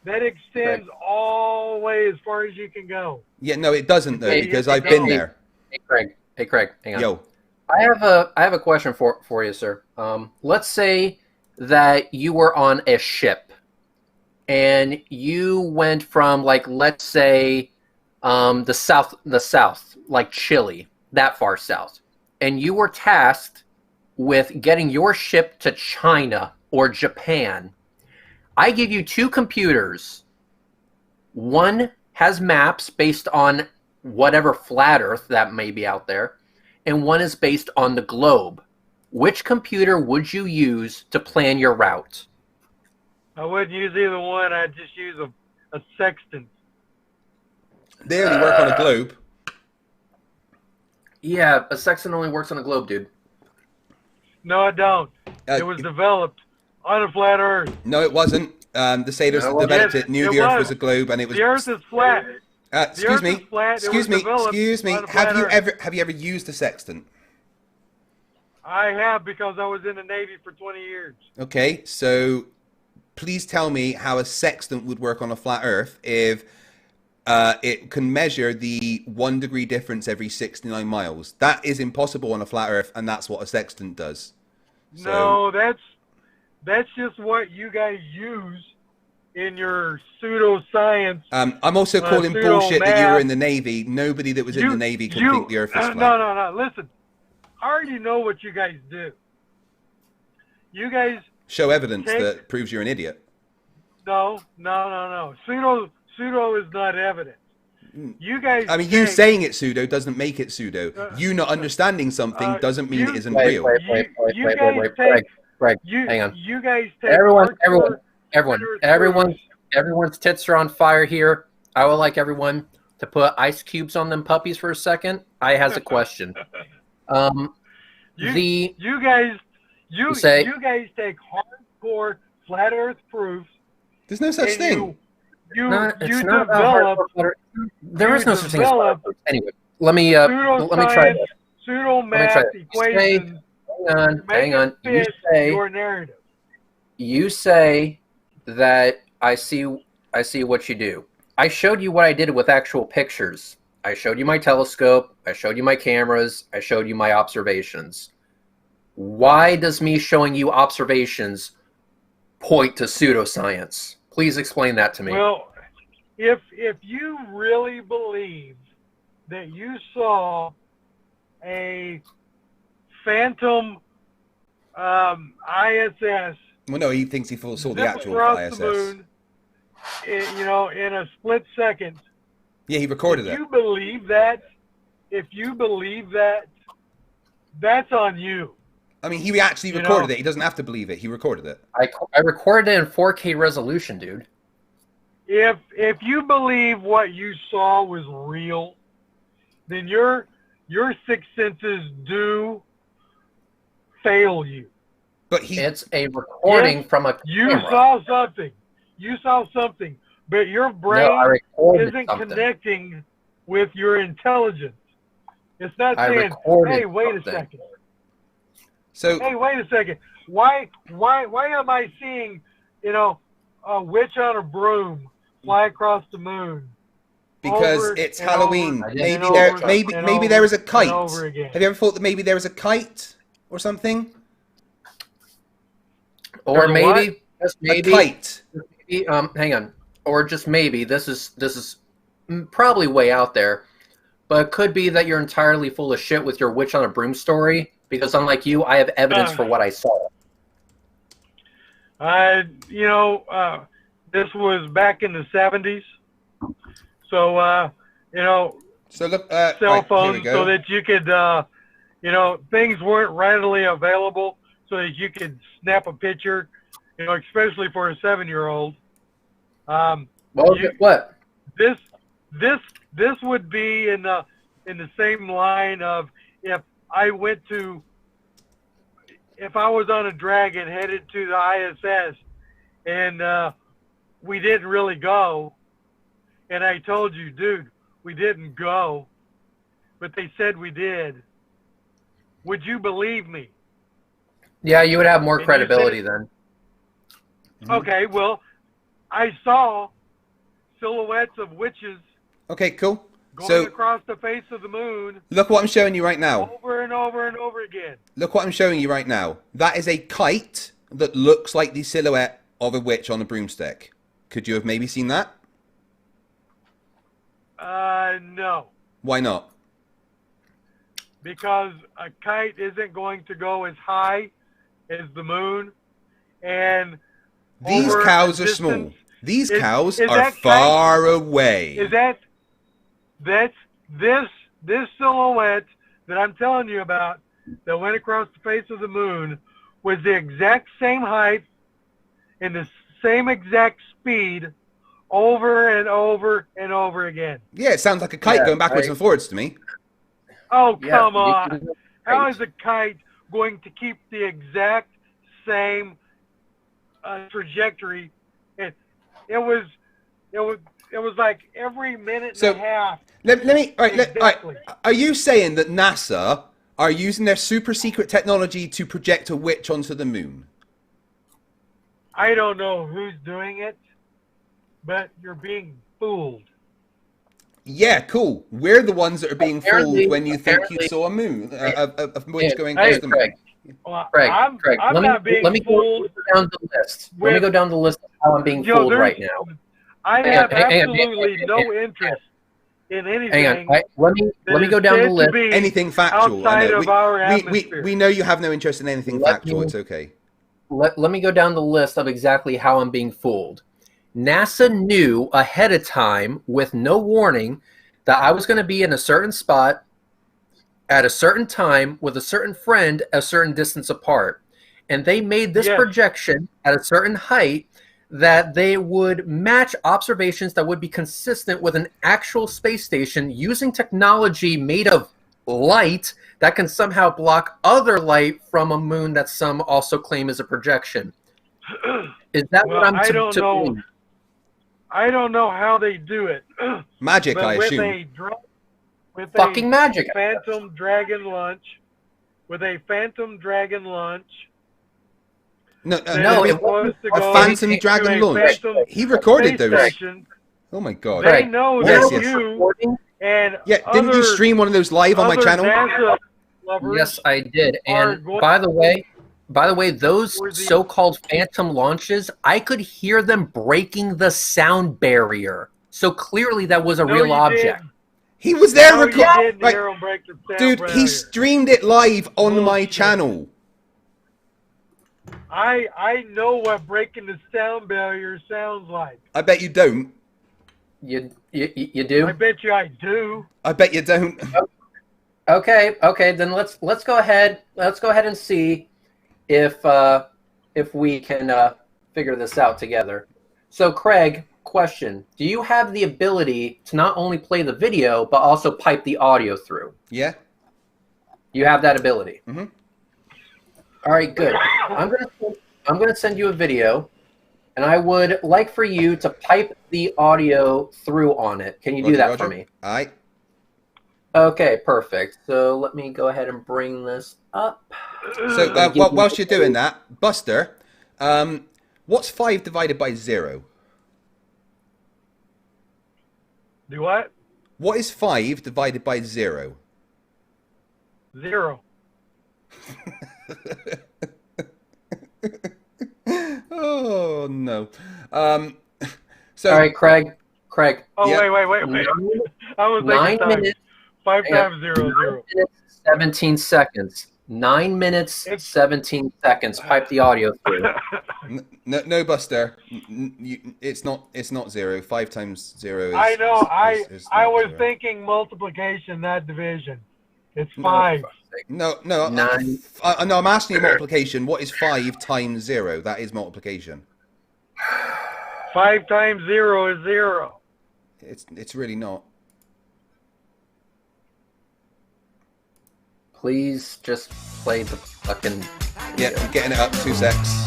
That extends all the way as far as you can go. Yeah, no, it doesn't though, because I've been there. Hey, Craig, hang on. Yo. I have a question for you, sir. Let's say that you were on a ship and you went from, like, let's say the south, like Chile, that far south, and you were tasked with getting your ship to China or Japan. I give you 2 computers. One has maps based on whatever flat Earth that may be out there, and one is based on the globe. Which computer would you use to plan your route? I wouldn't use either one. I'd just use a Sextant. They only work on a globe. Yeah, a Sextant only works on a globe, dude. No, I don't. It was developed on a flat Earth. No, it wasn't. The sailors that developed it knew the Earth was a globe, and it was. The Earth is flat. Excuse me. Excuse me. Have you ever used a sextant? I have, because I was in the Navy for 20 years. Okay, so please tell me how a sextant would work on a flat Earth if it can measure the 1 degree difference every 69 miles. That is impossible on a flat Earth, and that's what a sextant does. So, no, that's just what you guys use in your pseudoscience. I'm also calling bullshit that you were in the Navy. Nobody that was in the Navy can think the Earth is flat. No. Listen, I already know what you guys do. You guys show evidence that proves you're an idiot. No. pseudo is not evidence. You guys. I mean, you saying it's pseudo doesn't make it pseudo. You not understanding something doesn't mean it isn't real. Wait, Greg, hang on. You guys take everyone's tits are on fire here. I would like everyone to put ice cubes on them puppies for a second. I has a question. You guys take hardcore flat Earth proofs. There's no such thing. There is no such thing as flat Earth. Anyway, let me try this. Pseudo math equations. Hang on. Your narrative. You say that I see what you do. I showed you what I did with actual pictures. I showed you my telescope. I showed you my cameras. I showed you my observations. Why does me showing you observations point to pseudoscience? Please explain that to me. Well, if you really believe that you saw a phantom ISS, well, no, he thinks he saw the actual across ISS. The moon, in a split second. Yeah, he recorded it. If you believe that, that's on you. I mean, he actually recorded it. He doesn't have to believe it. He recorded it. I recorded it in 4K resolution, dude. If you believe what you saw was real, then your six senses do fail you. But it's a recording from a camera. You saw something, but your brain isn't connecting with your intelligence. It's not saying, "Hey, wait a second." Hey, wait a second. Why am I seeing, a witch on a broom fly across the moon? Because it's Halloween. Maybe there was a kite. Have you ever thought that maybe there was a kite or something? Or maybe just maybe a kite. Hang on. Or just maybe this is probably way out there, but it could be that you're entirely full of shit with your witch on a broom story. Because unlike you, I have evidence for what I saw. This was back in the 70s. So, so look, cell phones, so that you could, things weren't readily available, so that you could snap a picture, especially for a 7-year-old. What? This would be in the same line of if I was on a dragon headed to the ISS and we didn't really go, and I told you, dude, we didn't go, but they said we did, would you believe me? Yeah, you would have more credibility then. Okay, well, I saw silhouettes of witches. Okay, cool. Going across the face of the moon. Look what I'm showing you right now. Over and over and over again. Look what I'm showing you right now. That is a kite that looks like the silhouette of a witch on a broomstick. Could you have maybe seen that? No. Why not? Because a kite isn't going to go as high as the moon, and these cows are small. These cows are far away. That's this silhouette that I'm telling you about that went across the face of the moon was the exact same height and the same exact speed over and over and over again. Yeah, it sounds like a kite going backwards and forwards to me. Oh, come on. How is a kite going to keep the exact same trajectory? It was like every minute and a half. Let me. All right, are you saying that NASA are using their super secret technology to project a witch onto the moon? I don't know who's doing it, but you're being fooled. Yeah, cool. We're the ones that are being fooled when you think you saw a moon, a witch going across the moon. Craig, let me go down the list. Let me go down the list of how I'm being fooled right now. I have absolutely no interest in anything. Hang on. Let me go down the list. Anything factual. Outside of our atmosphere. We know you have no interest in anything factual. It's okay. Let me go down the list of exactly how I'm being fooled. NASA knew ahead of time with no warning that I was going to be in a certain spot at a certain time with a certain friend a certain distance apart. And they made this projection at a certain height that they would match observations that would be consistent with an actual space station using technology made of light that can somehow block other light from a moon that some also claim is a projection. Is that what I'm I don't know. I don't know how they do it. Magic, but I assume. With fucking magic. Phantom Dragon launch. With a Phantom Dragon launch. No, it was a Phantom Dragon launch. He recorded those. Station. Oh my god! They know that you and didn't you stream one of those live on my channel? Yes, I did. And by the way, those so-called phantom launches, I could hear them breaking the sound barrier. So clearly, that was a real object. He was there recording. Right. Dude, he streamed it live on my channel. I know what breaking the sound barrier sounds like. I bet you don't. You do? I bet you I do. I bet you don't. Okay, then let's go ahead. Let's go ahead and see if we can figure this out together. So, Craig, question: do you have the ability to not only play the video but also pipe the audio through? Yeah. You have that ability. Mm-hmm. All right, good. I'm gonna send you a video, and I would like for you to pipe the audio through on it. Can you do that for me? All right. Okay, perfect. So let me go ahead and bring this up. So whilst you're doing that, Buster, what's 5 divided by 0? Do what? What is 5 divided by 0? 0. Oh no. So all right, Craig. Oh wait. I was 9 minutes. 5 times 0, 0. 9 minutes, 17 seconds. 9 minutes, 17 seconds. Pipe the audio through. No, Buster. It's not 0. 5 times 0 is. I know. I was 0. thinking multiplication, not division. It's 5. No. 9. No, I'm asking you multiplication. What is 5 times 0? That is multiplication. 5 times 0 is 0. It's really not. Please just play the fucking. Yeah, I'm getting it up. 2 secs.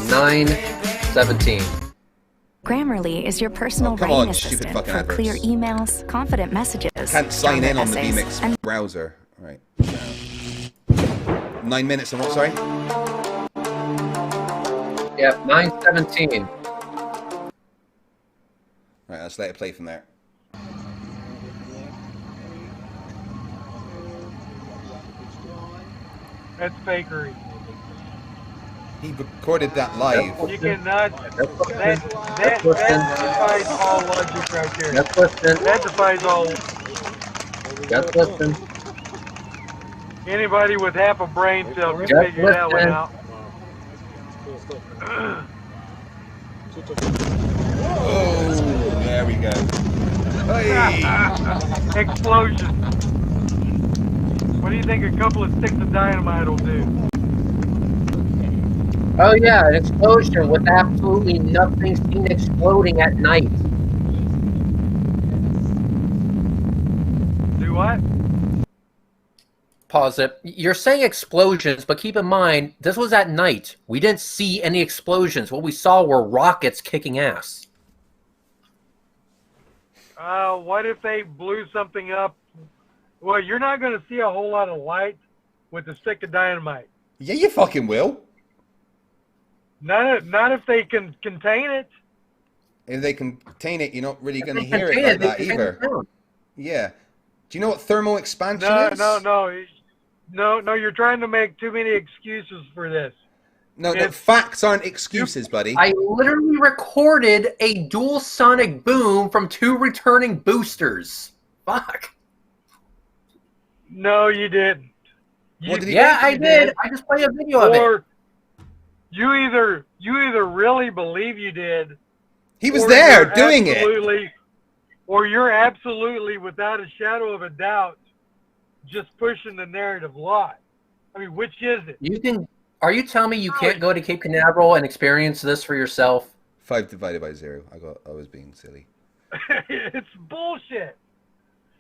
9:17. Grammarly is your personal writing assistant for clear emails, confident messages. I can't sign in on the essays, vMix browser. Right. 9 minutes and what? Sorry. Yeah, 9:17. Right, let's let it play from there. That's fakery. He recorded that live. You cannot. That defies all logic right there. That defies all. Just listen. Anybody with half a brain cell can figure that one out. Oh, there we go. Hey. Explosion. What do you think a couple of sticks of dynamite will do? Oh yeah, an explosion with absolutely nothing seen exploding at night. Do what? Pause it. You're saying explosions, but keep in mind, this was at night. We didn't see any explosions. What we saw were rockets kicking ass. What if they blew something up? Well, you're not going to see a whole lot of light with a stick of dynamite. Yeah, you fucking will. Not if they can contain it. If they contain it, you're not really going to hear it like that either. Yeah. Do you know what thermal expansion is? No, you're trying to make too many excuses for this. No, facts aren't excuses, buddy. I literally recorded a dual sonic boom from 2 returning boosters. Fuck. No, you didn't. Yeah, I did. I just played a video of it. Or you either really believe you did, He was there doing it. Or you're absolutely, without a shadow of a doubt, just pushing the narrative lie. I mean, which is it? You can. Are you telling me you can't go to Cape Canaveral and experience this for yourself? 5 divided by 0. I was being silly. It's bullshit.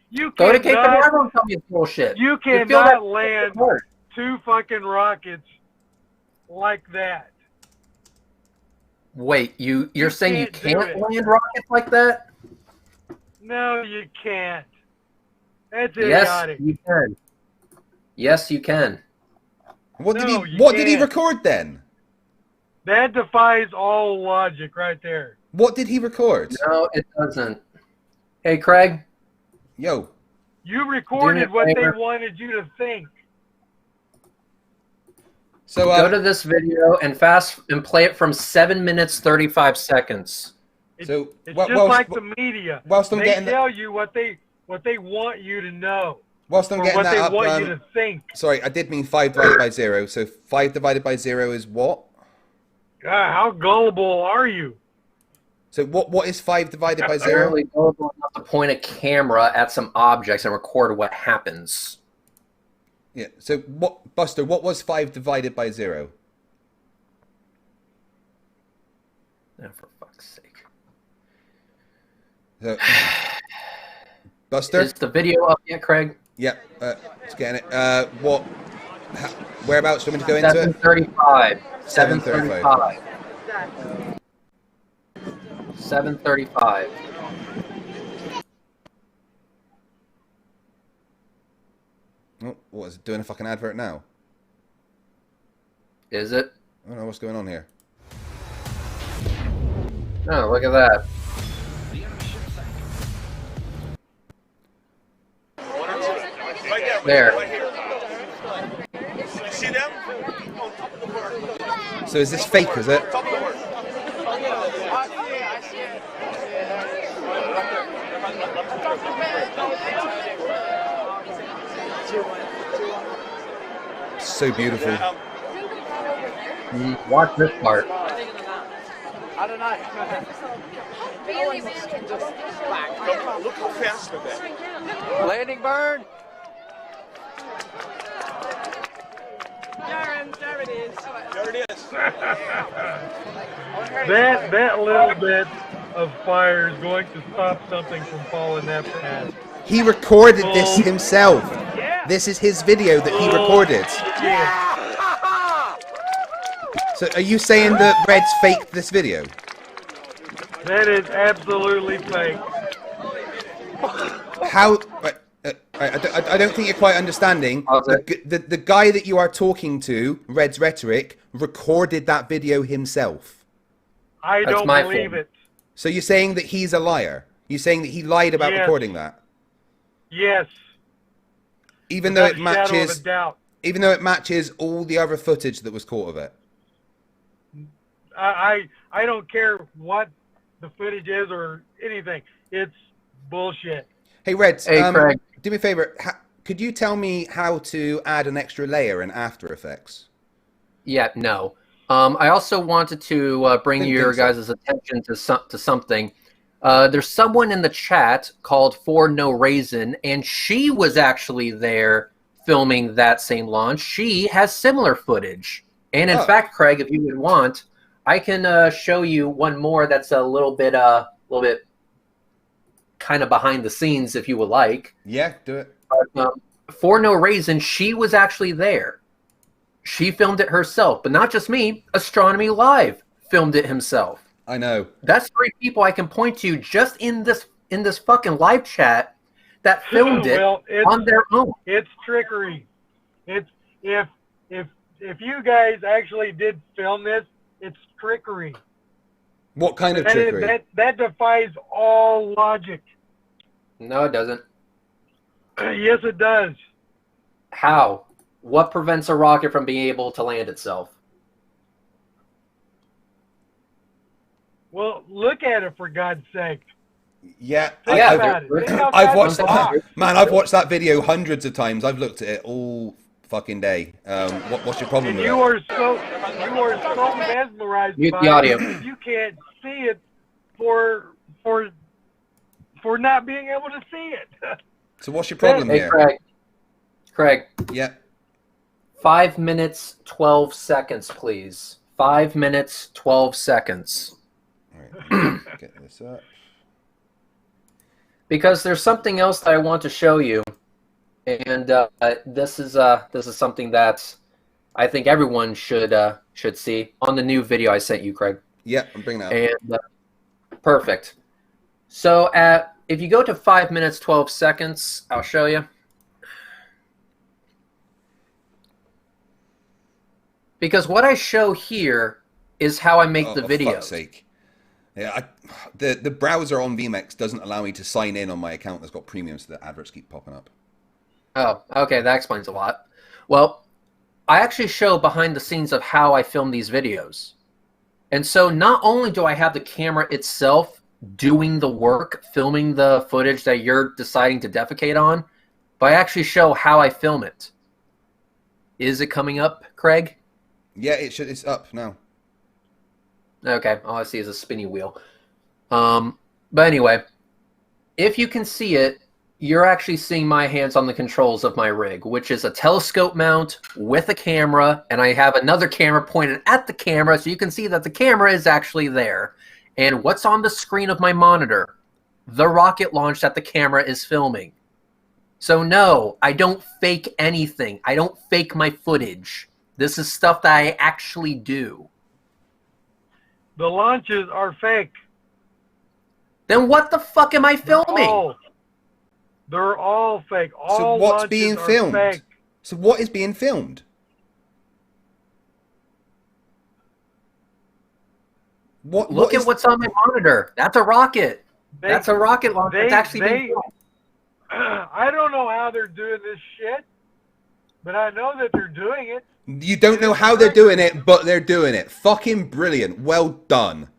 You go to Cape Canaveral and tell me it's bullshit. You cannot land 2 fucking rockets like that. Wait, you're saying you can't land rockets like that? No, you can't. That's idiotic. Yes, you can. Yes, you can. What did he record then? That defies all logic right there. What did he record? No, it doesn't. Hey, Craig. Yo. You recorded what they wanted you to think. So go to this video and play it from 7 minutes 35 seconds. It's just like the media. They tell you what they want you to know. Whilst I'm getting that up, what they want you to think. Sorry, I did mean 5 divided by 0. So 5 divided by 0 is what? God, how gullible are you? So what is 5 divided by 0? Apparently gullible enough to point a camera at some objects and record what happens. Yeah. So Buster? What was 5 divided by 0? Oh, for fuck's sake. So, Buster? Is the video up yet, Craig? Yep. Just getting it. Whereabouts do you want me to go into it? 7:35. 7:35. 7:35. Oh, what is it doing a fucking advert now? Is it? I don't know what's going on here. Oh, look at that. There. You see them? On top of the bird. So is this fake, is it? So beautiful. Watch this part. I don't know. Look how fast they're there. Landing bird. There it is. There it is. That little bit of fire is going to stop something from falling that fast. He recorded this himself. This is his video that he recorded. So are you saying that Red's faked this video? That is absolutely fake. How? I don't think you're quite understanding. The guy that you are talking to, Red's Rhetoric, recorded that video himself. I don't believe it. So you're saying that he's a liar? You're saying that he lied about recording that? Yes. Even though it matches all the other footage that was caught of it. I don't care what the footage is or anything. It's bullshit. Hey, Reds, Craig. Do me a favor. Could you tell me how to add an extra layer in After Effects? Yeah, no. I also wanted to bring your guys' attention to something. There's someone in the chat called For No Reason, and she was actually there filming that same launch. She has similar footage. And in fact, Craig, if you would want, I can show you one more that's a little bit kind of behind the scenes, if you would like. Yeah, do it. For No Reason, she was actually there. She filmed it herself, but not just me. Astronomy Live filmed it himself. I know. That's 3 people I can point to just in this fucking live chat that filmed it on their own. It's trickery. It's if you guys actually did film this, it's trickery. What kind of trickery? That defies all logic. No, it doesn't. Yes, it does. How? What prevents a rocket from being able to land itself? Well, look at it, for God's sake. Yeah, I've watched that. Man, I've watched that video hundreds of times. I've looked at it all fucking day. What's your problem with you are so mesmerized Mute by the audio. it. You can't see it for for not being able to see it. So what's your problem Hey, here? Craig. Yeah. 5 minutes, 12 seconds, please. 5 minutes, 12 seconds. All right, get this up. Because there's something else that I want to show you, and this is something that I think everyone should see on the new video I sent you, Craig. Yeah, I'm bringing that up. And perfect. So if you go to 5 minutes, 12 seconds, I'll show you. Because what I show here is how I make the video. For fuck's sake. Yeah, the browser on VMX doesn't allow me to sign in on my account that's got premium, so the adverts keep popping up. Oh, okay, that explains a lot. Well, I actually show behind the scenes of how I film these videos. And so not only do I have the camera itself doing the work, filming the footage that you're deciding to defecate on, but I actually show how I film it. Is it coming up, Craig? Yeah, it's up now. Okay, all I see is a spinny wheel. But anyway, if you can see it, you're actually seeing my hands on the controls of my rig, which is a telescope mount with a camera, and I have another camera pointed at the camera, so you can see that the camera is actually there. And what's on the screen of my monitor? The rocket launch that the camera is filming. So no, I don't fake anything. I don't fake my footage. This is stuff that I actually do. The launches are fake. Then what the fuck am I filming? They're all fake. All so what's launches being are filmed? Fake. So what is being filmed? Look at what's on my monitor. That's a rocket. That's a rocket launch. It's actually being filmed. I don't know how they're doing this shit, but I know that they're doing it. You don't know how they're doing it, but they're doing it. Fucking brilliant. Well done.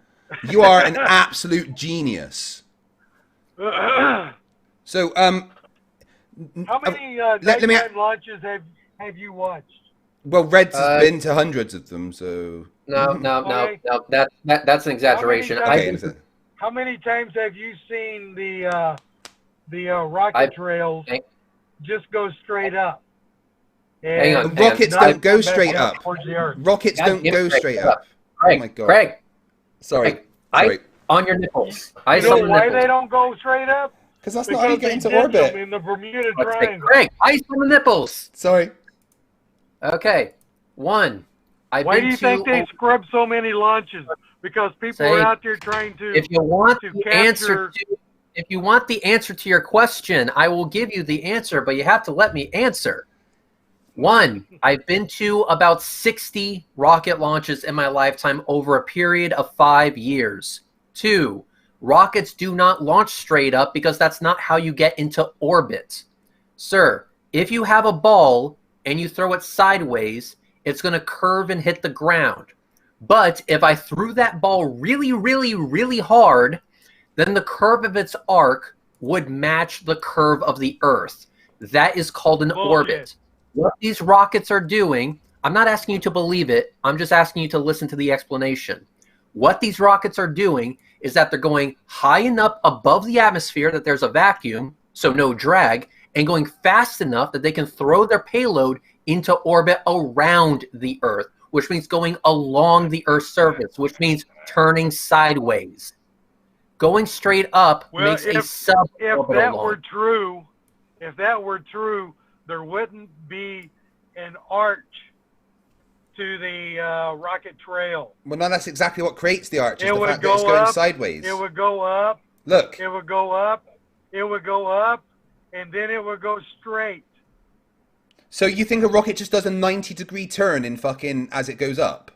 You are an absolute genius. So, how many nighttime launches have you watched? Well, Red's has been to hundreds of them, so... No. That's an exaggeration. How many times have you seen the rocket trails just go straight up? Hang on. Rockets don't go straight up. Rockets don't go straight up. Craig, oh my God. Craig. Sorry. On your nipples. You know why they don't go straight up? Because that's not how you get into orbit. In the Bermuda Triangle. Craig, ice on the nipples. Sorry. Okay. Why do you think they scrub so many launches? Because people are out there trying to. If you want to the answer to your question, I will give you the answer, but you have to let me answer. 1, I've been to about 60 rocket launches in my lifetime over a period of 5 years. 2, rockets do not launch straight up because that's not how you get into orbit. Sir, if you have a ball and you throw it sideways, it's going to curve and hit the ground. But if I threw that ball really, really, really hard, then the curve of its arc would match the curve of the Earth. That is called an orbit. What these rockets are doing, I'm not asking you to believe it, I'm just asking you to listen to the explanation. What these rockets are doing is that they're going high enough above the atmosphere that there's a vacuum, so no drag, and going fast enough that they can throw their payload into orbit around the Earth, which means going along the Earth's surface, which means turning sideways. Going straight up makes a suborbital If that launch. were true, there wouldn't be an arch to the rocket trail. Well, no, that's exactly what creates the arch. It Is the would fact that go it's going up, sideways. It would go up. Look. It would go up. It would go up, and then it would go straight. So you think a rocket just does a 90-degree turn in fucking as it goes up?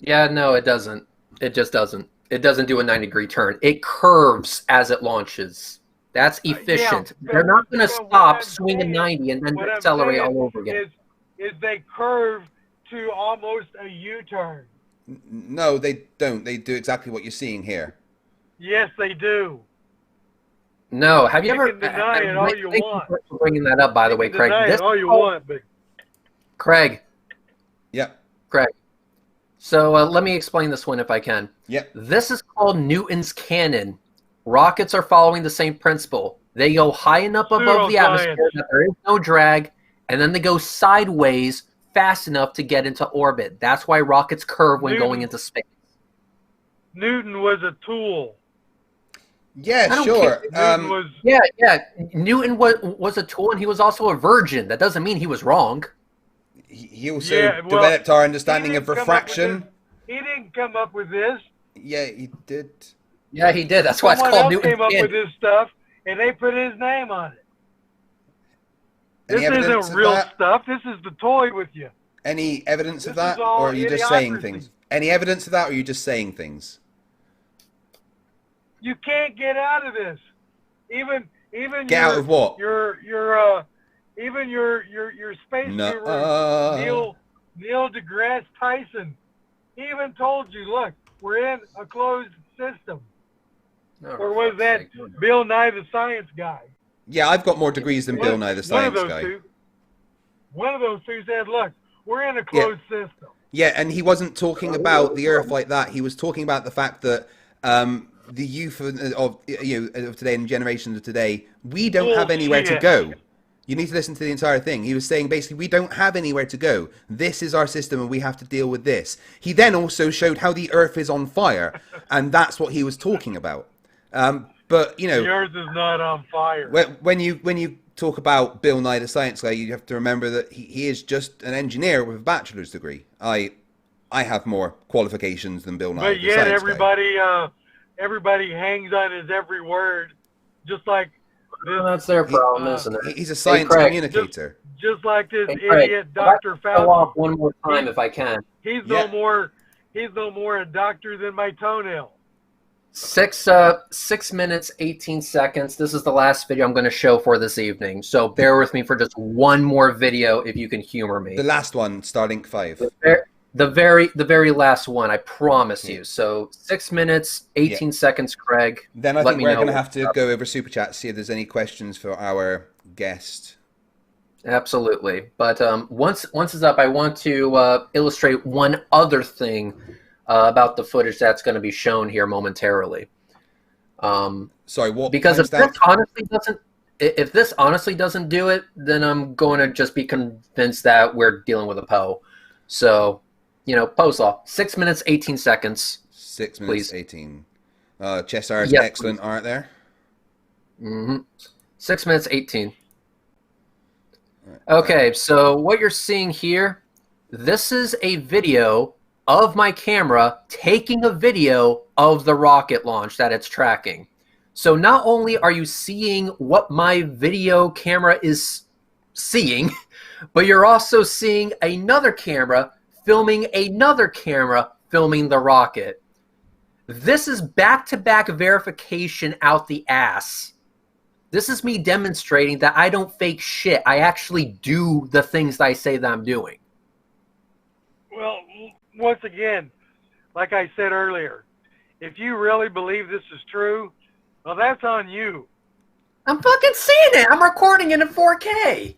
Yeah, no, it doesn't. It just doesn't. It doesn't do a 90-degree turn. It curves as it launches. That's efficient. They're not going to stop, swing a 90, and then accelerate all over again. Is they curve to almost a U-turn. No, they don't. They do exactly what you're seeing here. Yes, they do. No, have you ever? You can deny it all you want. Thank you for bringing that up, by the way, Craig. Deny it all you want, but Craig. Yeah. Craig. So let me explain this one if I can. Yeah. This is called Newton's canon. rockets are following the same principle. They go high enough above the atmosphere that there is no drag, and then they go sideways fast enough to get into orbit. That's why rockets curve when going into space. Newton was a tool. Yeah, sure. Newton was a tool, and he was also a virgin. That doesn't mean he was wrong. He also developed our understanding of refraction. He didn't come up with this. Yeah, he did. Yeah, he did. That's why it's called Newton's came up with this stuff, and they put his name on it. This isn't real stuff. This is the toy with you. Any evidence of that, or are you just saying things? Any evidence of that, or are you just saying things? You can't get out of this. Even get out of what? Your space guru, Neil deGrasse Tyson. He even told you, look, we're in a closed system. Or was that Bill Nye the Science Guy? Yeah, I've got more degrees than Bill Nye the Science Guy. One of those two said, look, we're in a closed system. Yeah, and he wasn't talking about the Earth like that. He was talking about the fact that the youth of today and generations of today, we don't have anywhere to go. You need to listen to the entire thing. He was saying basically we don't have anywhere to go. This is our system and we have to deal with this. He then also showed how the Earth is on fire, and that's what he was talking about. But the Earth is not on fire. When you talk about Bill Nye the Science Guy, you have to remember that he is just an engineer with a bachelor's degree. I have more qualifications than Bill Nye the Science Guy. But yet everybody hangs on his every word, just like this. That's their problem, isn't it? He's a science communicator. Just like this idiot Dr. Fauci. Off one more time if I can. He's no more a doctor than my toenail. 6 minutes, 18 seconds. This is the last video I'm going to show for this evening. So bear with me for just one more video if you can humor me. The last one, Starlink 5. The very last one, I promise you. So 6 minutes, 18 seconds, Craig. Then I think we're going to have to go over Super Chat, see if there's any questions for our guest. Absolutely. But once it's up, I want to illustrate one other thing about the footage that's going to be shown here momentarily. Sorry, what? Because if this honestly doesn't do it, then I'm going to just be convinced that we're dealing with a Poe. So, Poe's law. 6 minutes, 18 seconds. 6 minutes, 18. Chess art, excellent art there. 6 minutes, 18. Okay, so what you're seeing here, this is a video of my camera taking a video of the rocket launch that it's tracking. So not only are you seeing what my video camera is seeing, but you're also seeing another camera filming another camera filming the rocket. This is back-to-back verification out the ass. This is me demonstrating that I don't fake shit. I actually do the things that I say that I'm doing. Well, once again, like I said earlier, if you really believe this is true, well, that's on you. I'm fucking seeing it. I'm recording it in 4K.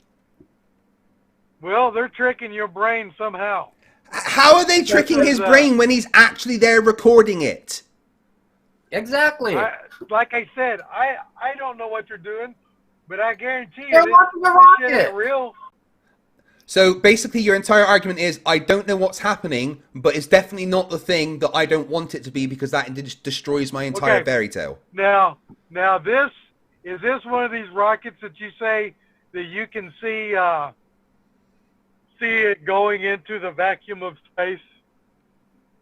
Well, they're tricking your brain somehow. How are they tricking his brain when he's actually there recording it? Exactly. Like I said, I don't know what you're doing, but I guarantee you this shit ain't real. So basically your entire argument is, I don't know what's happening, but it's definitely not the thing that I don't want it to be because that destroys my entire fairy tale. Now is this one of these rockets that you say that you can see it going into the vacuum of space?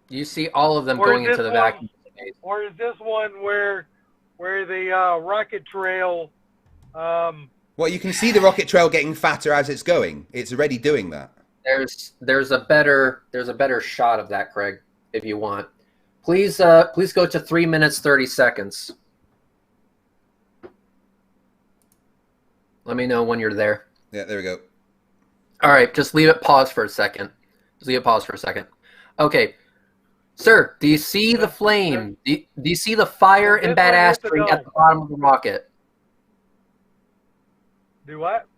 You see all of them going into the vacuum of space. Or is this one where the rocket trail... Well, you can see the rocket trail getting fatter as it's going. It's already doing that. There's a better shot of that, Craig, if you want. Please go to 3 minutes 30 seconds. Let me know when you're there. Yeah, there we go. All right, just leave it pause for a second. Okay, sir, do you see the flame? Do you see the fire and badassery at the bottom of the rocket? Do what?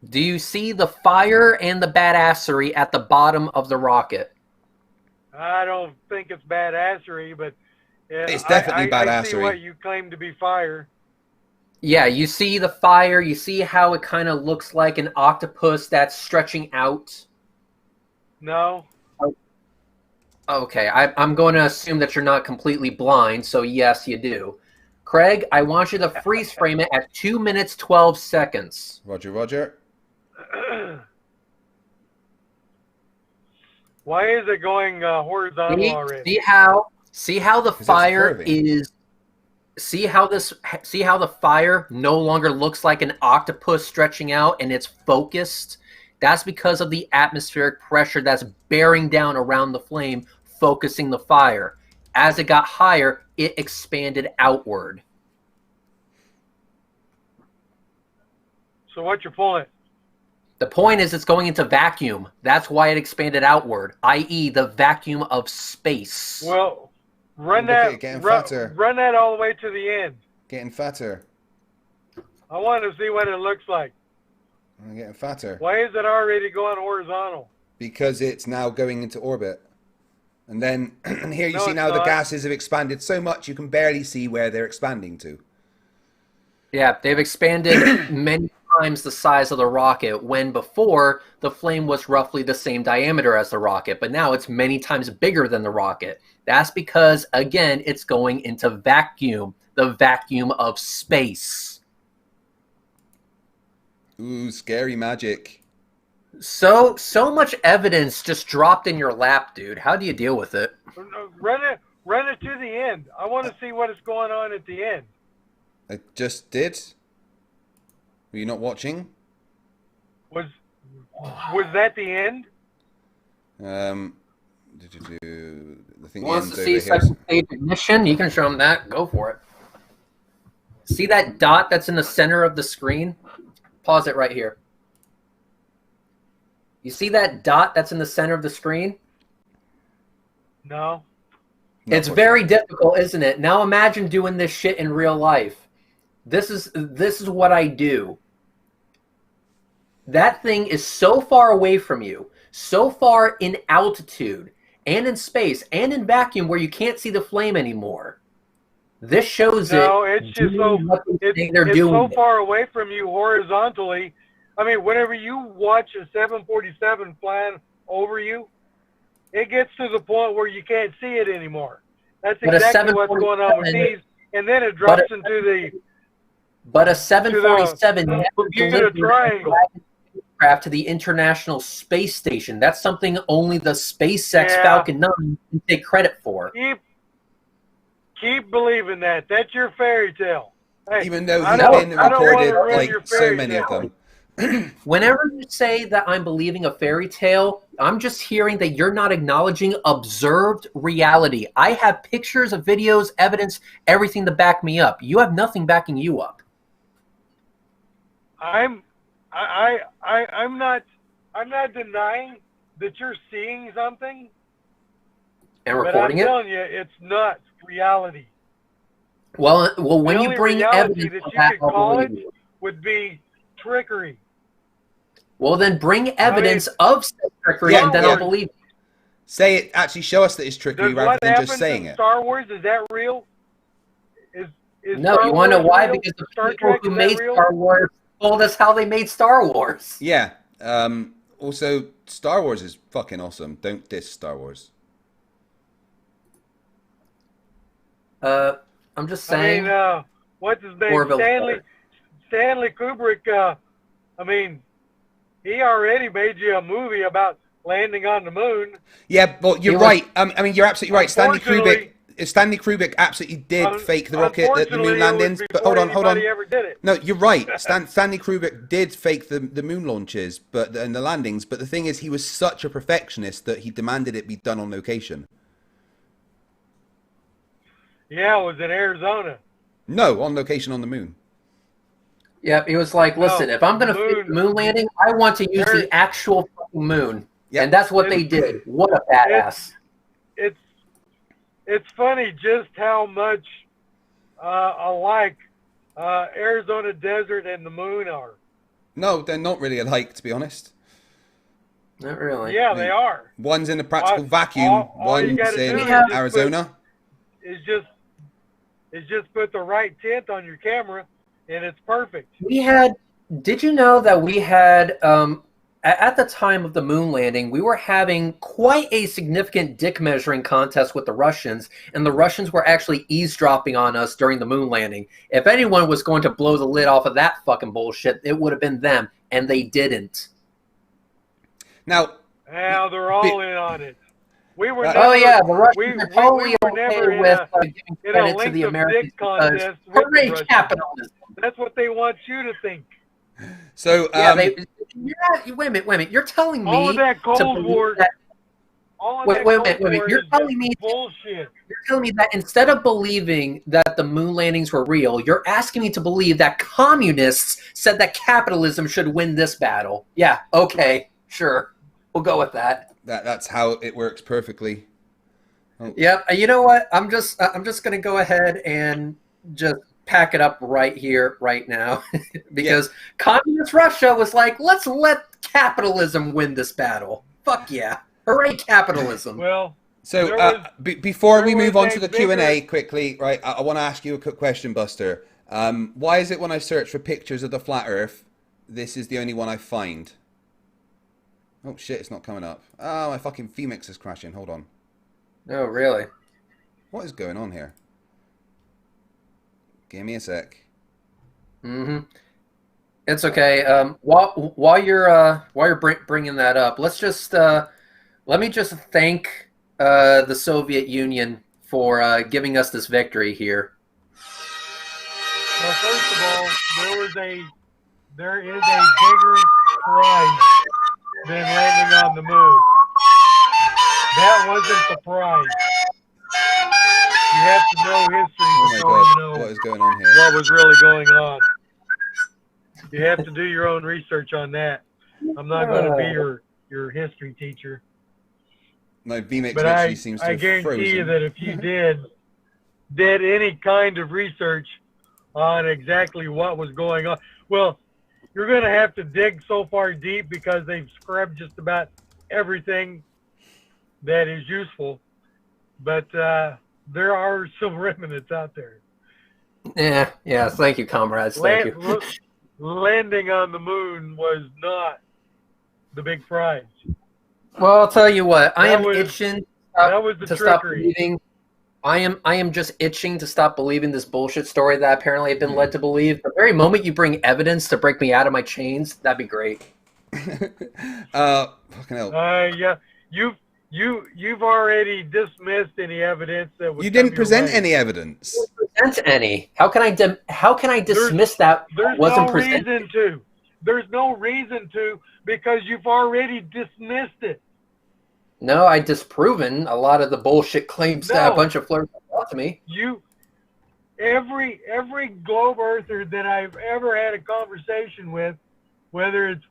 Do you see the fire and the badassery at the bottom of the rocket? I don't think it's badassery, but Yeah, It's definitely I see badassery. what you claim to be fire. Yeah, you see the fire. You see how it kind of looks like an octopus that's stretching out. No. Okay, I'm going to assume that you're not completely blind, so yes, you do. Craig, I want you to freeze frame it at 2 minutes, 12 seconds. Roger, roger. Why is it going horizontal already? See how the fire is. See how the fire no longer looks like an octopus stretching out and it's focused? That's because of the atmospheric pressure that's bearing down around the flame, focusing the fire. As it got higher, it expanded outward. So what's your point? The point is it's going into vacuum. That's why it expanded outward, i.e. the vacuum of space. Well, run that all the way to the end. Getting fatter. I want to see what it looks like. I'm getting fatter. Why is it already going horizontal? Because it's now going into orbit. And then, and here you No, see it's now the not. gases have expanded so much you can barely see where they're expanding to. Yeah, they've expanded many times the size of the rocket, when before the flame was roughly the same diameter as the rocket, but now it's many times bigger than the rocket. That's because, again, it's going into vacuum, the vacuum of space. Ooh, scary magic. So much evidence just dropped in your lap, dude. How do you deal with it? Run it to the end. I want to see what is going on at the end. I just did. Were you not watching? Was that the end? I think Wants to the see end's over second stage ignition? You can show him that. Go for it. See that dot that's in the center of the screen? Pause it right here. You see that dot that's in the center of the screen? No. It's very difficult, isn't it? Now imagine doing this shit in real life. This is what I do. That thing is so far away from you, so far in altitude, and in space, and in vacuum where you can't see the flame anymore. This shows it's just so far away from you horizontally. I mean, whenever you watch a 747 flying over you, it gets to the point where you can't see it anymore. That's exactly what's going on with these. And then it drops into the... But a 747 never Bermuda Triangle craft to the International Space Station. That's something only the SpaceX Falcon 9 can take credit for. Keep believing that. That's your fairy tale. Hey, even though he's been recorded like so many of them. Whenever you say that I'm believing a fairy tale, I'm just hearing that you're not acknowledging observed reality. I have pictures of videos, evidence, everything to back me up. You have nothing backing you up. I'm not denying that you're seeing something. And recording it? But I'm telling you, it's not reality. Well, when you bring evidence that you could call it would be trickery. Well, then bring evidence of trickery, and then I'll believe you. Say it. Actually, show us that it's trickery rather than just saying it. Star Wars, is that real? No, you want to know why? Because the people who made Star Wars told us how they made Star Wars. Yeah. Also, Star Wars is fucking awesome. Don't diss Star Wars. I'm just saying. I mean, what's his name? Stanley Kubrick. I mean, he already made you a movie about landing on the moon. Yeah, but you're right. I mean, you're absolutely right. Stanley Kubrick absolutely did fake the rocket at the moon landings. But hold on. No, you're right. Stanley Kubrick did fake the moon launches, and the landings. But the thing is, he was such a perfectionist that he demanded it be done on location. Yeah, it was in Arizona. No, on location on the moon. Yep, he was like, listen, if I'm going to fake the moon landing, I want to use the actual fucking moon. Yep. And that's what they did. What a badass. It's funny just how much alike Arizona desert and the moon are. No, they're not really alike, to be honest. Not really. Yeah, they are. One's in a practical vacuum. One's in Arizona. It's just is just put the right tint on your camera, and it's perfect. We had. Did you know that we had at the time of the moon landing, we were having quite a significant dick measuring contest with the Russians, and the Russians were actually eavesdropping on us during the moon landing. If anyone was going to blow the lid off of that fucking bullshit, it would have been them, and they didn't. Now they're all in on it. We were. Oh yeah, the Russians are totally we were never okay with in giving credit to the Americans because hooray capitalism. That's what they want you to think. So yeah, wait a minute. You're telling me all of that Cold War. Wait a minute. You're telling me bullshit. You're telling me that instead of believing that the moon landings were real, you're asking me to believe that communists said that capitalism should win this battle. Yeah, okay, sure. We'll go with that. That's how it works perfectly. Oh. Yeah, you know what? I'm just going to go ahead and just pack it up right here, right now, because communist Russia was like, let's let capitalism win this battle. Fuck yeah. Hooray, capitalism. Well, so before we move on to the Q&A quickly, right, I want to ask you a quick question, Buster. Why is it when I search for pictures of the flat Earth, this is the only one I find? Oh shit, it's not coming up. Oh, my fucking Femix is crashing. Hold on. Oh, really? What is going on here? Give me a sec. Mm-hmm. It's okay. While you're bringing that up, let's just let me just thank the Soviet Union for giving us this victory here. Well, first of all, there is a bigger prize than landing on the moon. That wasn't the prize. You have to know history before you know what is going on here. What was really going on. You have to do your own research on that. I'm not going to be your history teacher. No, VMix but literally seems to have frozen. I guarantee you that if you did any kind of research on exactly what was going on, well, you're going to have to dig so far deep because they've scrubbed just about everything that is useful. But there are some remnants out there. Yeah. Thank you, comrades. Thank you. Landing on the moon was not the big prize. Well, I'll tell you what. I am itching to stop believing. I am just itching to stop believing this bullshit story that apparently I've been led to believe. The very moment you bring evidence to break me out of my chains, that'd be great. Fucking hell. Yeah. You've already dismissed any evidence that was. You didn't present any evidence. Present any? How can I dismiss that? There's wasn't no presented? reason to. There's no reason to because you've already dismissed it. No, I disproven a lot of the bullshit claims that a bunch of Flerfs brought to me. Every globe earther that I've ever had a conversation with, whether it's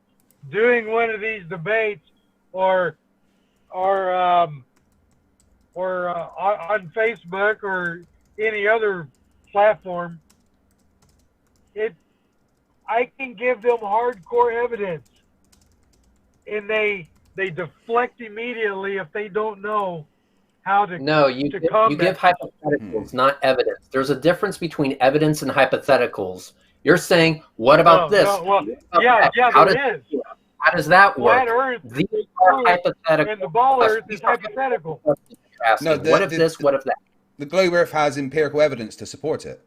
doing one of these debates or on Facebook or any other platform, I can give them hardcore evidence, and they deflect immediately if they don't know how to. No, you give hypotheticals, not evidence. There's a difference between evidence and hypotheticals. You're saying, what about this? Well, yeah, there is. How does that work? Flat Earth These are hypothetical. And the ball Earth is hypothetical. No, what if this? What if that? The globe Earth has empirical evidence to support it.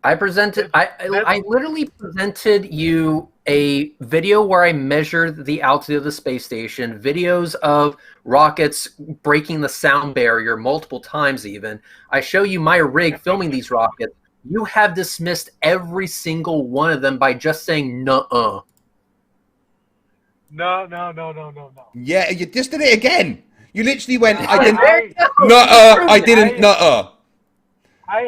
I literally presented you a video where I measured the altitude of the space station, videos of rockets breaking the sound barrier multiple times even. I show you my rig filming these rockets. You have dismissed every single one of them by just saying nuh-uh. No. Yeah, you just did it again. You literally went, I didn't, nuh-uh, I didn't, nuh-uh. I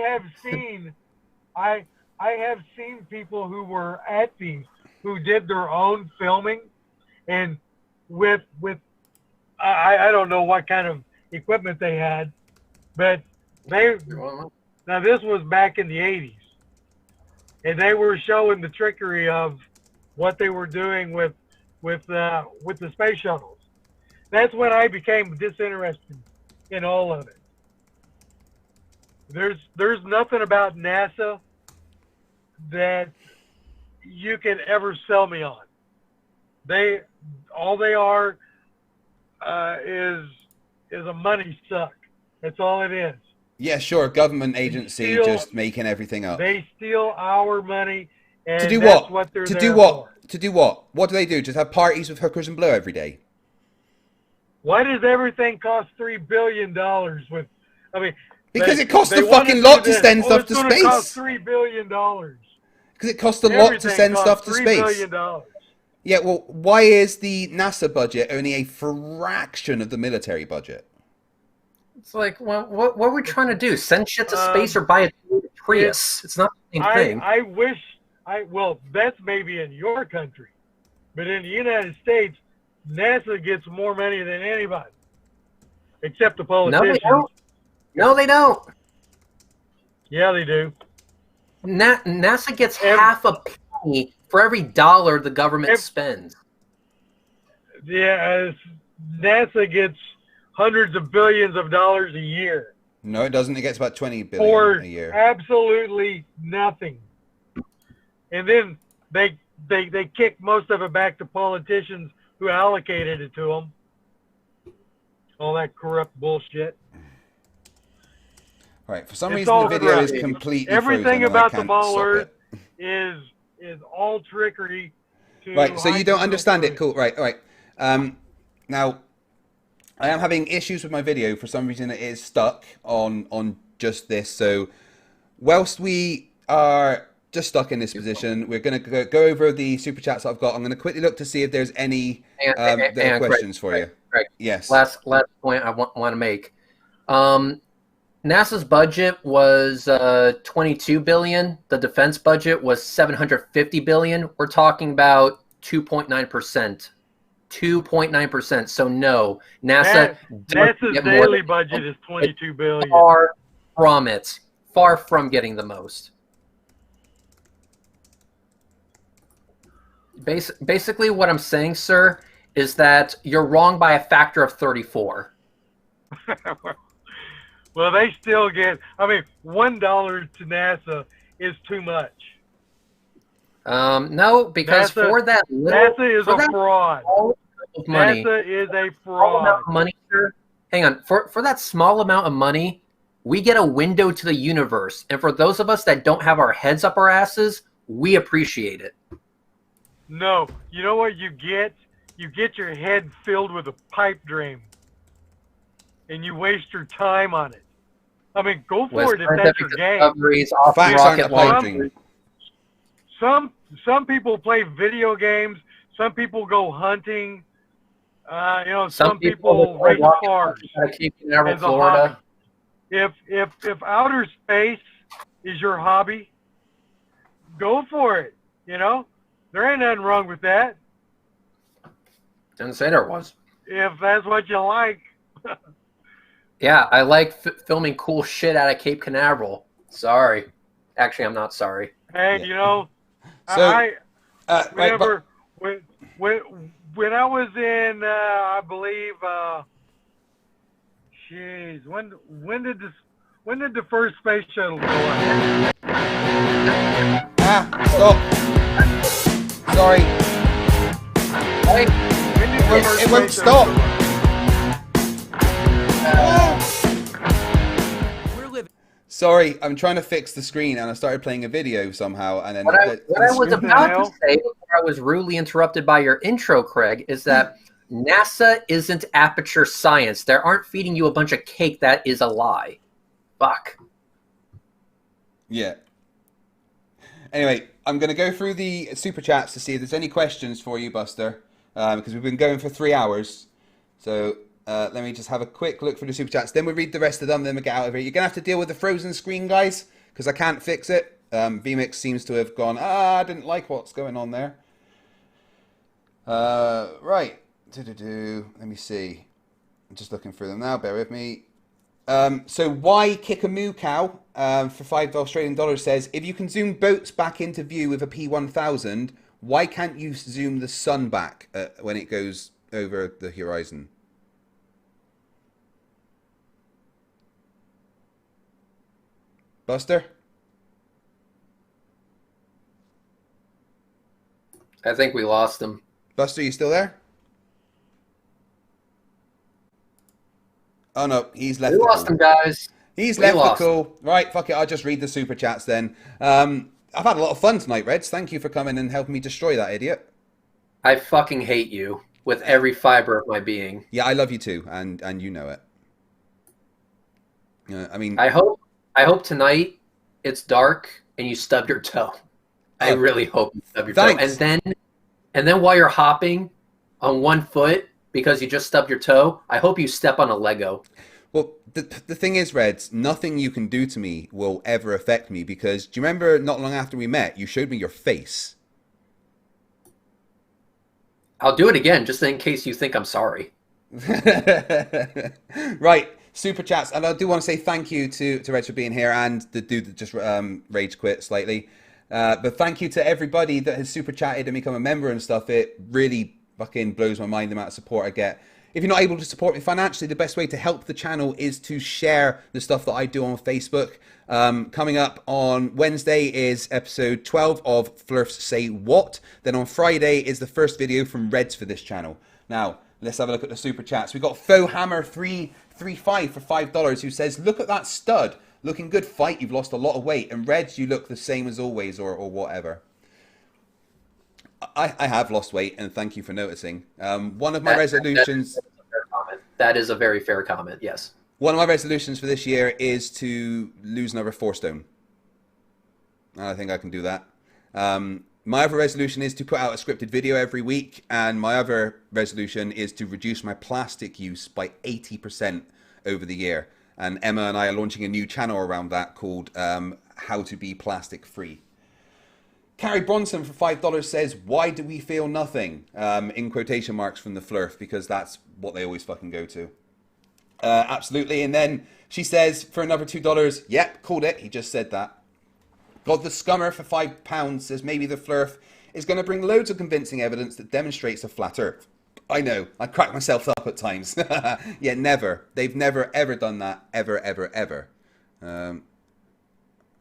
have seen people who were at these, who did their own filming, and with I don't know what kind of equipment they had, but now this was back in the 80s, and they were showing the trickery of what they were doing with the space shuttles. That's when I became disinterested in all of it. there's nothing about NASA that you can ever sell me on. All they are is a money suck. That's all it is. Yeah, sure. Government agency just making everything up. They steal our money, and to do that's what? they're to there do what? for. To do what? What do they do? Just have parties with hookers and blow every day? Why does everything cost $3 billion? Because it costs a fucking lot to send stuff to space. It's going to cost $3 billion. Because it costs a lot to send stuff to space. $3 billion. Yeah, well, why is the NASA budget only a fraction of the military budget? It's like, well, what are we trying to do? Send shit to space or buy a Prius? It's not the same thing. I wish, well, that's maybe in your country. But in the United States, NASA gets more money than anybody. Except the politicians. No, they don't. Yeah, they do. NASA gets half a penny for every dollar the government spends. Yeah, NASA gets hundreds of billions of dollars a year. No, it doesn't. It gets about 20 billion a year. Absolutely nothing. And then they kick most of it back to politicians who allocated it to them. All that corrupt bullshit. Right. For some reason, the video is completely everything frozen, about the ball earth is all trickery. Right. So you don't understand it. Cool. Right. All right. Now, I am having issues with my video. For some reason, it is stuck on just this. So, whilst we are just stuck in this position, we're going to go over the super chats I've got. I'm going to quickly look to see if there's any questions for you. Right. Yes. Last point I want to make. NASA's budget was $22 billion. The defense budget was $750 billion. We're talking about 2.9%. 2.9%. So no, NASA's daily budget is $22 billion. Far from it. Far from getting the most. Basically, what I'm saying, sir, is that you're wrong by a factor of 34. Well, they still get, $1 to NASA is too much. No, because NASA, for that little, NASA is a fraud. Of money, NASA is a fraud. Money, sir. Hang on. For that small amount of money, we get a window to the universe. And for those of us that don't have our heads up our asses, we appreciate it. No. You know what you get? You get your head filled with a pipe dream. And you waste your time on it. Go for it if that's your game. Facts aren't a pipe dream. Some people play video games. Some people go hunting. Some people race cars. Florida. If outer space is your hobby, go for it. There ain't nothing wrong with that. Didn't say there was. If that's what you like. Yeah, I like filming cool shit out of Cape Canaveral. Sorry. Actually, I'm not sorry. Hey, So, remember when I was in, I believe, when did the first space shuttle go up? Stop. Sorry. It won't stop. Sorry, I'm trying to fix the screen, and I started playing a video somehow, and then what I was about to say before I was rudely interrupted by your intro, Craig, is that NASA isn't aperture science. They aren't feeding you a bunch of cake. That is a lie. Fuck. Yeah. Anyway, I'm going to go through the super chats to see if there's any questions for you, Buster, because we've been going for 3 hours. So let me just have a quick look through the super chats. Then we'll read the rest of them, then we'll get out of here. You're going to have to deal with the frozen screen, guys, because I can't fix it. VMix seems to have gone, I didn't like what's going on there. Right. Let me see. I'm just looking through them now. Bear with me. So why kick a moo cow for $5 Australian dollars says, if you can zoom boats back into view with a P1000, why can't you zoom the sun back when it goes over the horizon? Buster? I think we lost him. Buster, you still there? Oh no, he's left. We lost him, guys. He's left the call. Right, fuck it. I'll just read the super chats then. I've had a lot of fun tonight, Reds. Thank you for coming and helping me destroy that idiot. I fucking hate you with every fiber of my being. Yeah, I love you too, and you know it. I mean, I hope tonight it's dark and you stub your toe. I really hope you stub your toe. And then while you're hopping on one foot because you just stubbed your toe, I hope you step on a Lego. Well, the thing is, Reds, nothing you can do to me will ever affect me because do you remember not long after we met, you showed me your face? I'll do it again just in case you think I'm sorry. Right, super chats. And I do want to say thank you to Reds for being here and the dude that just rage quit slightly. But thank you to everybody that has super chatted and become a member and stuff. It really fucking blows my mind the amount of support I get. If you're not able to support me financially, the best way to help the channel is to share the stuff that I do on Facebook. Coming up on Wednesday is episode 12 of Flerfs Say What. Then on Friday is the first video from Reds for this channel. Now, let's have a look at the super chats. We got FoHammer335 for $5 who says, look at that stud. Looking good fight, you've lost a lot of weight. And Reds, you look the same as always or whatever. I have lost weight, and thank you for noticing. One of my resolutions... That is a very fair comment, yes. One of my resolutions for this year is to lose another 4 stone. I think I can do that. My other resolution is to put out a scripted video every week, and my other resolution is to reduce my plastic use by 80% over the year. And Emma and I are launching a new channel around that called How to Be Plastic Free. Carrie Bronson for $5 says, why do we feel nothing? In quotation marks from the Flerf, because that's what they always fucking go to. Absolutely. And then she says, for another $2, yep, called it. He just said that. God the Scummer for £5 says, maybe the Flerf is going to bring loads of convincing evidence that demonstrates a flat earth. I know. I crack myself up at times. Yeah, never. They've never, ever done that. Ever, ever, ever. I'm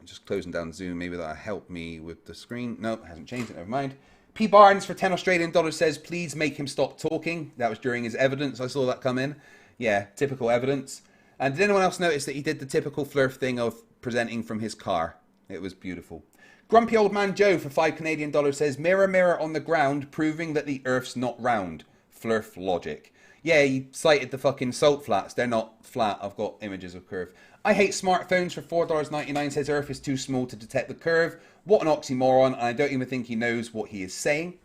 just closing down Zoom. Maybe that'll help me with the screen. No, it hasn't changed it. Never mind. P. Barnes for $10 Australian says, please make him stop talking. That was during his evidence. I saw that come in. Yeah, typical evidence. And did anyone else notice that he did the typical Flerf thing of presenting from his car? It was beautiful. Grumpy Old Man Joe for $5 Canadian says, mirror, mirror on the ground, proving that the Earth's not round. Flerf logic. Yeah, he cited the fucking salt flats. They're not flat. I've got images of curve. I hate smartphones for $4.99 says Earth is too small to detect the curve. What an oxymoron, and I don't even think he knows what he is saying.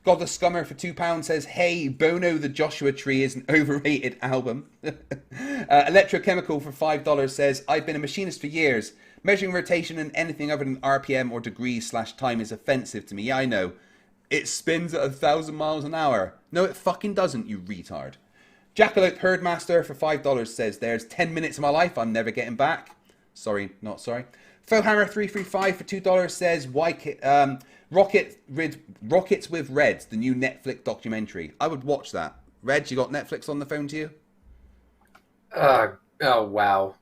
God the Scummer for £2 says, hey, Bono the Joshua Tree is an overrated album. Electrochemical for $5 says, I've been a machinist for years. Measuring rotation in anything other than RPM or degrees/time is offensive to me. Yeah, I know. It spins at 1,000 miles an hour. No, it fucking doesn't, you retard. Jackalope Herdmaster for $5 says, there's 10 minutes of my life I'm never getting back. Sorry, not sorry. FoHammer335 for $2 says, Rockets with Reds, the new Netflix documentary. I would watch that. Reds, you got Netflix on the phone to you? Oh, wow.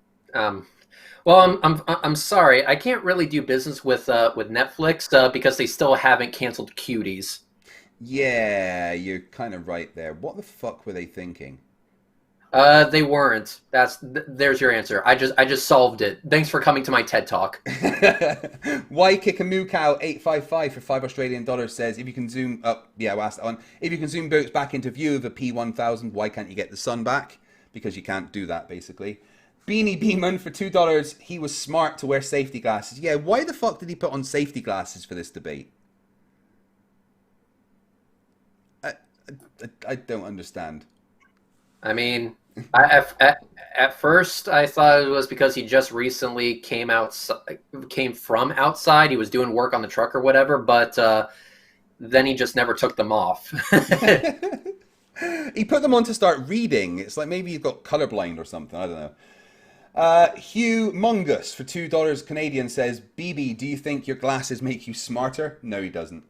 Well, I'm sorry. I can't really do business with Netflix because they still haven't canceled Cuties. Yeah, you're kind of right there. What the fuck were they thinking? They weren't. There's your answer. I just solved it. Thanks for coming to my TED Talk. Why Kick a Moo Cow 855 for $5 Australian says, if you can zoom up, yeah, we'll ask that one. If you can zoom boats back into view of a P1000, why can't you get the sun back? Because you can't do that, basically. Beanie Beeman for $2, he was smart to wear safety glasses. Yeah, why the fuck did he put on safety glasses for this debate? I don't understand. I mean, at first I thought it was because he just recently came from outside. He was doing work on the truck or whatever, but then he just never took them off. He put them on to start reading. It's like maybe he's got colorblind or something. I don't know. Hugh Mongus for $2 Canadian says, BB, do you think your glasses make you smarter? No, he doesn't.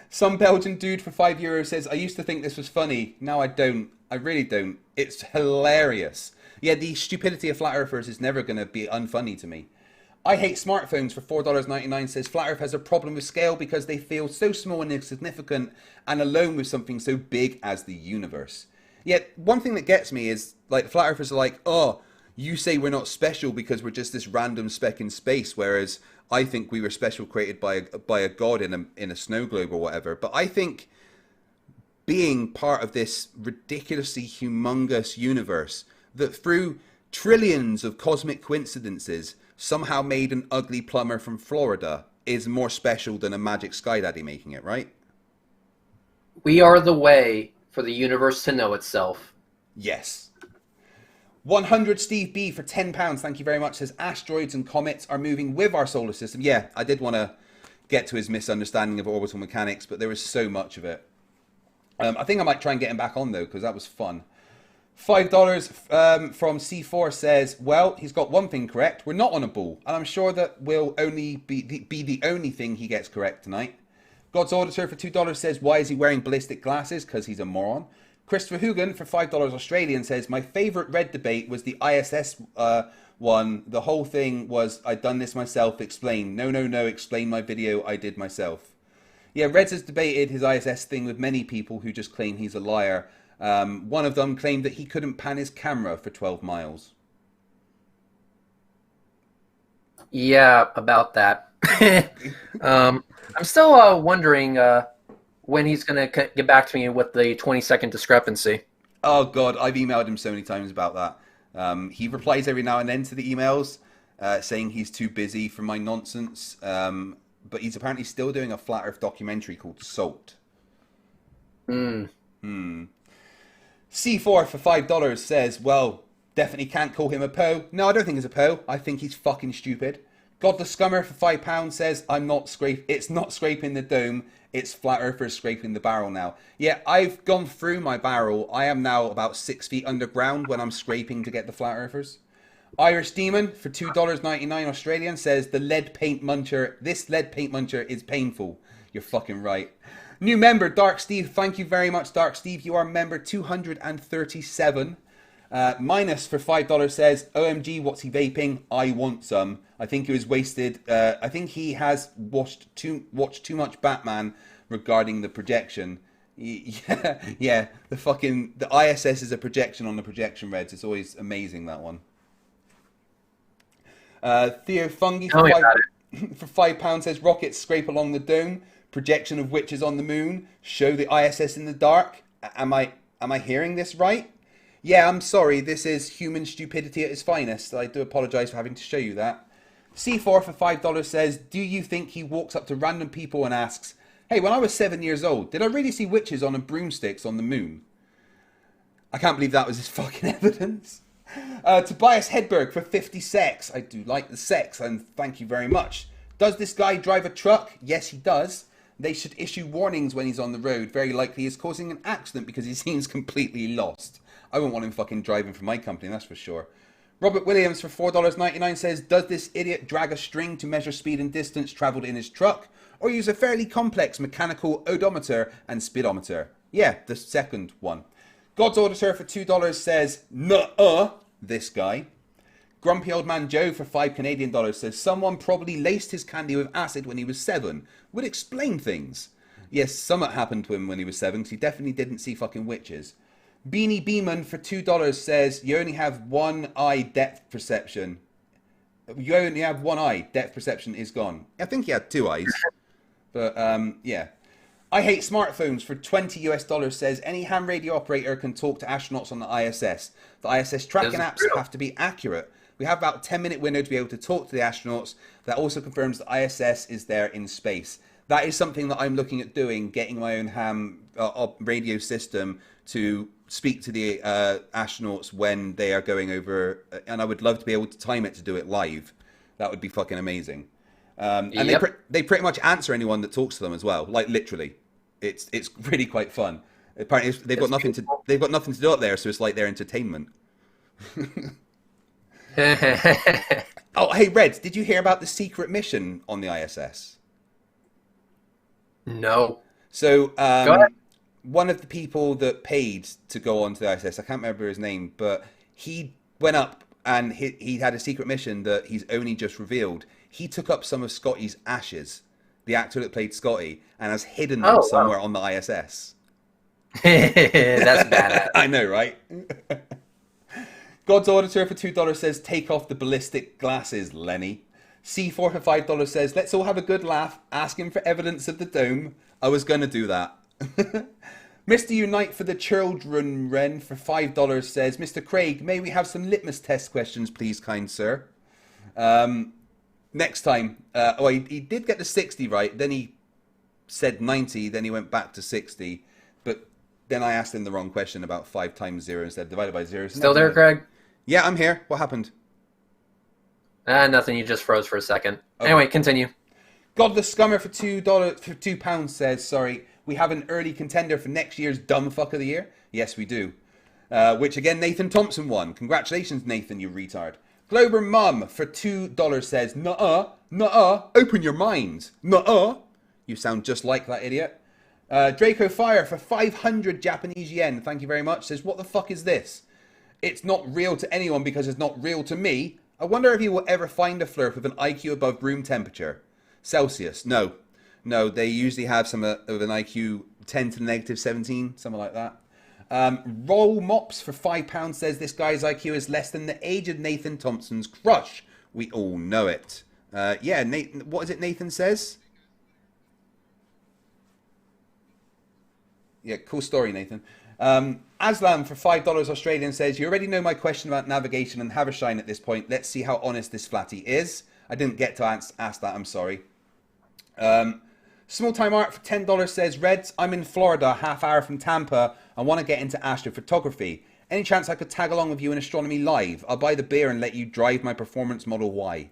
Some Belgian dude for €5 says, I used to think this was funny. Now I don't. I really don't. It's hilarious. Yeah, the stupidity of flat earthers is never going to be unfunny to me. I hate smartphones for $4.99 says Flat Earth has a problem with scale because they feel so small and insignificant and alone with something so big as the universe. Yet, one thing that gets me is, like, Flat Earthers are like, oh, you say we're not special because we're just this random speck in space, whereas I think we were special created by a god in a snow globe or whatever. But I think being part of this ridiculously humongous universe that through trillions of cosmic coincidences somehow made an ugly plumber from Florida is more special than a magic sky daddy making it, right? We are the way for the universe to know itself. Yes. 100 Steve B for £10, thank you very much, says asteroids and comets are moving with our solar system. Yeah, I did want to get to his misunderstanding of orbital mechanics, but there was so much of it. I think I might try and get him back on, though, because that was fun. $5 from C4 says, well, he's got one thing correct. We're not on a ball, and I'm sure that will only be the only thing he gets correct tonight. God's Auditor for $2 says, why is he wearing ballistic glasses? Because he's a moron. Christopher Hugan for $5 Australian says, my favourite Red debate was the ISS one. The whole thing was, I'd done this myself, explain. No, explain my video, I did myself. Yeah, Reds has debated his ISS thing with many people who just claim he's a liar. One of them claimed that he couldn't pan his camera for 12 miles. Yeah, about that. I'm still wondering when he's going to get back to me with the 20-second discrepancy. Oh, God, I've emailed him so many times about that. He replies every now and then to the emails saying he's too busy for my nonsense. But he's apparently still doing a Flat Earth documentary called Salt. C4 for $5 says, well, definitely can't call him a Poe. No, I don't think he's a Poe. I think he's fucking stupid. God the Scummer for £5 says, it's not scraping the dome. It's Flat Earthers scraping the barrel now. Yeah, I've gone through my barrel. I am now about 6 feet underground when I'm scraping to get the Flat Earthers. Irish Demon for $2.99 Australian says this lead paint muncher is painful. You're fucking right. New member Dark Steve, thank you very much Dark Steve. You are member 237. Minus for $5 says, OMG, what's he vaping? I want some. I think it was wasted. I think he has watched too much Batman regarding the projection. Yeah, the ISS is a projection on the projection, Reds. It's always amazing, that one. Theo Fungi for £5 says rockets scrape along the dome, projection of witches on the moon, show the ISS in the dark. Am I hearing this right? Yeah, I'm sorry, this is human stupidity at its finest. I do apologise for having to show you that. C4 for $5 says, do you think he walks up to random people and asks, hey, when I was 7 years old, did I really see witches on broomsticks on the moon? I can't believe that was his fucking evidence. Tobias Hedberg for 50 sex. I do like the sex, and thank you very much. Does this guy drive a truck? Yes, he does. They should issue warnings when he's on the road. Very likely he's causing an accident because he seems completely lost. I wouldn't want him fucking driving for my company, that's for sure. Robert Williams for $4.99 says, does this idiot drag a string to measure speed and distance travelled in his truck, or use a fairly complex mechanical odometer and speedometer? Yeah, the second one. God's Auditor for $2 says, nuh-uh, this guy. Grumpy Old Man Joe for $5 Canadian says, someone probably laced his candy with acid when he was 7. Would explain things. Yes, something happened to him when he was 7, because he definitely didn't see fucking witches. Beanie Beeman for $2 says, you only have one eye depth perception. You only have one eye, depth perception is gone. I think he had 2 eyes. But, yeah. I hate smartphones for $20 says, any ham radio operator can talk to astronauts on the ISS. The ISS tracking apps have to be accurate. We have about a 10-minute window to be able to talk to the astronauts. That also confirms the ISS is there in space. That is something that I'm looking at doing, getting my own ham radio system to speak to the astronauts when they are going over, and I would love to be able to time it to do it live. That would be fucking amazing. And they pretty much answer anyone that talks to them as well, like literally. It's really quite fun. Apparently they've got nothing to do up there, so it's like their entertainment. Oh, hey Reds, did you hear about the secret mission on the ISS? No. So Go ahead. One of the people that paid to go onto the ISS, I can't remember his name, but he went up and he had a secret mission that he's only just revealed. he took up some of Scotty's ashes, the actor that played Scotty, and has hidden them somewhere on the ISS. That's badass. I know, right? God's Auditor for $2 says, take off the ballistic glasses, Lenny. C4 for $5 says, let's all have a good laugh, asking for evidence of the dome. I was going to do that. Mr. Unite for the Children Ren for $5 says, Mr. Craig, may we have some litmus test questions, please, kind sir? Next time. He did get the 60 right. Then he said 90. Then he went back to 60. But then I asked him the wrong question about 5 times 0 instead of divided by 0. So still there, Craig? Yeah, I'm here. What happened? Nothing. You just froze for a second. Okay. Anyway, continue. God the Scummer for £2 says, sorry, we have an early contender for next year's Dumb Fuck of the Year. Yes, we do. Which again, Nathan Thompson won. Congratulations, Nathan, you retard. Glober Mum for $2 says, nuh-uh, open your mind. Nuh-uh. You sound just like that idiot. Draco Fire for 500 Japanese yen, thank you very much, says, what the fuck is this? It's not real to anyone because it's not real to me. I wonder if you will ever find a Flerf with an IQ above room temperature. Celsius. No, they usually have some of an IQ 10 to the negative 17, something like that. Roll Mops for £5 says this guy's IQ is less than the age of Nathan Thompson's crush. We all know it. Yeah, Nathan, what is it Nathan says? Yeah, cool story, Nathan. Aslam for $5 Australian says, you already know my question about navigation and Havershine at this point. Let's see how honest this flatty is. I didn't get to ask that, I'm sorry. Small Time Art for $10 says, Reds, I'm in Florida, half hour from Tampa. I want to get into astrophotography. Any chance I could tag along with you in Astronomy Live? I'll buy the beer and let you drive my performance Model Y.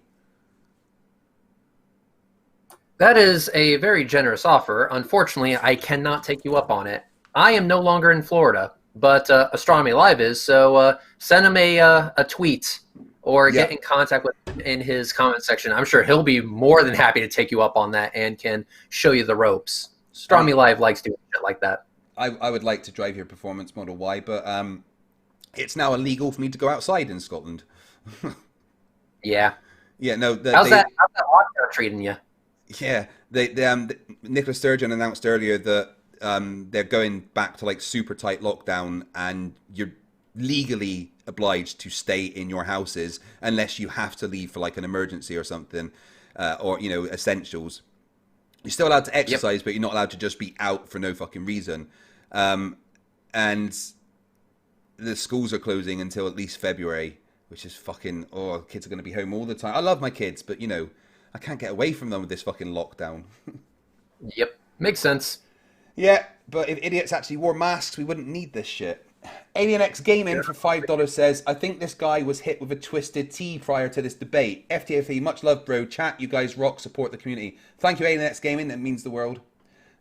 That is a very generous offer. Unfortunately, I cannot take you up on it. I am no longer in Florida, but Astronomy Live is, so send him a tweet or get in contact with him in his comment section. I'm sure he'll be more than happy to take you up on that and can show you the ropes. Astronomy Live likes doing shit like that. I would like to drive your performance Model Y, but it's now illegal for me to go outside in Scotland. Yeah. Yeah, no. How's that lockdown treating you? Yeah, Nicola Sturgeon announced earlier that they're going back to like super tight lockdown, and you're legally obliged to stay in your houses unless you have to leave for like an emergency or something, or essentials. You're still allowed to exercise, but you're not allowed to just be out for no fucking reason. And the schools are closing until at least February, which is fucking, kids are going to be home all the time. I love my kids, but I can't get away from them with this fucking lockdown. Yep, makes sense. Yeah, but if idiots actually wore masks, we wouldn't need this shit. Alien X Gaming for $5 says, I think this guy was hit with a twisted T prior to this debate. FTFE, much love, bro. Chat, you guys rock, support the community. Thank you, Alien X Gaming. That means the world.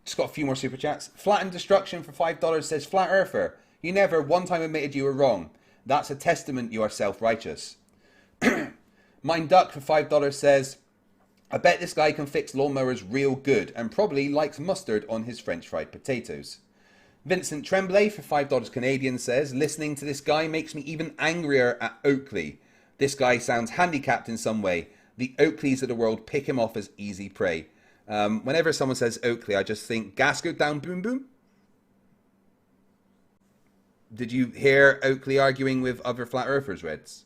Just got a few more super chats. Flattened Destruction for $5 says, Flat Earther, you never one time admitted you were wrong. That's a testament you are self-righteous. Mind Duck for $5 says, I bet this guy can fix lawnmowers real good and probably likes mustard on his French fried potatoes. Vincent Tremblay for $5 Canadian says, listening to this guy makes me even angrier at Oakley. This guy sounds handicapped in some way. The Oakleys of the world pick him off as easy prey. Whenever someone says Oakley, I just think, gas go down, boom, boom. Did you hear Oakley arguing with other flat earthers, Reds?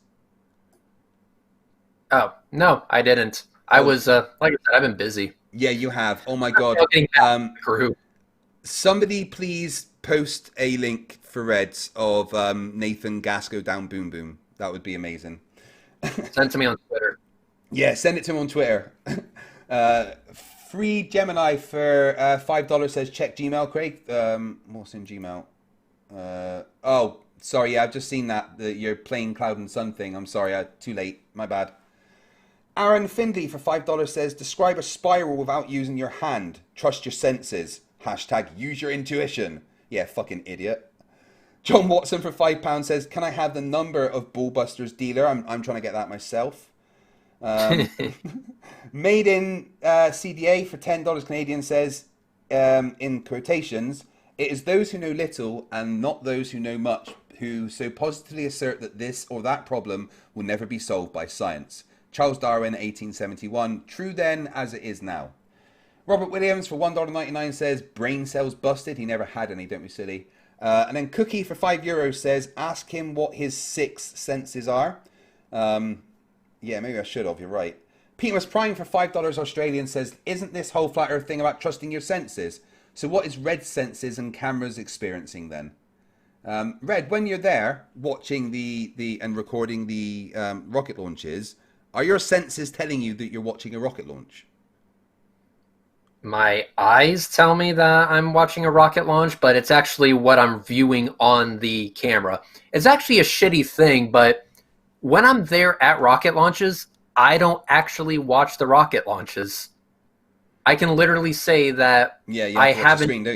Oh, no, I didn't. I was, like I said, I've been busy. Yeah, you have. Oh my God. Somebody please post a link for Reds of Nathan Gasco down boom boom. That would be amazing. Send it to me on Twitter. Yeah, send it to him on Twitter. Free Gemini for $5 says check Gmail, Craig. What's in Gmail? Oh, sorry. Yeah, I've just seen that you're playing Cloud and Sun thing. I'm sorry. Too late. My bad. Aaron Findley for $5 says, describe a spiral without using your hand. Trust your senses. Hashtag use your intuition. Yeah, fucking idiot. John Watson for £5 says, can I have the number of Bullbuster's dealer? I'm trying to get that myself. Made in CDA for $10 Canadian says, in quotations, it is those who know little and not those who know much who so positively assert that this or that problem will never be solved by science. Charles Darwin, 1871. True then as it is now. Robert Williams for $1.99 says, brain cells busted. He never had any, don't be silly. And then Cookie for €5 says, ask him what his 6 senses are. Yeah, maybe I should have, you're right. Peter's Prime for $5 Australian says, isn't this whole flat earth thing about trusting your senses? So what is Red's senses and cameras experiencing then? Red, when you're there watching and recording the rocket launches, are your senses telling you that you're watching a rocket launch? My eyes tell me that I'm watching a rocket launch, but it's actually what I'm viewing on the camera. It's actually a shitty thing, but when I'm there at rocket launches, I don't actually watch the rocket launches. I can literally say that I haven't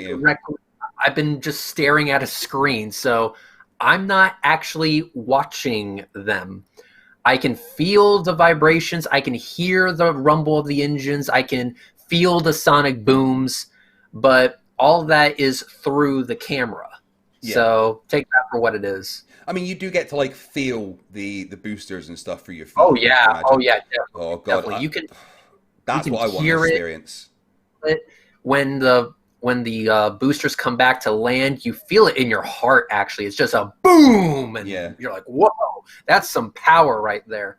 I've been just staring at a screen, so I'm not actually watching them. I can feel the vibrations, I can hear the rumble of the engines, I can feel the sonic booms, but all that is through the camera. Yeah. So take that for what it is. I mean, you do get to like feel the boosters and stuff for your feet. Oh yeah, definitely. Oh god, definitely. That's what I want to experience. When the boosters come back to land, you feel it in your heart. Actually, it's just a boom, and you're like, "Whoa, that's some power right there."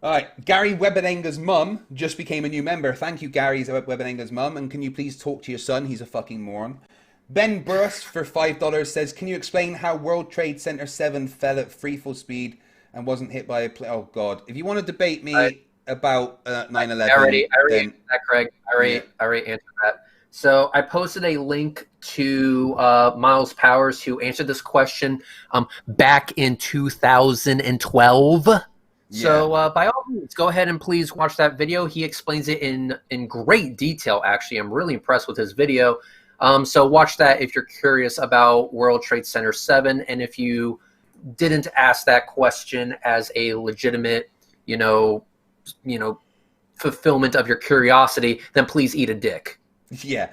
All right, Gary Webenenga's mum just became a new member. Thank you, Gary Webenenga's mum, and can you please talk to your son? He's a fucking moron. Ben Burris for $5 says, can you explain how World Trade Center 7 fell at free full speed and wasn't hit by a plane? Oh, God. If you want to debate me about 9/11... I already answered that, Craig. I already answered that. So I posted a link to Miles Powers, who answered this question back in 2012. Yeah. So by all means, go ahead and please watch that video. He explains it in great detail, actually. I'm really impressed with his video. So watch that if you're curious about World Trade Center 7, and if you didn't ask that question as a legitimate, fulfillment of your curiosity, then please eat a dick. Yeah.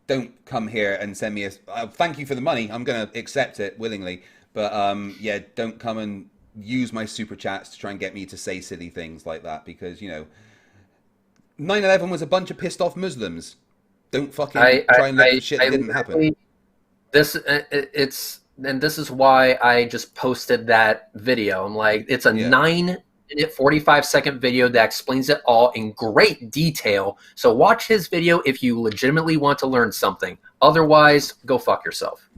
Don't come here and send me thank you for the money. I'm going to accept it willingly. But yeah, don't come and use my super chats to try and get me to say silly things like that, because 9/11 was a bunch of pissed off Muslims. Don't fucking try and let the shit that didn't happen. This is why I just posted that video. I'm like, it's a 9-minute, 45-second video that explains it all in great detail. So watch his video if you legitimately want to learn something. Otherwise, go fuck yourself.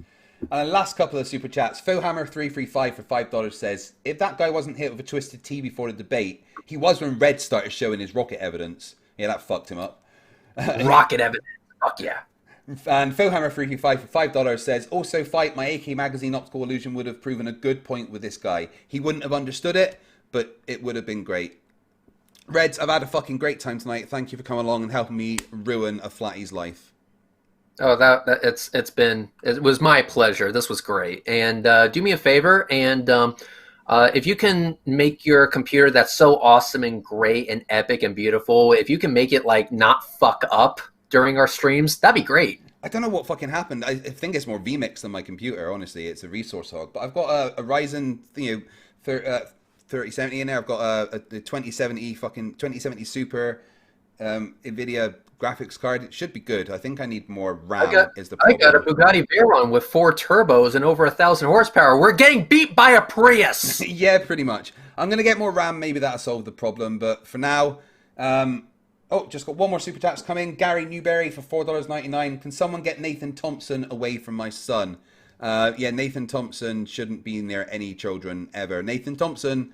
And last couple of super chats. Fohammer335 for $5 says, if that guy wasn't hit with a twisted T before the debate, he was when Red started showing his rocket evidence. Yeah, that fucked him up. Rocket evidence. Fuck yeah. And Fohammer335 for $5 says, also fight my AK magazine optical illusion would have proven a good point with this guy. He wouldn't have understood it, but it would have been great. Reds, I've had a fucking great time tonight. Thank you for coming along and helping me ruin a flattie's life. Oh, it was my pleasure. This was great. And do me a favor, and if you can make your computer that's so awesome and great and epic and beautiful, if you can make it like not fuck up during our streams, that'd be great. I don't know what fucking happened. I think it's more vMix than my computer, honestly. It's a resource hog. But I've got a Ryzen 3070 in there. I've got a 2070 Super NVIDIA graphics card. It should be good. I think I need more RAM. I got a Bugatti Veyron with 4 turbos and over 1,000 horsepower. We're getting beat by a Prius. Yeah, pretty much. I'm going to get more RAM. Maybe that'll solve the problem. But for now... oh, just got one more super chat's coming. Gary Newberry for $4.99. Can someone get Nathan Thompson away from my son? Yeah, Nathan Thompson shouldn't be near any children ever. Nathan Thompson,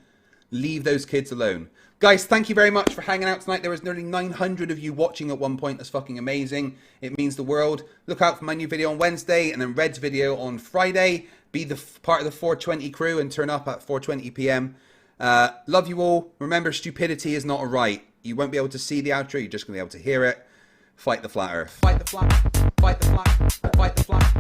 leave those kids alone. Guys, thank you very much for hanging out tonight. There was nearly 900 of you watching at one point. That's fucking amazing. It means the world. Look out for my new video on Wednesday and then Red's video on Friday. Be the part of the 420 crew and turn up at 4:20 p.m. Love you all. Remember, stupidity is not a right. You won't be able to see the outro. You're just going to be able to hear it. Fight the flat earth. Fight the flat. Fight the flat. Fight the flat.